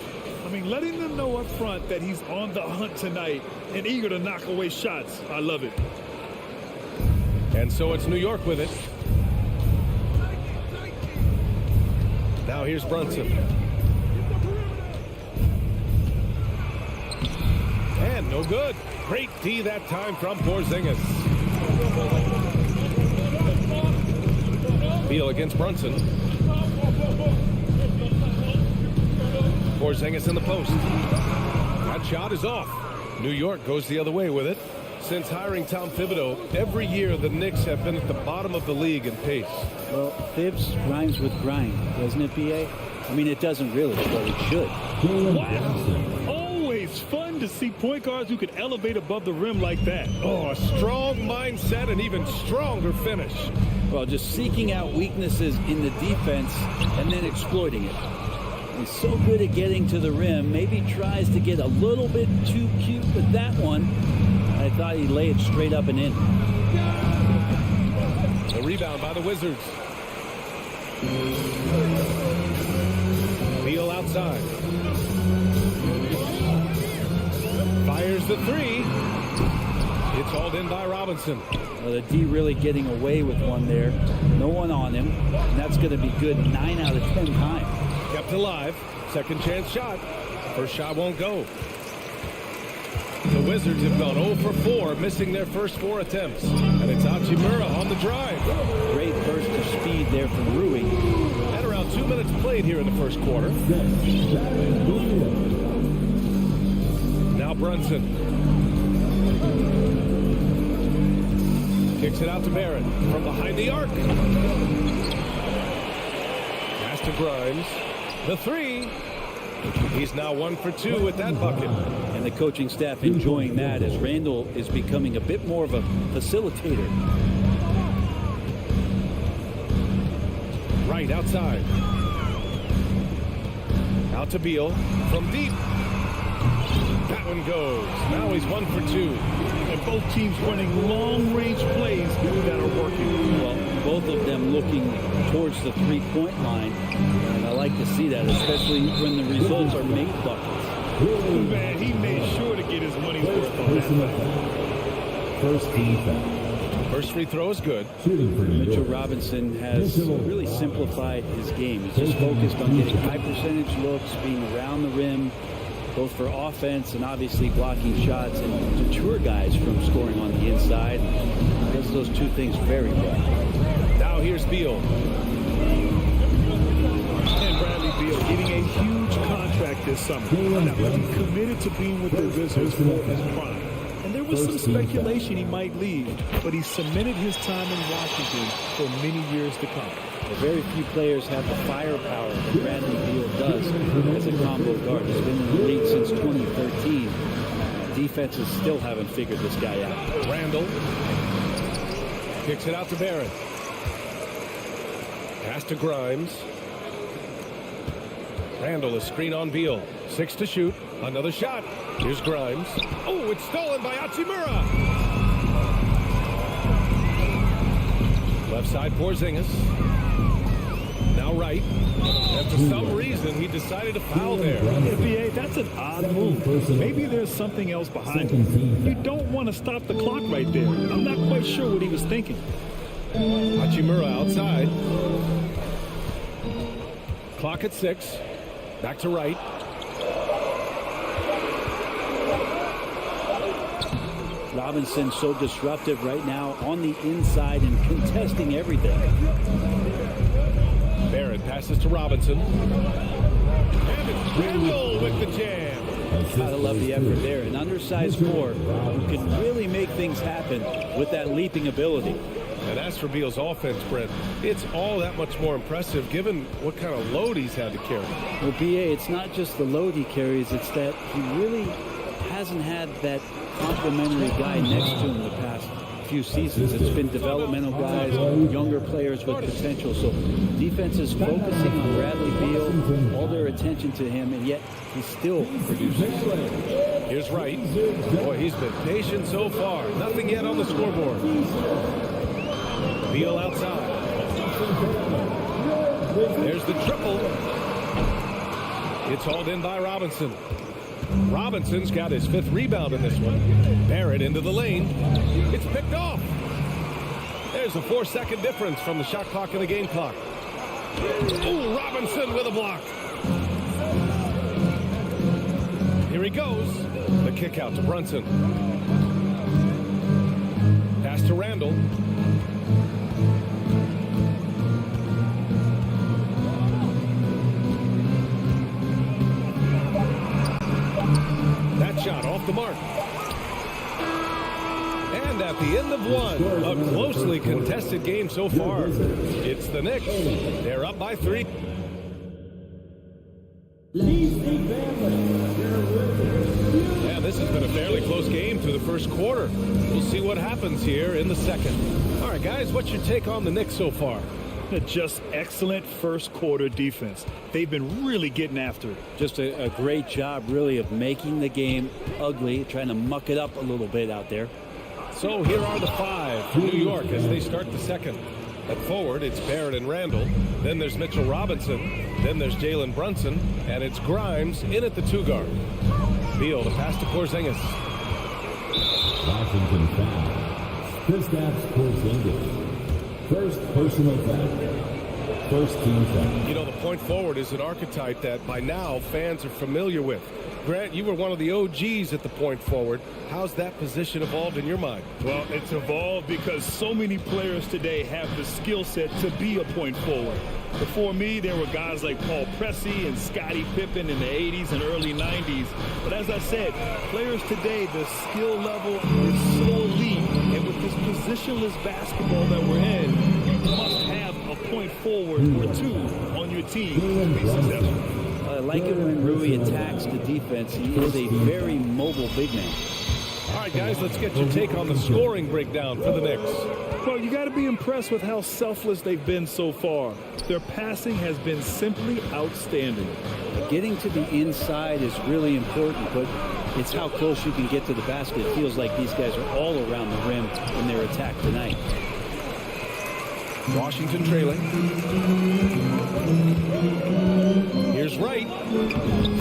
I mean, letting them know up front that he's on the hunt tonight and eager to knock away shots. I love it. And so it's New York with it. Now here's Brunson. And no good. Great D that time from Porzingis. Beal against Brunson. Porzingis in the post. That shot is off. New York goes the other way with it. Since hiring Tom Thibodeau, every year the Knicks have been at the bottom of the league in pace. Well, Thibs rhymes with grind, doesn't it, B.A.? I mean, it doesn't really, but it should. Wow. Always fun to see point guards who can elevate above the rim like that. Oh, a strong mindset and even stronger finish. Well, just seeking out weaknesses in the defense and then exploiting it. He's so good at getting to the rim. Maybe tries to get a little bit too cute with that one. I thought he'd lay it straight up and in. The rebound by the Wizards. Beal outside. Fires the 3. It's hauled in by Robinson. Well, the D really getting away with one there. No one on him. And that's going to be good 9 out of 10 times. Kept alive. Second chance shot. First shot won't go. The Wizards have gone 0 for 4, missing their first 4 attempts. And it's Hachimura on the drive. Great burst of speed there from Rui. And around 2 minutes played here in the first quarter. Now Brunson. Kicks it out to Barrett from behind the arc. Pass to Grimes. The 3. He's now 1 for 2 with that bucket. And the coaching staff enjoying that as Randall is becoming a bit more of a facilitator. Right outside. Out to Beal from deep. That one goes. Now he's 1 for 2. And both teams running long-range plays that are working. Well, both of them looking towards the three-point line. And I like to see that, especially when the results are made buckets. Man, he made sure to get his money's worth on that. First team foul. First free throw is good. Mitchell Robinson has really simplified his game. He's just focused on getting high percentage looks, being around the rim, both for offense and obviously blocking shots, and deter guys from scoring on the inside. He does those two things very well. Now here's Beal. And Bradley Beal getting a huge contract this summer. Now, he committed to being with the Wizards for his prime. And there was some speculation he might leave, but he cemented his time in Washington for many years to come. Well, very few players have the firepower that Bradley Beal does as a combo guard. He's been in the league since 2013. Defenses still haven't figured this guy out. Randall kicks it out to Barrett. Pass to Grimes. Randall is screen on Beal. 6 to shoot. Another shot. Here's Grimes. Oh, it's stolen by Hachimura. Left side Porzingis. Now right. And for some reason, he decided to foul there. NBA, that's an odd move. Maybe there's something else behind it. You don't want to stop the clock right there. I'm not quite sure what he was thinking. Hachimura outside. Clock at 6. Back to right. Robinson so disruptive right now on the inside and contesting everything. Barrett passes to Robinson. And it's Randall with the jam. Gotta love the effort there. An undersized forward who can really make things happen with that leaping ability. And as for Beal's offense, Brent, it's all that much more impressive given what kind of load he's had to carry. Well, B.A., it's not just the load he carries, it's that he really hasn't had that complementary guy next to him the past few seasons. It's been developmental guys, younger players with potential. So defense is focusing on Bradley Beal, all their attention to him, and yet he still produces. Here's Wright. Boy, he's been patient so far. Nothing yet on the scoreboard. Beal outside. There's the triple. It's hauled in by Robinson. Robinson's got his 5th rebound in this one. Barrett into the lane. It's picked off. There's a 4-second difference from the shot clock and the game clock. Ooh, Robinson with a block. Here he goes. The kick out to Brunson. Pass to Randall. That shot off the mark. And at the end of one, a closely contested game so far. It's the Knicks. They're up by 3. Yeah, this has been a fairly close game through the first quarter. We'll see what happens here in the second. All right, guys, what's your take on the Knicks so far? Just excellent first quarter defense. They've been really getting after it. Just a great job, really, of making the game ugly, trying to muck it up a little bit out there. So here are the 5 for New York as they start the second. At forward, it's Barrett and Randall. Then there's Mitchell Robinson. Then there's Jalen Brunson. And it's Grimes in at the 2-guard. Beal to pass to Porzingis. Washington foul. Kristaps Porzingis. First personal foul. First team foul. You know, the point forward is an archetype that by now fans are familiar with. Grant, you were one of the OGs at the point forward. How's that position evolved in your mind? Well, it's evolved because so many players today have the skill set to be a point forward. Before me, there were guys like Paul Pressey and Scottie Pippen in the 80s and early 90s. But as I said, players today, the skill level is so elite. And with this positionless basketball that we're in, you must have a point forward or 2 on your team to be successful. I like it when Rui attacks the defense. He is a very mobile big man. All right, guys, let's get your take on the scoring breakdown for the Knicks. Well, you got to be impressed with how selfless they've been so far. Their passing has been simply outstanding. Getting to the inside is really important, but it's how close you can get to the basket. It feels like these guys are all around the rim in their attack tonight. Washington trailing. Here's Wright.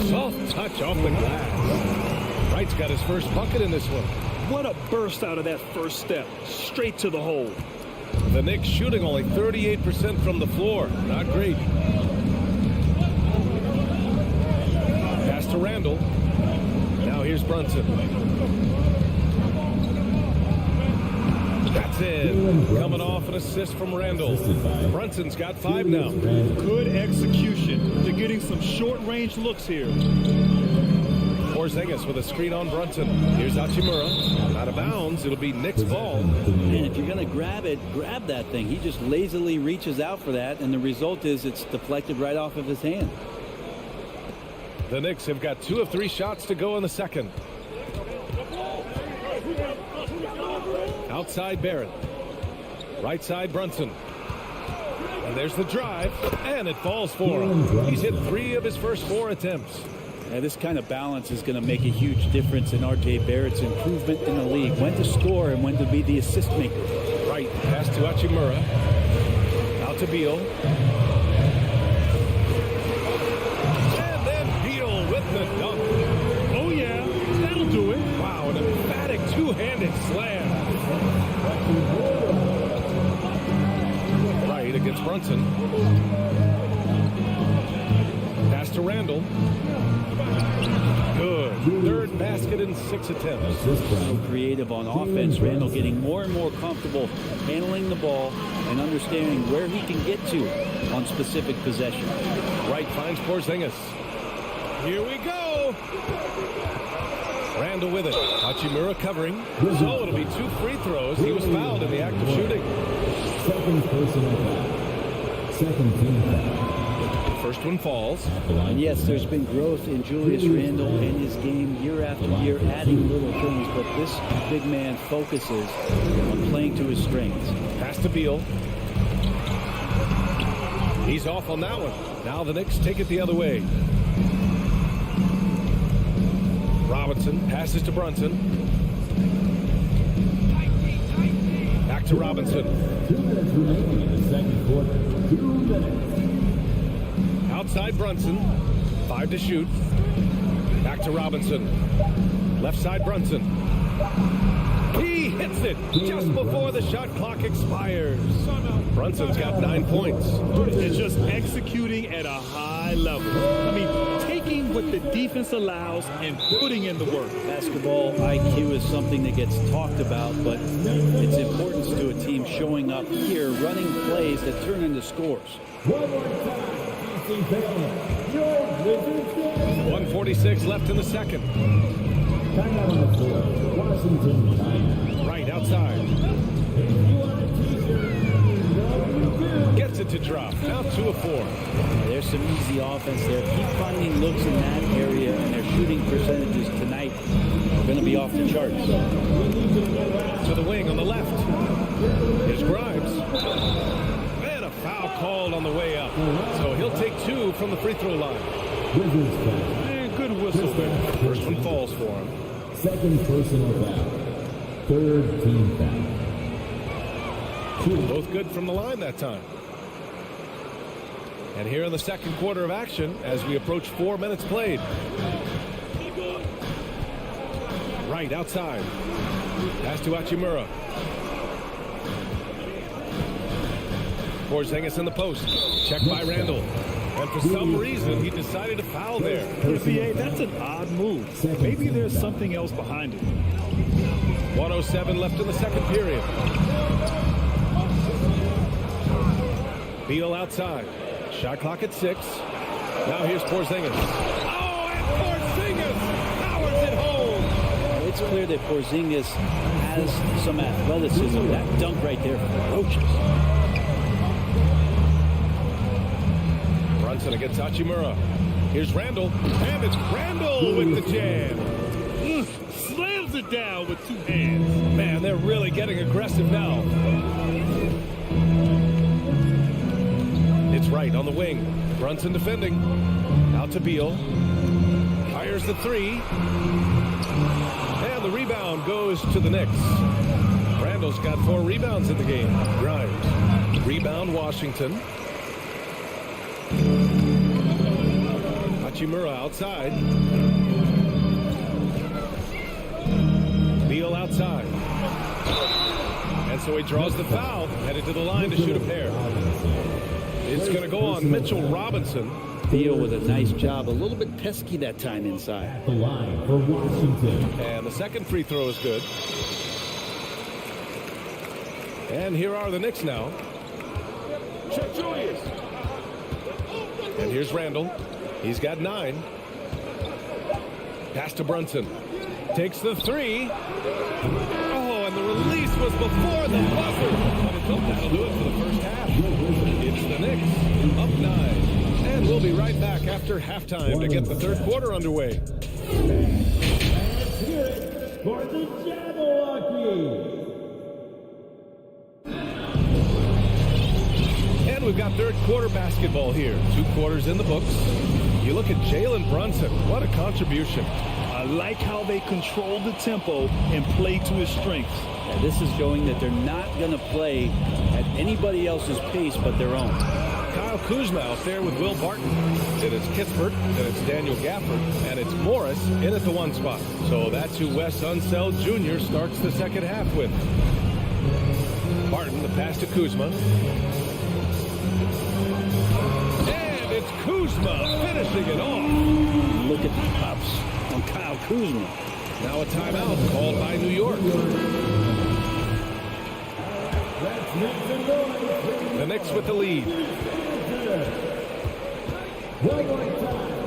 Soft touch off the glass. Wright's got his first bucket in this one. What a burst out of that first step. Straight to the hole. The Knicks shooting only 38% from the floor. Not great. Pass to Randall. Now here's Brunson. That's it. Coming off an assist from Randall. Brunson's got 5 now. Good execution. They're getting some short-range looks here. Porzingis with a screen on Brunson. Here's Hachimura. Out of bounds. It'll be Knicks ball. And if you're going to grab it, grab that thing. He just lazily reaches out for that, and the result is it's deflected right off of his hand. The Knicks have got 2 of 3 shots to go in the second. Outside Barrett. Right side Brunson. And there's the drive. And it falls for him. He's hit 3 of his first 4 attempts. Yeah, this kind of balance is going to make a huge difference in R.J. Barrett's improvement in the league. When to score and when to be the assist maker. Right. Pass to Hachimura. Out to Beal. And then Beal with the dunk. Oh, yeah. That'll do it. Wow, an emphatic 2-handed slam. Right against Brunson. Pass to Randall. Good. Third third basket in 6 attempts. So creative on offense. Randall getting more and more comfortable handling the ball and understanding where he can get to on specific possessions. Wright finds Porzingis. Here we go. Randall with it. Hachimura covering. So it'll be 2 free throws. He was fouled in the act of shooting. Second personal foul. Second team foul. First one falls. And yes, there's been growth in Julius Randle and his game year after year, adding little things, but this big man focuses on playing to his strengths. Pass to Beal. He's off on that one. Now the Knicks take it the other way. Robinson passes to Brunson. Back to Robinson. 2 minutes remaining in the second quarter. 2 minutes. Outside Brunson. 5 to shoot. Back to Robinson. Left side Brunson. He hits it just before the shot clock expires. Brunson's got 9 points. It's just executing at a high level. I mean, taking what the defense allows and putting in the work. Basketball IQ is something that gets talked about, but its importance to a team showing up here, running plays that turn into scores. One more time. 1:46 left in the second. Timeout on the floor. Washington timeout. Right outside. Gets it to drop. Now 2 of 4. There's some easy offense there. Keep finding looks in that area, and their shooting percentages tonight are going to be off the charts. To the wing on the left. Here's Grimes. And a foul called on the way up. So he'll take 2 from the free throw line. And good whistle there. First one falls for him. Second personal foul. Third team foul. Both good from the line that time. And here in the second quarter of action as we approach 4 minutes played. Right outside. Pass to Hachimura. Porzingis in the post. Checked by Randall. And for some reason, he decided to foul there. PA, that's an odd move. Maybe there's something else behind it. 1:07 left in the second period. Beal outside. Shot clock at 6. Now here's Porzingis. Oh, and Porzingis powers it home. It's clear that Porzingis has some athleticism. That dunk right there, ferocious. Brunson against Hachimura. Here's Randall. And it's Randall with the jam. Slams it down with 2 hands. Man, they're really getting aggressive now. It's Wright on the wing. Brunson defending. Out to Beal. Fires the 3. And the rebound goes to the Knicks. Randall's got 4 rebounds in the game. Grimes. Rebound Washington. Hachimura outside. Beal outside. And so he draws the foul. Headed to the line to shoot a pair. It's going to go on Mitchell Robinson. Beal with a nice job. A little bit pesky that time inside. The line for Washington. And the second free throw is good. And here are the Knicks now. And here's Randall. He's got 9. Pass to Brunson. Takes the 3. Oh, and the release was before the buzzer. But that'll do it for the first half. It's the Knicks up 9. And we'll be right back after halftime to get the third quarter underway. Let's hear it for the Jabberwockies. And we've got third quarter basketball here. 2 quarters in the books. You look at Jalen Brunson. What a contribution. I like how they control the tempo and play to his strengths. And this is showing that they're not going to play at anybody else's pace but their own. Kyle Kuzma out there with Will Barton. Then it's Kispert, then it's Daniel Gafford, and it's Morris in at the 1 spot. So that's who Wes Unseld Jr. starts the second half with. Barton, the pass to Kuzma. And it's Kuzma finishing it off. Look at the pops on Kyle Kuzma. Now a timeout called by New York. The Knicks with the lead.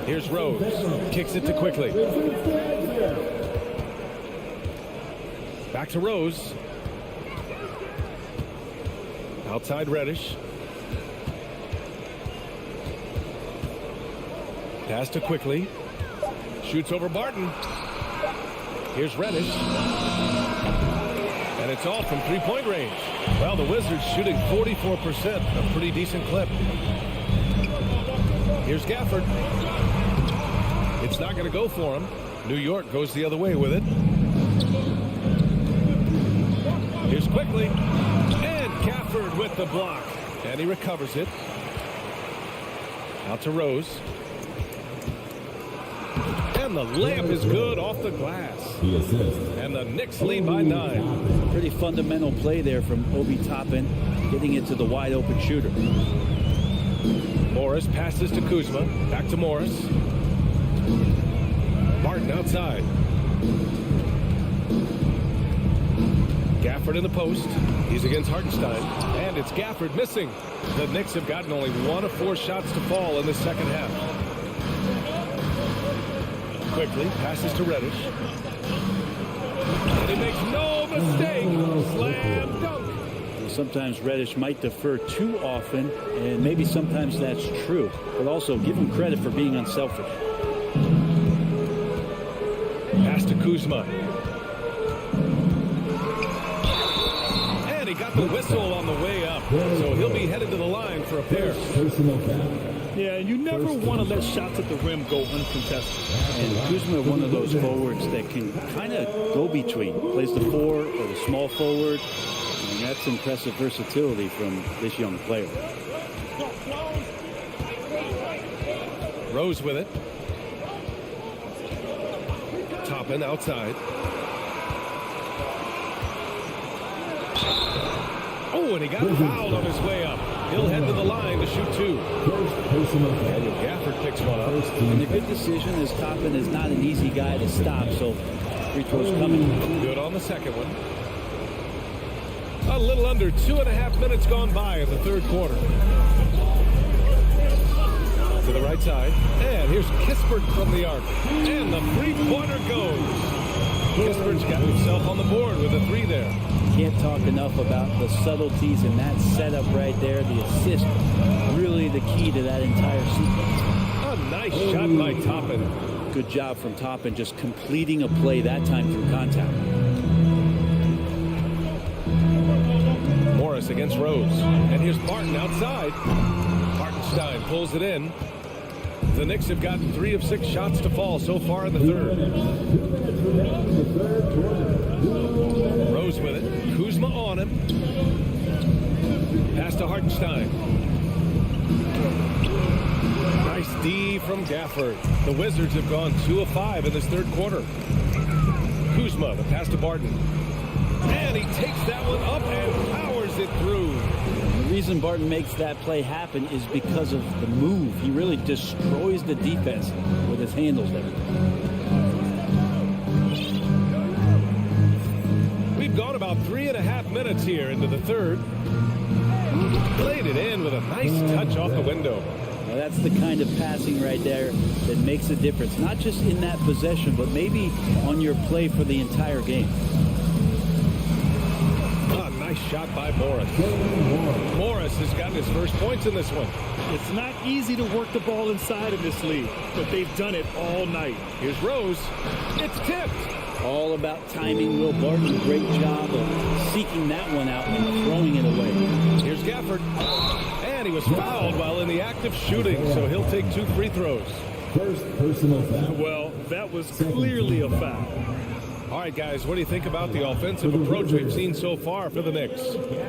Here's Rose. Kicks it to Quickly. Back to Rose. Outside Reddish. Pass to Quickly. Shoots over Barton. Here's Reddish. And it's all from three-point range. Well, the Wizards shooting 44%, a pretty decent clip. Here's Gafford. It's not going to go for him. New York goes the other way with it. Here's Quickly. And Gafford with the block. And he recovers it. Out to Rose. And the layup is good off the glass. And the Knicks lead by 9. Pretty fundamental play there from Obi Toppin, getting it to the wide open shooter. Morris passes to Kuzma. Back to Morris. Barton outside. Gafford in the post. He's against Hartenstein. And it's Gafford missing. The Knicks have gotten only 1 of 4 shots to fall in the second half. Quickly passes to Reddish. And he makes no mistake. Slam dunk. Sometimes Reddish might defer too often, and maybe sometimes that's true. But also give him credit for being unselfish. Pass to Kuzma. And he got the whistle on the way up. So he'll be headed to the line for a pair. Yeah, and you never want to let shots at the rim go uncontested. And Kuzma, one of those forwards that can kind of go between. Plays the 4 or the small forward. And that's impressive versatility from this young player. Rose with it. Toppin outside. Oh, and he got fouled on his way up. He'll head to the line to shoot 2. Daniel Gafford picks one up. And a good decision, as Toppin is not an easy guy to stop, so free throw's coming. Good on the second one. A little under 2.5 minutes gone by in the third quarter. To the right side. And here's Kispert from the arc. And the three-pointer goes. Kispert's got himself on the board with a 3 there. Can't talk enough about the subtleties in that setup right there. The assist, really the key to that entire sequence. A nice shot by Toppin. Good job from Toppin, just completing a play that time through contact. Morris against Rose. And here's Barton outside. Hartenstein pulls it in. The Knicks have gotten 3 of 6 shots to fall so far in the third. Rose with it. Kuzma on him. Pass to Hartenstein. Nice D from Gafford. The Wizards have gone 2 of 5 in this third quarter. Kuzma, the pass to Barton. And he takes that one up and powers it through. The reason Barton makes that play happen is because of the move. He really destroys the defense with his handles there. We've gone about 3.5 minutes here into the third. Played it in with a nice touch off the window. Now that's the kind of passing right there that makes a difference. Not just in that possession, but maybe on your play for the entire game. Nice shot by Morris. Morris has gotten his first points in this one. It's not easy to work the ball inside in this league, but they've done it all night. Here's Rose. It's tipped. All about timing. Will Barton, a great job of seeking that one out and throwing it away. Here's Gafford. And he was fouled while in the act of shooting, so he'll take 2 free throws. First personal foul. Well, that was clearly a foul. All right, guys, what do you think about the offensive approach we've seen so far for the Knicks?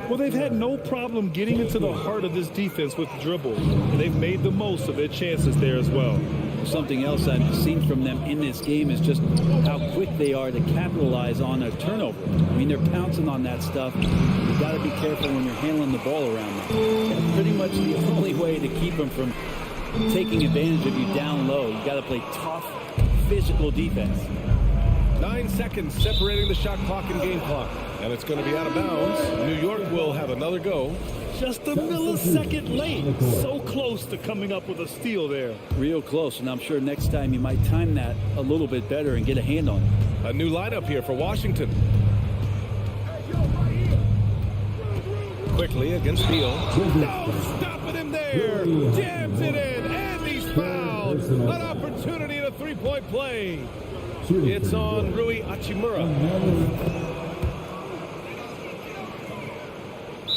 Well, they've had no problem getting into the heart of this defense with dribbles, and they've made the most of their chances there as well. Something else I've seen from them in this game is just how quick they are to capitalize on a turnover. I mean, they're pouncing on that stuff. You've got to be careful when you're handling the ball around them. That's pretty much the only way to keep them from taking advantage of you down low. You've got to play tough, physical defense. 9 seconds separating the shot clock and game clock. And it's going to be out of bounds. New York will have another go. Just a millisecond late. So close to coming up with a steal there. Real close, and I'm sure next time you might time that a little bit better and get a hand on it. A new lineup here for Washington. Quickly against Beal. No, stopping him there. Jams it in, and he's fouled. An opportunity in a three-point play. It's on Rui Hachimura.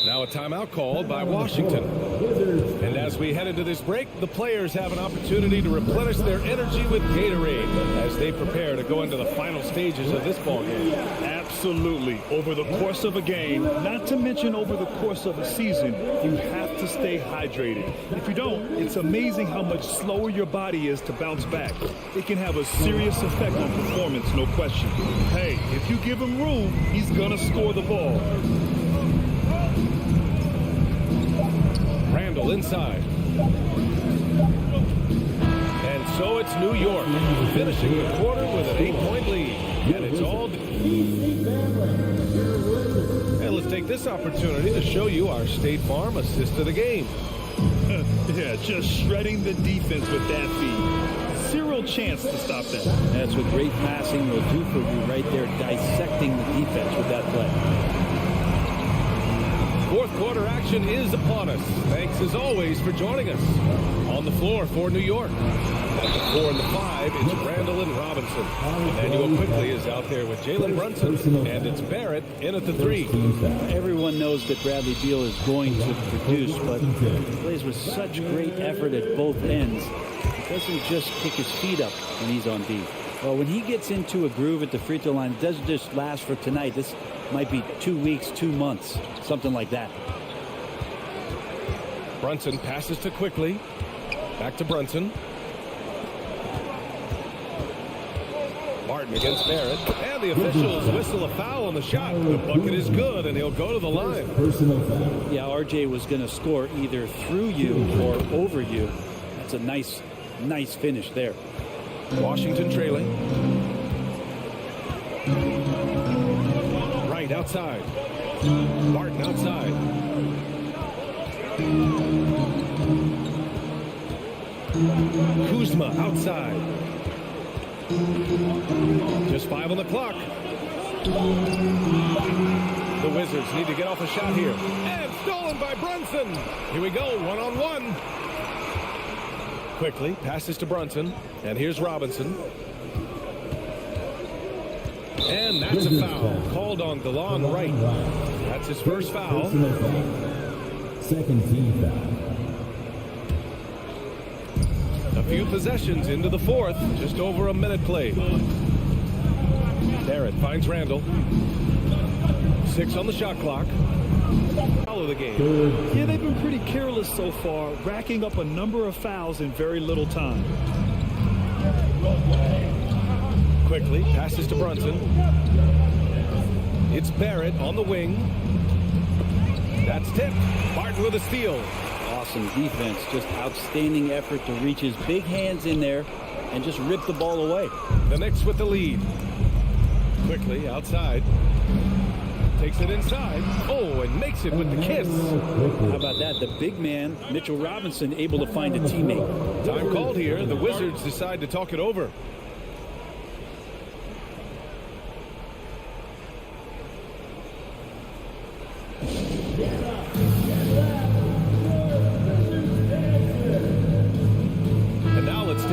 Now a timeout called by Washington. And as we head into this break, the players have an opportunity to replenish their energy with Gatorade as they prepare to go into the final stages of this ball game. Absolutely. Over the course of a game, not to mention over the course of a season, you have to stay hydrated. If you don't, it's amazing how much slower your body is to bounce back. It can have a serious effect on performance, no question. Hey, if you give him room, he's gonna score the ball. Randall inside. And so it's New York finishing the quarter with an 8-point lead. And it's all... And let's take this opportunity to show you our State Farm assist of the game. Yeah, just shredding the defense with that feed. Zero chance to stop that. That's what great passing will do for you right there, dissecting the defense with that play. Fourth quarter action is upon us. Thanks as always for joining us. On the floor for New York. At the 4 and the 5, it's Randall and Robinson. Emmanuel quickly is out there with Jalen Brunson. And it's Barrett in at the 3. Everyone knows that Bradley Beal is going to produce, but he plays with such great effort at both ends. He doesn't just kick his feet up when he's on D. Well, when he gets into a groove at the free throw line, it doesn't just last for tonight. This might be 2 weeks, 2 months, something like that. Brunson passes to Quickly. Back to Brunson. Martin against Barrett. And the officials whistle a foul on the shot. The bucket is good, and he'll go to the line. Yeah, RJ was going to score either through you or over you. That's a nice finish there. Washington trailing. Right outside. Martin outside. Kuzma outside. Just 5 on the clock. The Wizards need to get off a shot here. And stolen by Brunson. Here we go, one-on-one. Quickly passes to Brunson. And here's Robinson. And that's a foul called on DeLon Wright. That's his first foul. Second team foul. A few possessions into the fourth. Just over a minute played. Barrett finds Randall. 6 on the shot clock. Foul of the game. Yeah, they've been pretty careless so far, racking up a number of fouls in very little time. Quickly passes to Brunson. It's Barrett on the wing. That's tipped. Martin with a steal. Awesome defense. Just outstanding effort to reach his big hands in there and just rip the ball away. The Knicks with the lead. Quickly outside. Takes it inside. Oh, and makes it with the kiss. How about that? The big man, Mitchell Robinson, able to find a teammate. Time called here. The Wizards decide to talk it over. And now let's...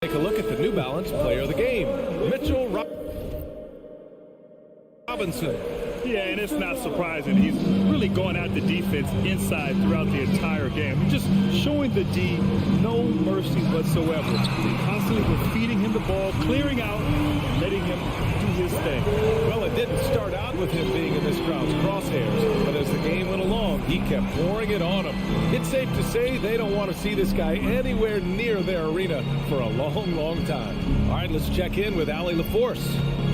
Take a look at the New Balance player of the game, Mitchell Robinson. Robinson. Yeah, and it's not surprising. He's really going at the defense inside throughout the entire game. Just showing the D no mercy whatsoever. Constantly were feeding him the ball, clearing out, letting him do his thing. Well, it didn't start out with him being in this crowd's crosshairs, but as the game went along, he kept pouring it on him. It's safe to say they don't want to see this guy anywhere near their arena for a long, long time. All right, let's check in with Allie LaForce.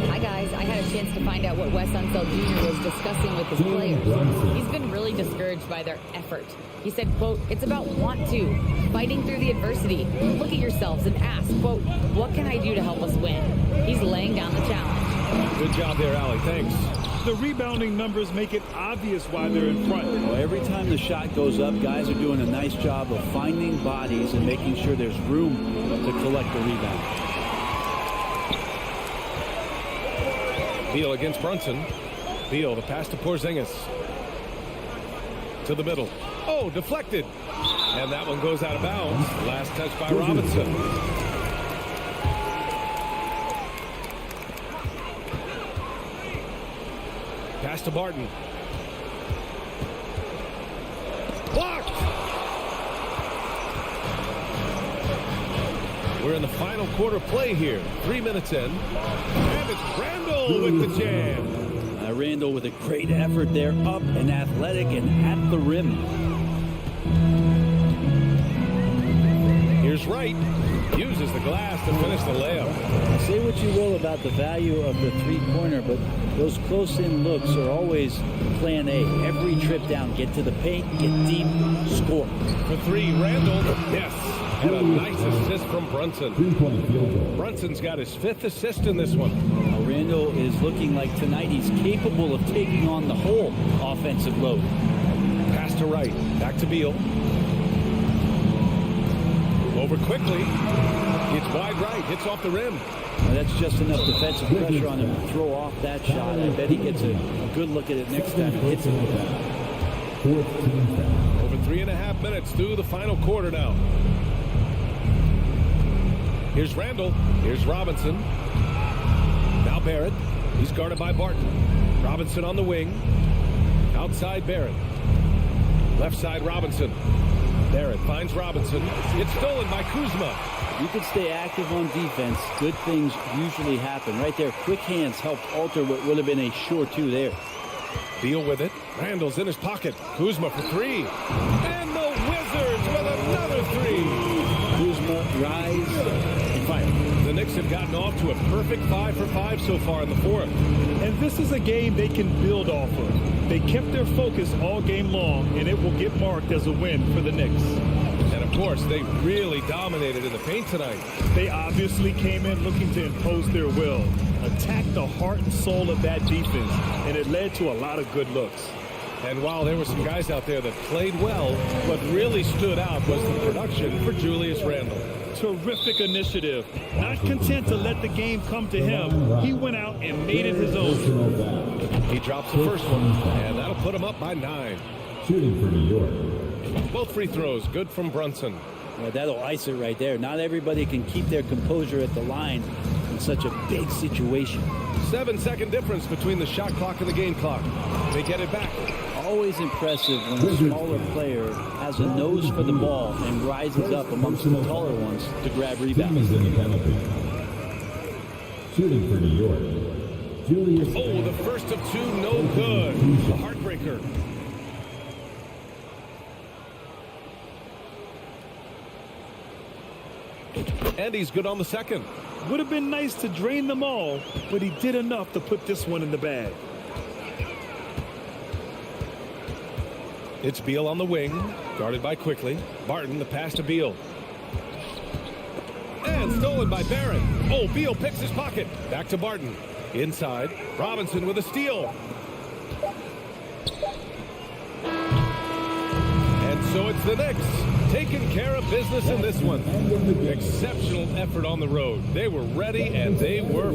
Hi, guys. I had a chance to find out what Wes Unseld Jr. was discussing with his players. He's been really discouraged by their effort. He said, quote, it's about want to, fighting through the adversity. Look at yourselves and ask, quote, what can I do to help us win? He's laying down the challenge. Good job there, Allie. Thanks. The rebounding numbers make it obvious why they're in front. Well, every time the shot goes up, guys are doing a nice job of finding bodies and making sure there's room to collect the rebound. Beal against Brunson. Beal, the pass to Porzingis. To the middle. Oh, deflected. And that one goes out of bounds. Last touch by Robinson. Pass to Barton. Blocked! We're in the final quarter play here. 3 minutes in. And it's Randall with the jam. Randall with a great effort there, up and athletic and at the rim. Here's Wright. Uses the glass to finish the layup. Say what you will about the value of the three-pointer, but those close-in looks are always plan A. Every trip down, get to the paint, get deep, score. For three, Randall. Yes. And a nice assist from Brunson. Brunson's got his 5th assist in this one. Randall is looking like tonight he's capable of taking on the whole offensive load. Pass to Wright. Back to Beal. Over quickly. It's wide right. Hits off the rim. Well, that's just enough defensive pressure on him to throw off that shot. I bet he gets a good look at it next time he hits it. Over 3.5 minutes through the final quarter now. Here's Randall. Here's Robinson. Now Barrett. He's guarded by Barton. Robinson on the wing. Outside Barrett. Left side Robinson. Barrett finds Robinson. It's stolen by Kuzma. You can stay active on defense. Good things usually happen. Right there, quick hands helped alter what would have been a sure two there. Beal with it. Randall's in his pocket. Kuzma for three. And the Wizards with another three. Kuzma, rise, and fire. The Knicks have gotten off to a perfect 5 for 5 so far in the fourth. And this is a game they can build off of. They kept their focus all game long, and it will get marked as a win for the Knicks. And of course, they really dominated in the paint tonight. They obviously came in looking to impose their will, attack the heart and soul of that defense, and it led to a lot of good looks. And while there were some guys out there that played well, what really stood out was the production for Julius Randle. Terrific initiative. Not content to let the game come to him, he went out and made it his own. He drops the first one, and that'll put him up by 9. Shooting for New York. Both free throws, good from Brunson. Yeah, that'll ice it right there. Not everybody can keep their composure at the line in such a big situation. 7-second difference between the shot clock and the game clock. They get it back. Always impressive when a smaller player has a nose for the ball and rises up amongst the taller ones to grab rebounds. In the penalty. Shooting for New York. Julius. Oh, the first of two, no good. A heartbreaker. And he's good on the second. Would have been nice to drain them all, but he did enough to put this one in the bag. It's Beal on the wing, guarded by Quickly. Barton, the pass to Beal. And stolen by Barrett. Oh, Beal picks his pocket. Back to Barton. Inside, Robinson with a steal. And so it's the Knicks taking care of business in this one. Exceptional effort on the road. They were ready and they were...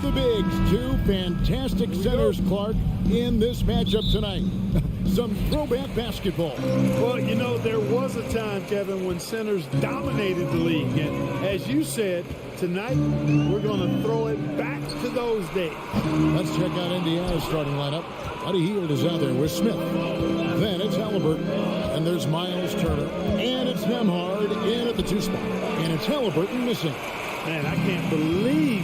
The Bigs, two fantastic centers, Clark, in this matchup tonight. Some throwback basketball. Well, you know, there was a time, Kevin, when centers dominated the league. And as you said, tonight we're going to throw it back to those days. Let's check out Indiana's starting lineup. Buddy Hield is out there with Smith. Then it's Halliburton. And there's Miles Turner. And it's Nembhard in at the 2 spot. And it's Halliburton missing. Man, I can't believe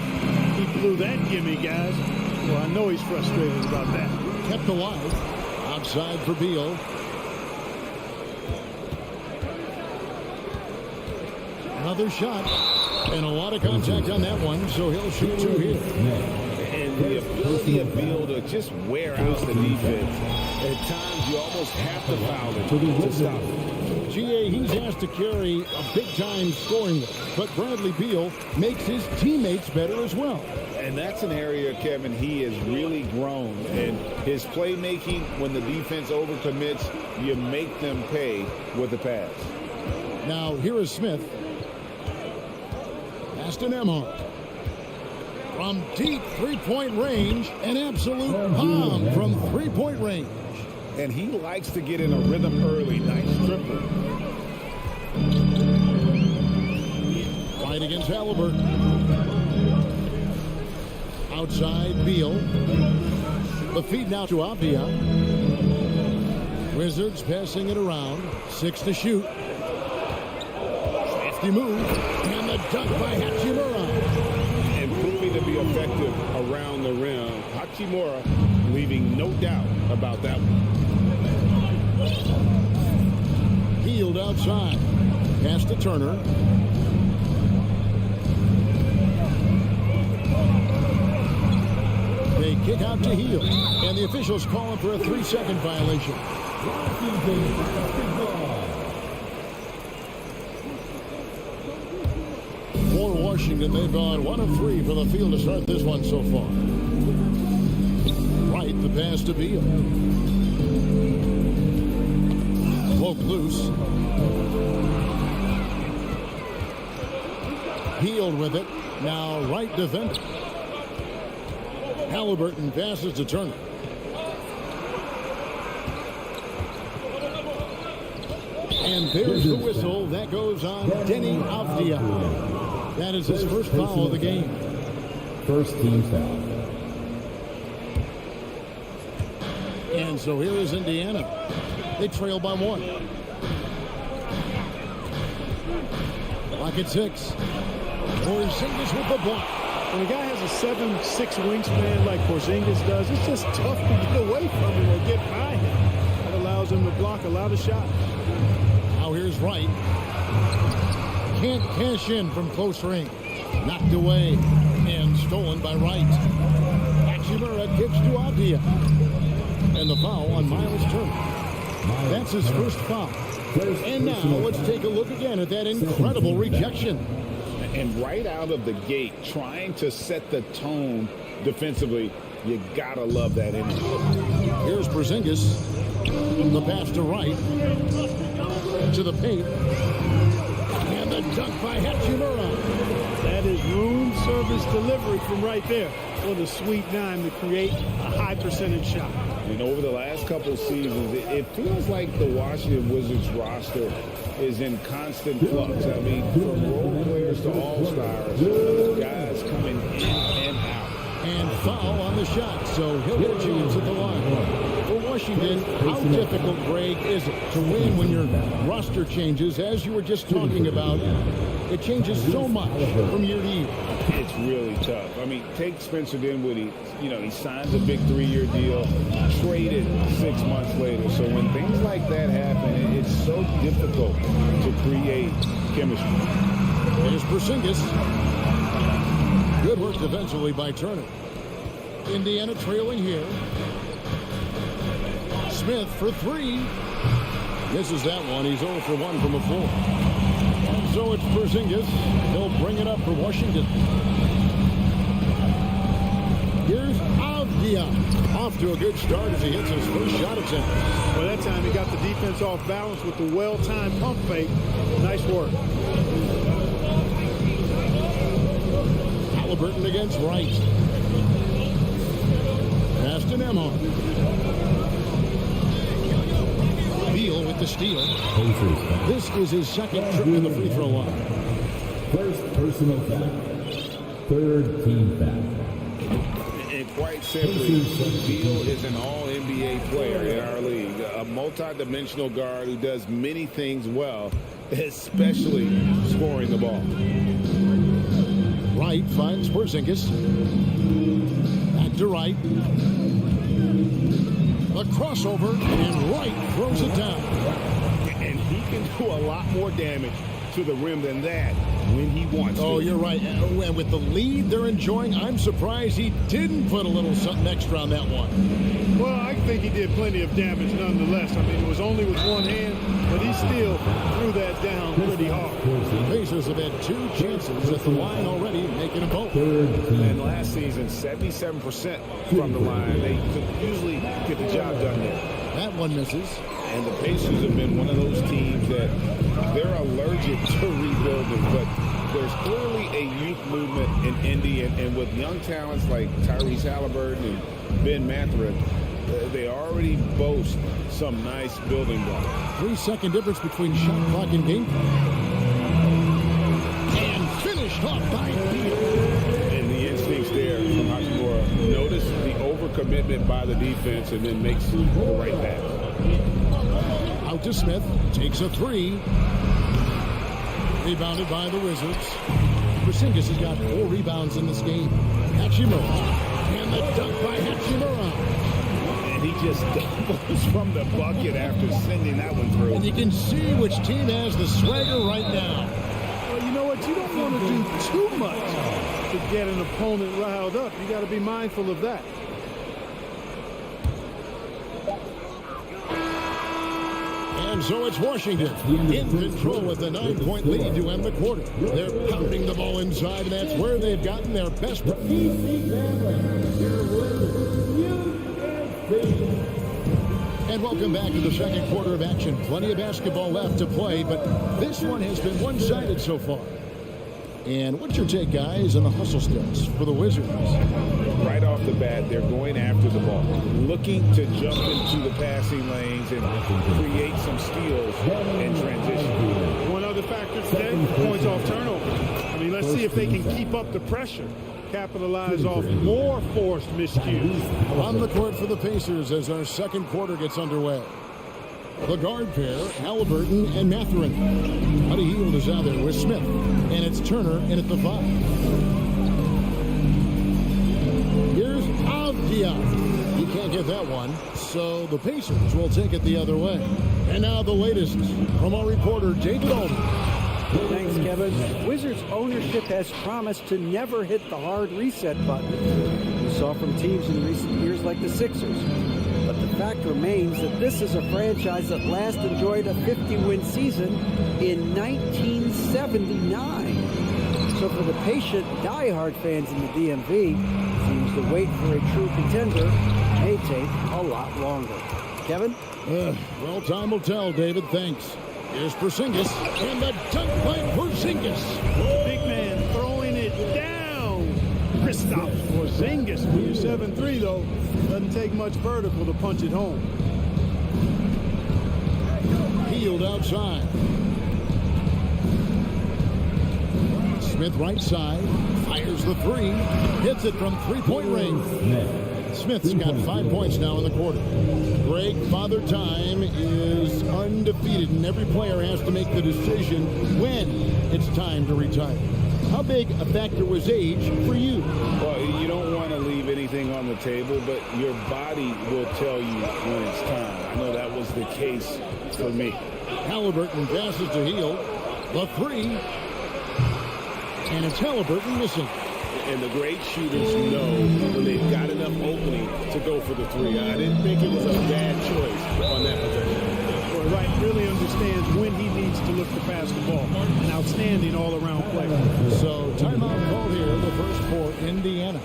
he blew that gimme, guys. Well, I know he's frustrated about that. Kept alive. Outside for Beal. Another shot. And a lot of contact on that one, so he'll shoot 2 here. And the ability of Beal to just wear out the defense. At times, you almost have to foul him to stop him. GA, he's asked to carry a big-time scoring load, but Bradley Beal makes his teammates better as well. And that's an area, Kevin, he has really grown. And his playmaking, when the defense overcommits, you make them pay with the pass. Now, here is Smith. Pass to Nembhard. From deep three-point range, an absolute bomb from three-point range. And he likes to get in a rhythm early. Nice tripper. Fight against Halliburton. Outside, Beal. The feed now to Avdia. Wizards passing it around. 6 to shoot. Crafty move. And the dunk by Hachimura. And proving to be effective around the rim. Hachimura leaving no doubt about that one. Healed outside. Pass to Turner. They kick out to Heal. And the officials calling for a 3-second violation. For Washington, they've gone 1 of 3 for the field to start this one so far. Right, the pass to Beal. Poke loose. Healed with it. Now right defender. Halliburton passes to Turner. And there's the whistle. That goes on Denny Avdia. That is his first foul of the game. First team foul. And so here is Indiana. They trail by 1. Clock at 6. Porzingis with the block. When a guy has a 7'6" wingspan like Porzingis does, it's just tough to get away from him or get by him. That allows him to block a lot of shots. Now here's Wright. Can't cash in from close range. Knocked away and stolen by Wright. Hachimura kicks to Avdia. And the foul on Miles Turner. That's his first foul. And now let's take a look again at that incredible rejection. And right out of the gate, trying to set the tone defensively, you gotta love that energy. Here's Porzingis. The pass to Wright. To the paint. And the dunk by Hachimura. That is room service delivery from right there. What a sweet dime to create a high percentage shot. And over the last couple seasons, it feels like the Washington Wizards roster is in constant flux. I mean, from role players to all-stars, guys coming in and out. And foul on the shot, so he'll get a chance at the line. For Washington, how difficult, Greg, is it to win when your roster changes, as you were just talking about? It changes so much from year to year. It's really tough. I mean, take Spencer Dinwiddie. You know, he signs a big 3-year deal, traded 6 months later. So when things like that happen, it's so difficult to create chemistry. Here's Porzingis. Good work defensively by Turner. Indiana trailing here. Smith for 3. Misses that one. He's 0 for 1 from the floor. And so it's Porzingis. He'll bring it up for Washington. Here's Avdia. Off to a good start as he hits his first shot attempt. Well, that time he got the defense off balance with the well-timed pump fake. Nice work. Halliburton against Wright. Pass to Nemo. Beal with the steal. This is his second trip to the free throw line. First personal foul. Third team foul. And quite simply, Beal is an all-NBA player in our league. A multi-dimensional guard who does many things well, especially scoring the ball. Wright finds Porzingis. Back to Wright. The crossover, and Wright throws it down. And he can do a lot more damage to the rim than that when he wants to. Oh, you're right. And with the lead they're enjoying, I'm surprised he didn't put a little something extra on that one. Well, I think he did plenty of damage nonetheless. I mean, it was only with one hand, but he still threw that down pretty hard. Pacers have had 2 chances at the line already, making them both. And last season, 77% from the line. They could usually get the job done there. That one misses. And the Pacers have been one of those teams that they're allergic to rebuilding, but there's clearly a youth movement in Indy, and with young talents like Tyrese Halliburton and Ben Mathurin, they already boast some nice building blocks. 3-second difference between shot clock and game clock. And finished off by Beal. And the instincts there from Hachimura commitment by the defense and then makes the right pass. Out to Smith. Takes a three. Rebounded by the Wizards. Porzingis has got 4 rebounds in this game. Hachimura. And the dunk by Hachimura. And he just goes from the bucket after sending that one through. And you can see which team has the swagger right now. Well, you know what? You don't want to do too much to get an opponent riled up. You got to be mindful of that. And so it's Washington in control with a 9-point lead to end the quarter. They're pounding the ball inside, and that's where they've gotten their best. And welcome back to the second quarter of action. Plenty of basketball left to play, but this one has been one-sided so far. And what's your take, guys, on the hustle steps for the Wizards? Right off the bat, they're going after the ball, looking to jump into the passing lanes and create some steals in transition. One other factor today, points off turnover. I mean, let's see if they can keep up the pressure, capitalize off more forced miscues. On the court for the Pacers as our second quarter gets underway. The guard pair, Halliburton and Mathurin. Buddy Hield is out there with Smith. And it's Turner in at the 5. Here's Avdia. He can't get that one. So the Pacers will take it the other way. And now the latest from our reporter, David Alden. Thanks, Kevin. Wizards ownership has promised to never hit the hard reset button. We saw from teams in recent years like the Sixers. But the fact remains that this is a franchise that last enjoyed a 50-win season in 1979. So for the patient, diehard fans in the DMV, seems the wait for a true contender may take a lot longer. Kevin? Well, time will tell, David. Thanks. Here's Porzingis. And the dunk by Porzingis. Big man throwing it down. Kristaps Porzingis. When you're 7'3", though, doesn't take much vertical to punch it home. Hield outside. Smith right side. Fires the 3. Hits it from three-point range. Smith's got 5 points now in the quarter. Greg, Father Time is undefeated, and every player has to make the decision when it's time to retire. How big a factor was age for you? Well, you don't want to leave anything on the table, but your body will tell you when it's time. I know that was the case for me. Halliburton passes to Hield. The 3. And it's Halliburton missing. And the great shooters know when they've got enough opening to go for the 3. I didn't think it was a bad choice on that possession. Well, Wright really understands when he needs to look to pass the ball. An outstanding all-around player. So timeout called here, the first for Indiana.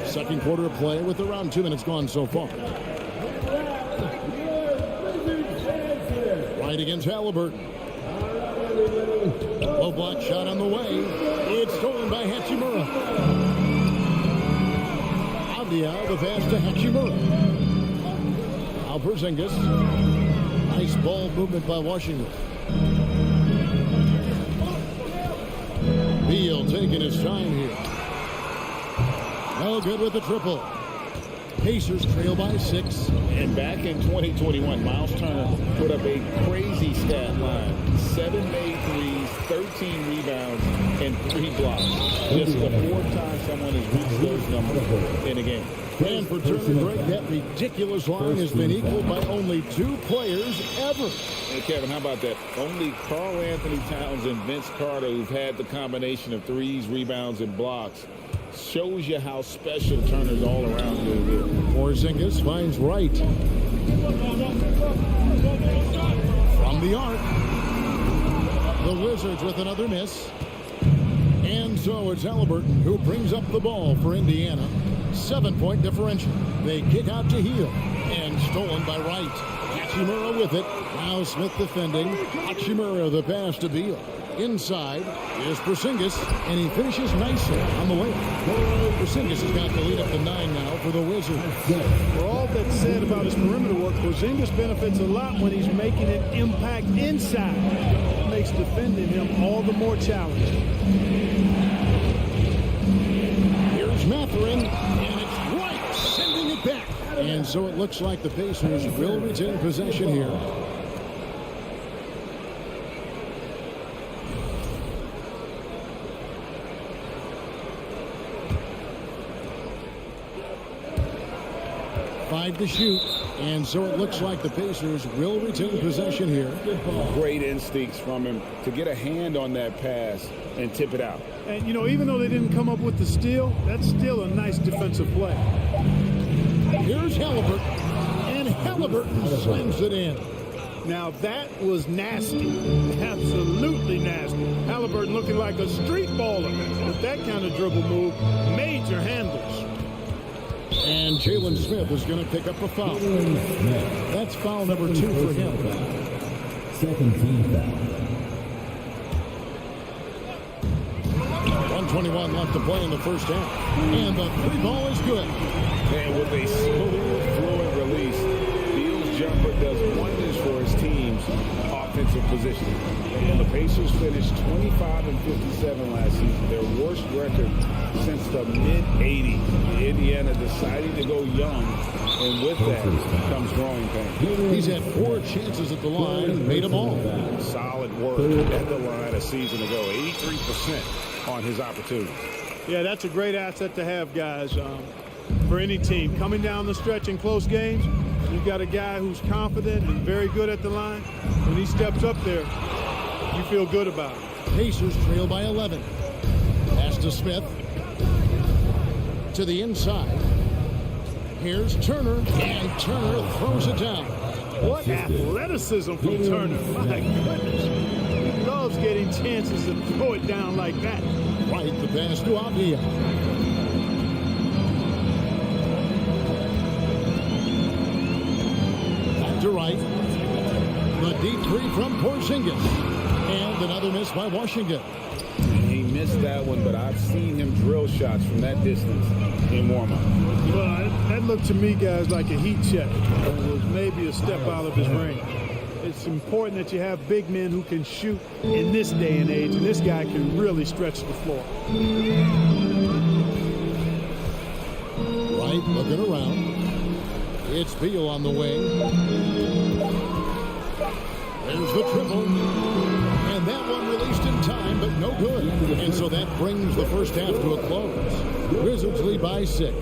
Second quarter of play with around 2 minutes gone so far. Right against Halliburton. Low block shot on the way. It's stolen by Hachimura. Avdia, the pass to Hachimura. Now Porzingis. Nice ball movement by Washington. Beal taking his time here. No good with the triple. Pacers trail by 6. And back in 2021, Miles Turner put up a crazy stat line. 7 made threes, 13 rebounds, and 3 blocks. Just the 4th time someone has reached those numbers in a game. And for Turner, Greg, that ridiculous line has been equaled by only 2 players ever. Hey, Kevin, how about that? Only Karl Anthony Towns and Vince Carter, who've had the combination of threes, rebounds, and blocks, shows you how special Turner's all around is. Porzingis finds Wright. From the arc. The Wizards with another miss. And so it's Halliburton who brings up the ball for Indiana. 7-point differential. They kick out to Hield. And stolen by Wright. Hachimura with it. Now Smith defending. Hachimura the pass to Beal. Inside is Porzingis, and he finishes nicely on the way. Porzingis has got the lead up to 9 now for the Wizards. For all that's said about his perimeter work, Porzingis benefits a lot when he's making an impact inside. It makes defending him all the more challenging. And it's right, sending it back. And so it looks like the Pacers will retain possession here. Five to shoot. And so it looks like the Pacers will retain possession here. Great instincts from him to get a hand on that pass and tip it out. And, you know, even though they didn't come up with the steal, that's still a nice defensive play. Here's Halliburton. And Halliburton slams it in. Now, that was nasty. Absolutely nasty. Halliburton looking like a street baller with that kind of dribble move. Major handles. And Jalen Smith is going to pick up a foul. That's foul number 2 for him. Second team foul. 1:21 left to play in the first half. And the three ball is good. And with a smooth, fluid release, Beal's jumper does wonders for his team's offensive positioning. And the Pacers finished 25-57 last season, their worst record since the mid-'80s. Indiana deciding to go young, and with that comes growing pains. He's had 4 chances at the line and made them all. Solid work at the line a season ago, 83% on his opportunities. Yeah, that's a great asset to have, guys, for any team. Coming down the stretch in close games, you've got a guy who's confident and very good at the line. When he steps up there, you feel good about it. Pacers trail by 11. Pass to Smith. To the inside. Here's Turner, and Turner throws it down. What athleticism from Turner. My goodness. He loves getting chances to throw it down like that. Right, the pass to Avdia. Back to right. The deep three from Porzingis. And another miss by Washington. He missed that one, but I've seen him drill shots from that distance in warm-up. Well, that looked to me, guys, like a heat check. It was maybe a step out of his range. It's important that you have big men who can shoot in this day and age, and this guy can really stretch the floor. Right, looking around. It's Beal on the wing. There's the triple. And that one released in time, but no good. And so that brings the first half to a close. Wizards lead by 6.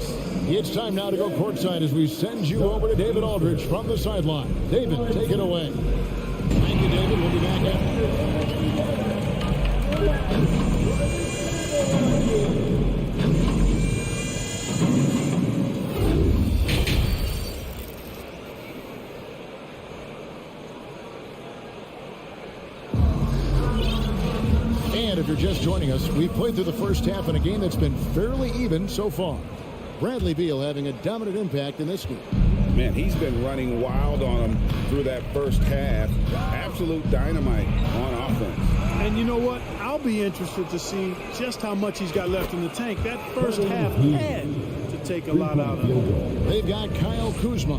It's time now to go courtside as we send you over to David Aldridge from the sideline. David, take it away. Thank you, David. We'll be back after. And if you're just joining us, we've played through the first half in a game that's been fairly even so far. Bradley Beal having a dominant impact in this game. Man, he's been running wild on him through that first half. Absolute dynamite on offense. And you know what? I'll be interested to see just how much he's got left in the tank. That first half had to take a lot out of him. They've got Kyle Kuzma.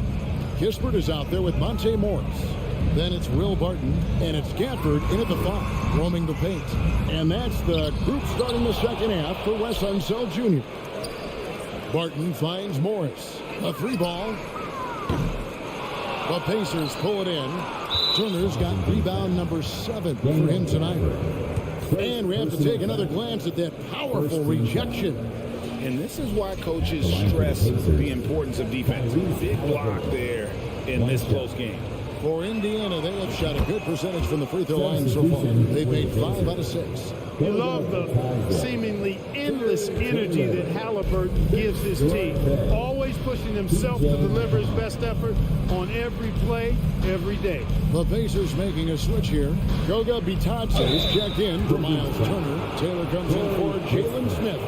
Kispert is out there with Monte Morris. Then it's Will Barton, and it's Gafford in at the 5, roaming the paint. And that's the group starting the second half for Wes Unseld Jr. Barton finds Morris. A 3-ball. The Pacers pull it in. Turner's got rebound number 7 for him tonight. And we have to take another glance at that powerful rejection. And this is why coaches stress the importance of defense. Big block there in this close game. For Indiana, they have shot a good percentage from the free throw line so far. They've made 5 out of 6. You love the seemingly endless energy that Halliburton gives his team. Always pushing himself to deliver his best effort on every play, every day. The Pacers making a switch here. Goga Bitadze is checked in for Miles Turner. Taylor comes in for Jalen Smith.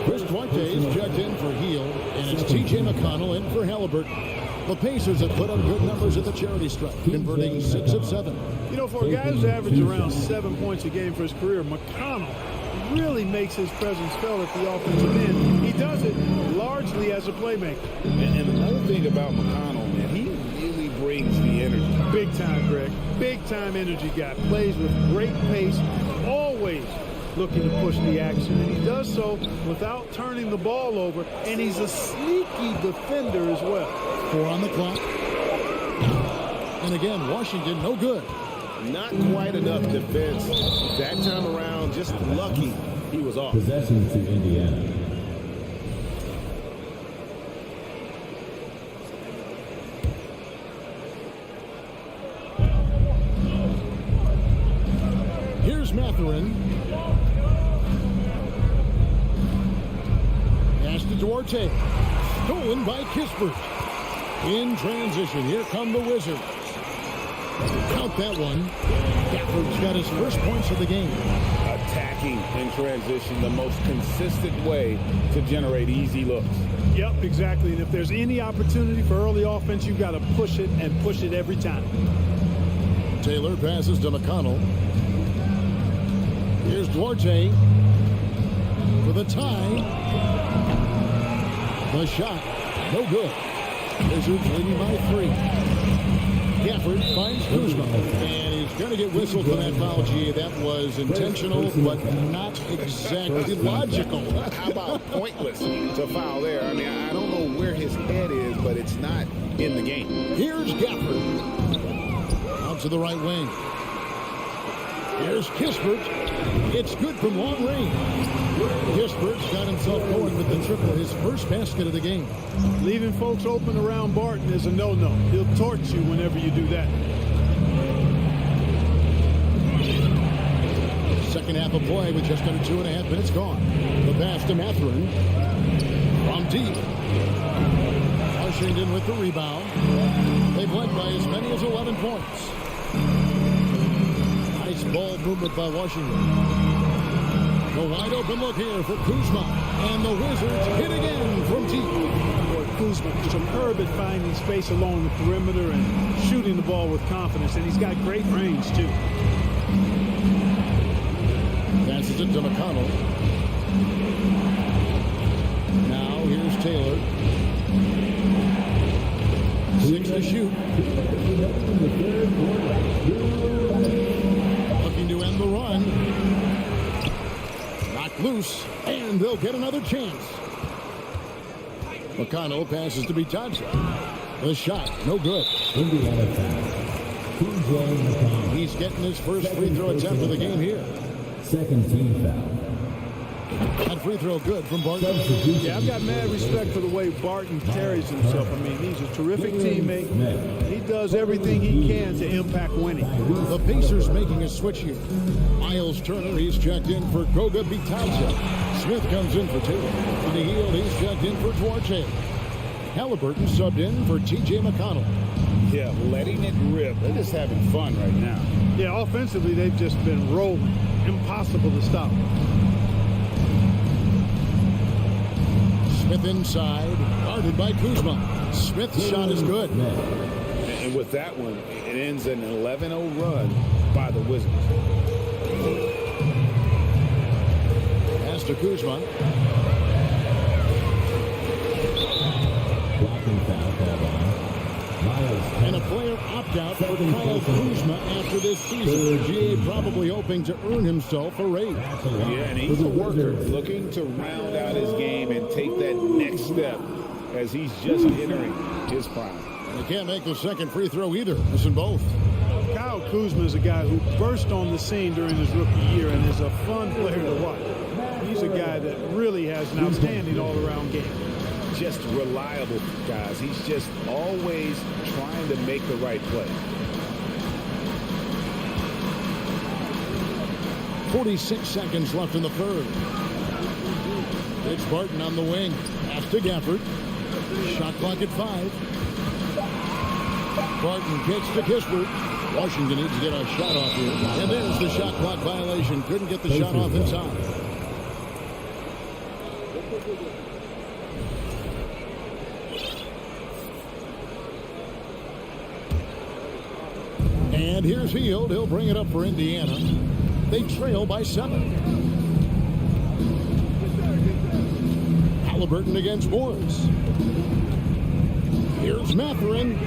Chris Duarte is checked in for Heel. And it's T.J. McConnell in for Halliburton. The Pacers have put up good numbers at the charity stripe, converting 6 of 7. You know, for a guy who's averaged around 7 points a game for his career, McConnell really makes his presence felt at the offensive end. He does it largely as a playmaker. And another thing about McConnell, man, he really brings the energy. Big time, Greg. Big time energy guy. Plays with great pace. Always looking to push the action, and he does so without turning the ball over, and he's a sneaky defender as well. 4 on the clock. And again, Washington, no good. Not quite enough defense. That time around, just lucky he was off. Possession to Indiana. Here's Mathurin. Pass to Duarte. Stolen by Kispert. In transition, here come the Wizards. Count that one. Gafford's got his first points of the game. Attacking in transition, the most consistent way to generate easy looks. Yep, exactly. And if there's any opportunity for early offense, you've got to push it and push it every time. Taylor passes to McConnell. Here's Duarte for the tie. The shot, no good. Wizards leading by 3. Gafford finds Kuzma, and he's going to get whistled for that foul. Gee, that was intentional, but not exactly logical. How about pointless to foul there? I mean, I don't know where his head is, but it's not in the game. Here's Gafford. Out to the right wing. Here's Kispert. It's good from long range. Kispert's got himself going with the triple, his first basket of the game. Leaving folks open around Barton is a no-no. He'll torch you whenever you do that. Second half of play with just under 2.5 minutes gone. The pass to Mathurin. From deep. Washington with the rebound. They've led by as many as 11 points. Nice ball movement by Washington. The wide open look here for Kuzma. And the Wizards hit again from deep. Kuzma superb at finding space along the perimeter and shooting the ball with confidence. And he's got great range, too. Passes it to McConnell. Now here's Taylor. 6 to shoot. Looking to end the run. Knocked loose, and they'll get another chance. McConnell passes to Bitaja. The shot, no good. He's getting his first free throw attempt of the game here. Second team foul. That free throw good from Barton. Yeah, I've got mad respect for the way Barton carries himself. I mean, he's a terrific teammate. He does everything he can to impact winning. The Pacers making a switch here. Miles Turner, he's checked in for Goga Bitaja. Smith comes in for Taylor. To the heel, he's checked in for Duarte. Halliburton subbed in for T.J. McConnell. Yeah, letting it rip. They're just having fun right now. Yeah, offensively, they've just been rolling. Impossible to stop. Smith inside, guarded by Kuzma. Smith's shot is good. And with that one, it ends an 11-0 run by the Wizards. Pass to Kuzma. And a player opt-out for Kyle Kuzma after this season. GA probably hoping to earn himself a raise. Yeah, and he's a worker looking to round out his game and take that next step as he's just entering his prime. And he can't make the second free throw either. Missing both. Kyle Kuzma is a guy who burst on the scene during his rookie year and is a fun player to watch. He's a guy that really has an outstanding all-around game. Just reliable, guys. He's just always trying to make the right play. 46 seconds left in the third. It's Barton on the wing. Pass to Gafford. Shot clock at 5. Barton kicks to Kispert. Washington needs to get a shot off here. And there's the shot clock violation. Couldn't get the shot off in time. And here's Hield. He'll bring it up for Indiana. They trail by 7. Halliburton against Morris. Here's Mathurin.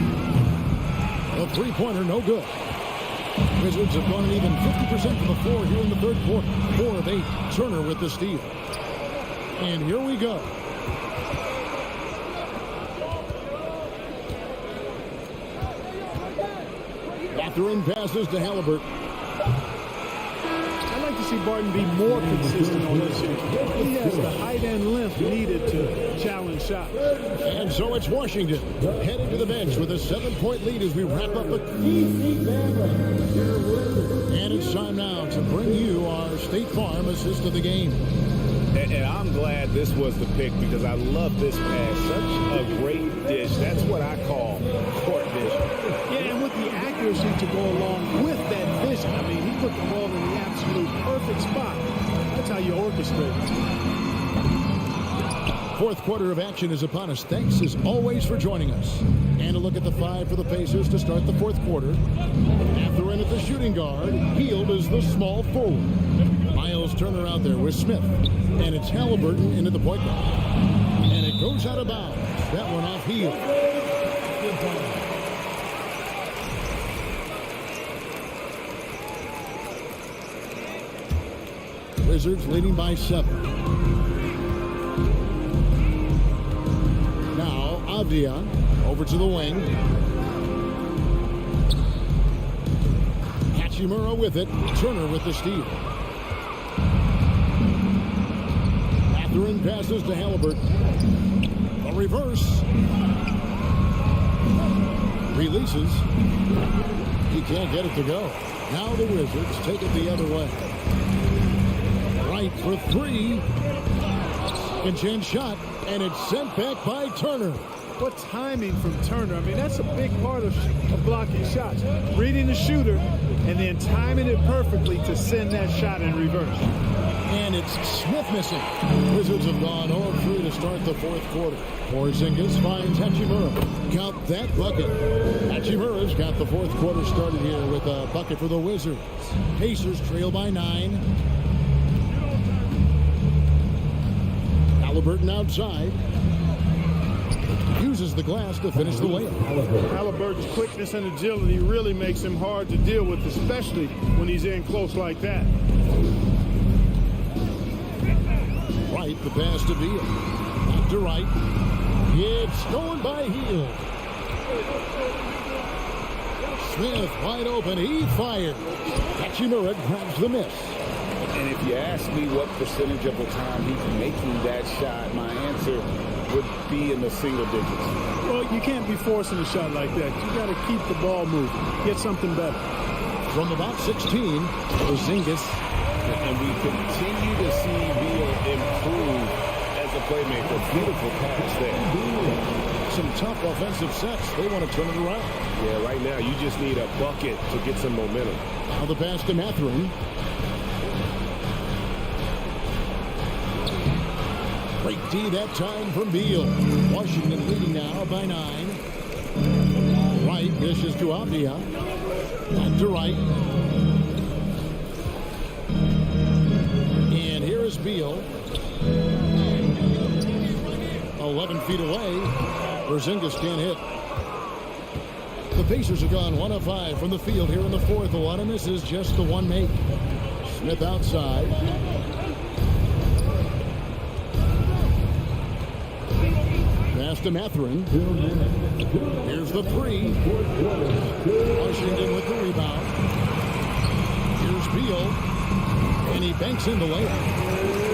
A three-pointer, no good. Wizards have gone an even 50% from the floor here in the third quarter. 4 of 8. Turner with the steal. And here we go. Mathurin passes to Halliburton. I'd like to see Barton be more consistent on this here. He has the height and length needed to challenge shots. And so it's Washington heading to the bench with a 7-point lead as we wrap up the... And it's time now to bring you our State Farm assist of the game. And I'm glad this was the pick because I love this pass. Such a great dish. That's what I call court vision. Yeah, and with the accuracy to go along with that vision. I mean, he put the ball in the absolute perfect spot. That's how you orchestrate. Fourth quarter of action is upon us. Thanks as always for joining us. And a look at the 5 for the Pacers to start the fourth quarter. Mathurin at the shooting guard. Hield is the small forward. Miles Turner out there with Smith. And it's Halliburton into the point guard. And it goes out of bounds. That one off Hield. Wizards leading by 7. Now Avdia over to the wing. Hachimura with it. Turner with the steal. Mathurin passes to Halliburton. A reverse. Releases. He can't get it to go. Now the Wizards take it the other way. Right for 3. Second chance shot, and it's sent back by Turner. What timing from Turner. I mean, that's a big part of blocking shots. Reading the shooter and then timing it perfectly to send that shot in reverse. And it's Smith missing. Wizards have gone 0-3 to start the fourth quarter. Porzingis finds Hachimura. Count that bucket. Hachimura's got the fourth quarter started here with a bucket for the Wizards. Pacers trail by 9. Halliburton outside. Uses the glass to finish the layup. Halliburton's quickness and agility really makes him hard to deal with, especially when he's in close like that. Right, the pass to Beal. Back to right. It's stolen by Hield. Smith wide open. He fired. Hachimura grabs the miss. And if you ask me what percentage of the time he's making that shot, my answer would be in the single digits. Well, you can't be forcing a shot like that. You got to keep the ball moving. Get something better. From about 16, Porzingis. And we continue to see Beal improve as a playmaker. Beautiful pass there. Some tough offensive sets. They want to turn it around. Yeah, right now you just need a bucket to get some momentum. Now the pass to Mathurin. Great D that time from Beal. Washington leading now by 9. Right, dishes to Avdia. Back to right. And here is Beal. 11 feet away. Porzingis can't hit. The Pacers have gone 1 of 5 from the field here in the fourth. A lot of misses, just the one make. Smith outside. Pass to Mathurin. Here's the 3. Washington with the rebound. Here's Beal. And he banks in the layup.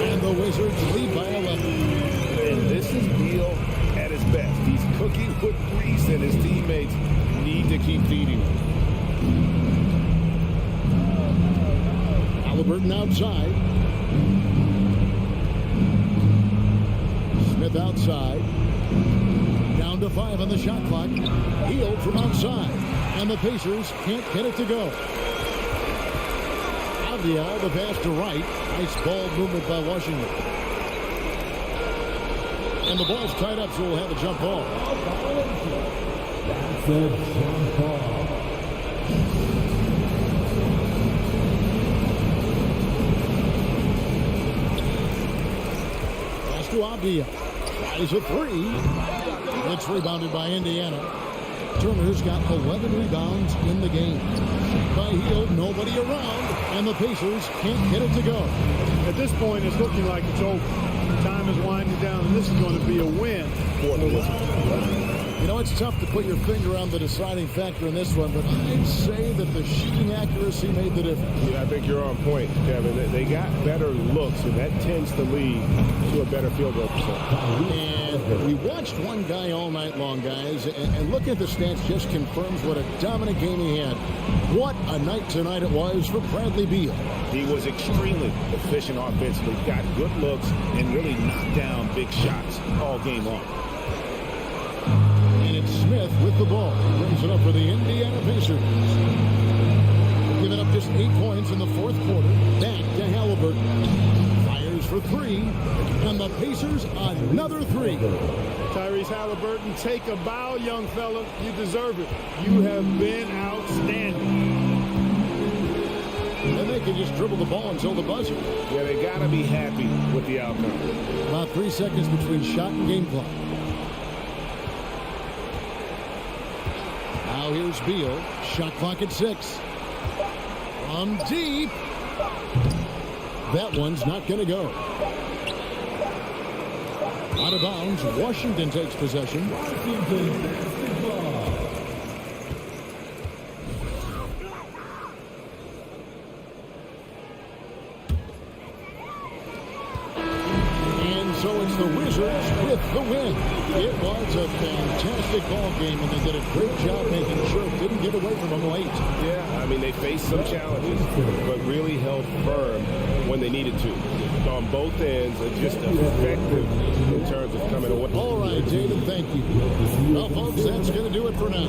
And the Wizards lead by 11. And this is Beal at his best. He's cooking with grease, and his teammates need to keep feeding him. Halliburton outside. Smith outside. Down to 5 on the shot clock. Hield from outside. And the Pacers can't get it to go. Avdia, the pass to right. Nice ball movement by Washington. And the ball's tied up, so we'll have a jump ball. That's a jump ball. Pass to Avdia. Tries a 3. It's rebounded by Indiana. Turner's got 11 rebounds in the game. By Hield, nobody around, and the Pacers can't get it to go. At this point, it's looking like it's over. Time is winding down, and this is going to be a win for the Wizards. You know, it's tough to put your finger on the deciding factor in this one, but I'd say that the shooting accuracy made the difference. Yeah, I think you're on point, Kevin. They got better looks, and that tends to lead to a better field goal percentage. And we watched one guy all night long, guys, and looking at the stats just confirms what a dominant game he had. What a night tonight it was for Bradley Beal. He was extremely efficient offensively, got good looks, and really knocked down big shots all game long. And it's Smith with the ball. He brings it up for the Indiana Pacers. Giving up just 8 points in the fourth quarter. Back to Halliburton. Fires for 3. And the Pacers another 3. Tyrese Halliburton, take a bow, young fella. You deserve it. You have been outstanding. And they can just dribble the ball until the buzzer. Yeah, they got to be happy with the outcome. About 3 seconds between shot and game clock. Now here's Beal. Shot clock at 6. From deep. That one's not going to go. Out of bounds. Washington takes possession. So it's the Wizards with the win. It was a fantastic ball game, and they did a great job making sure it didn't get away from them late. Yeah, I mean, they faced some challenges, but really held firm when they needed to. On both ends, just effective in terms of coming away. All right, David, thank you. Well, folks, that's going to do it for now.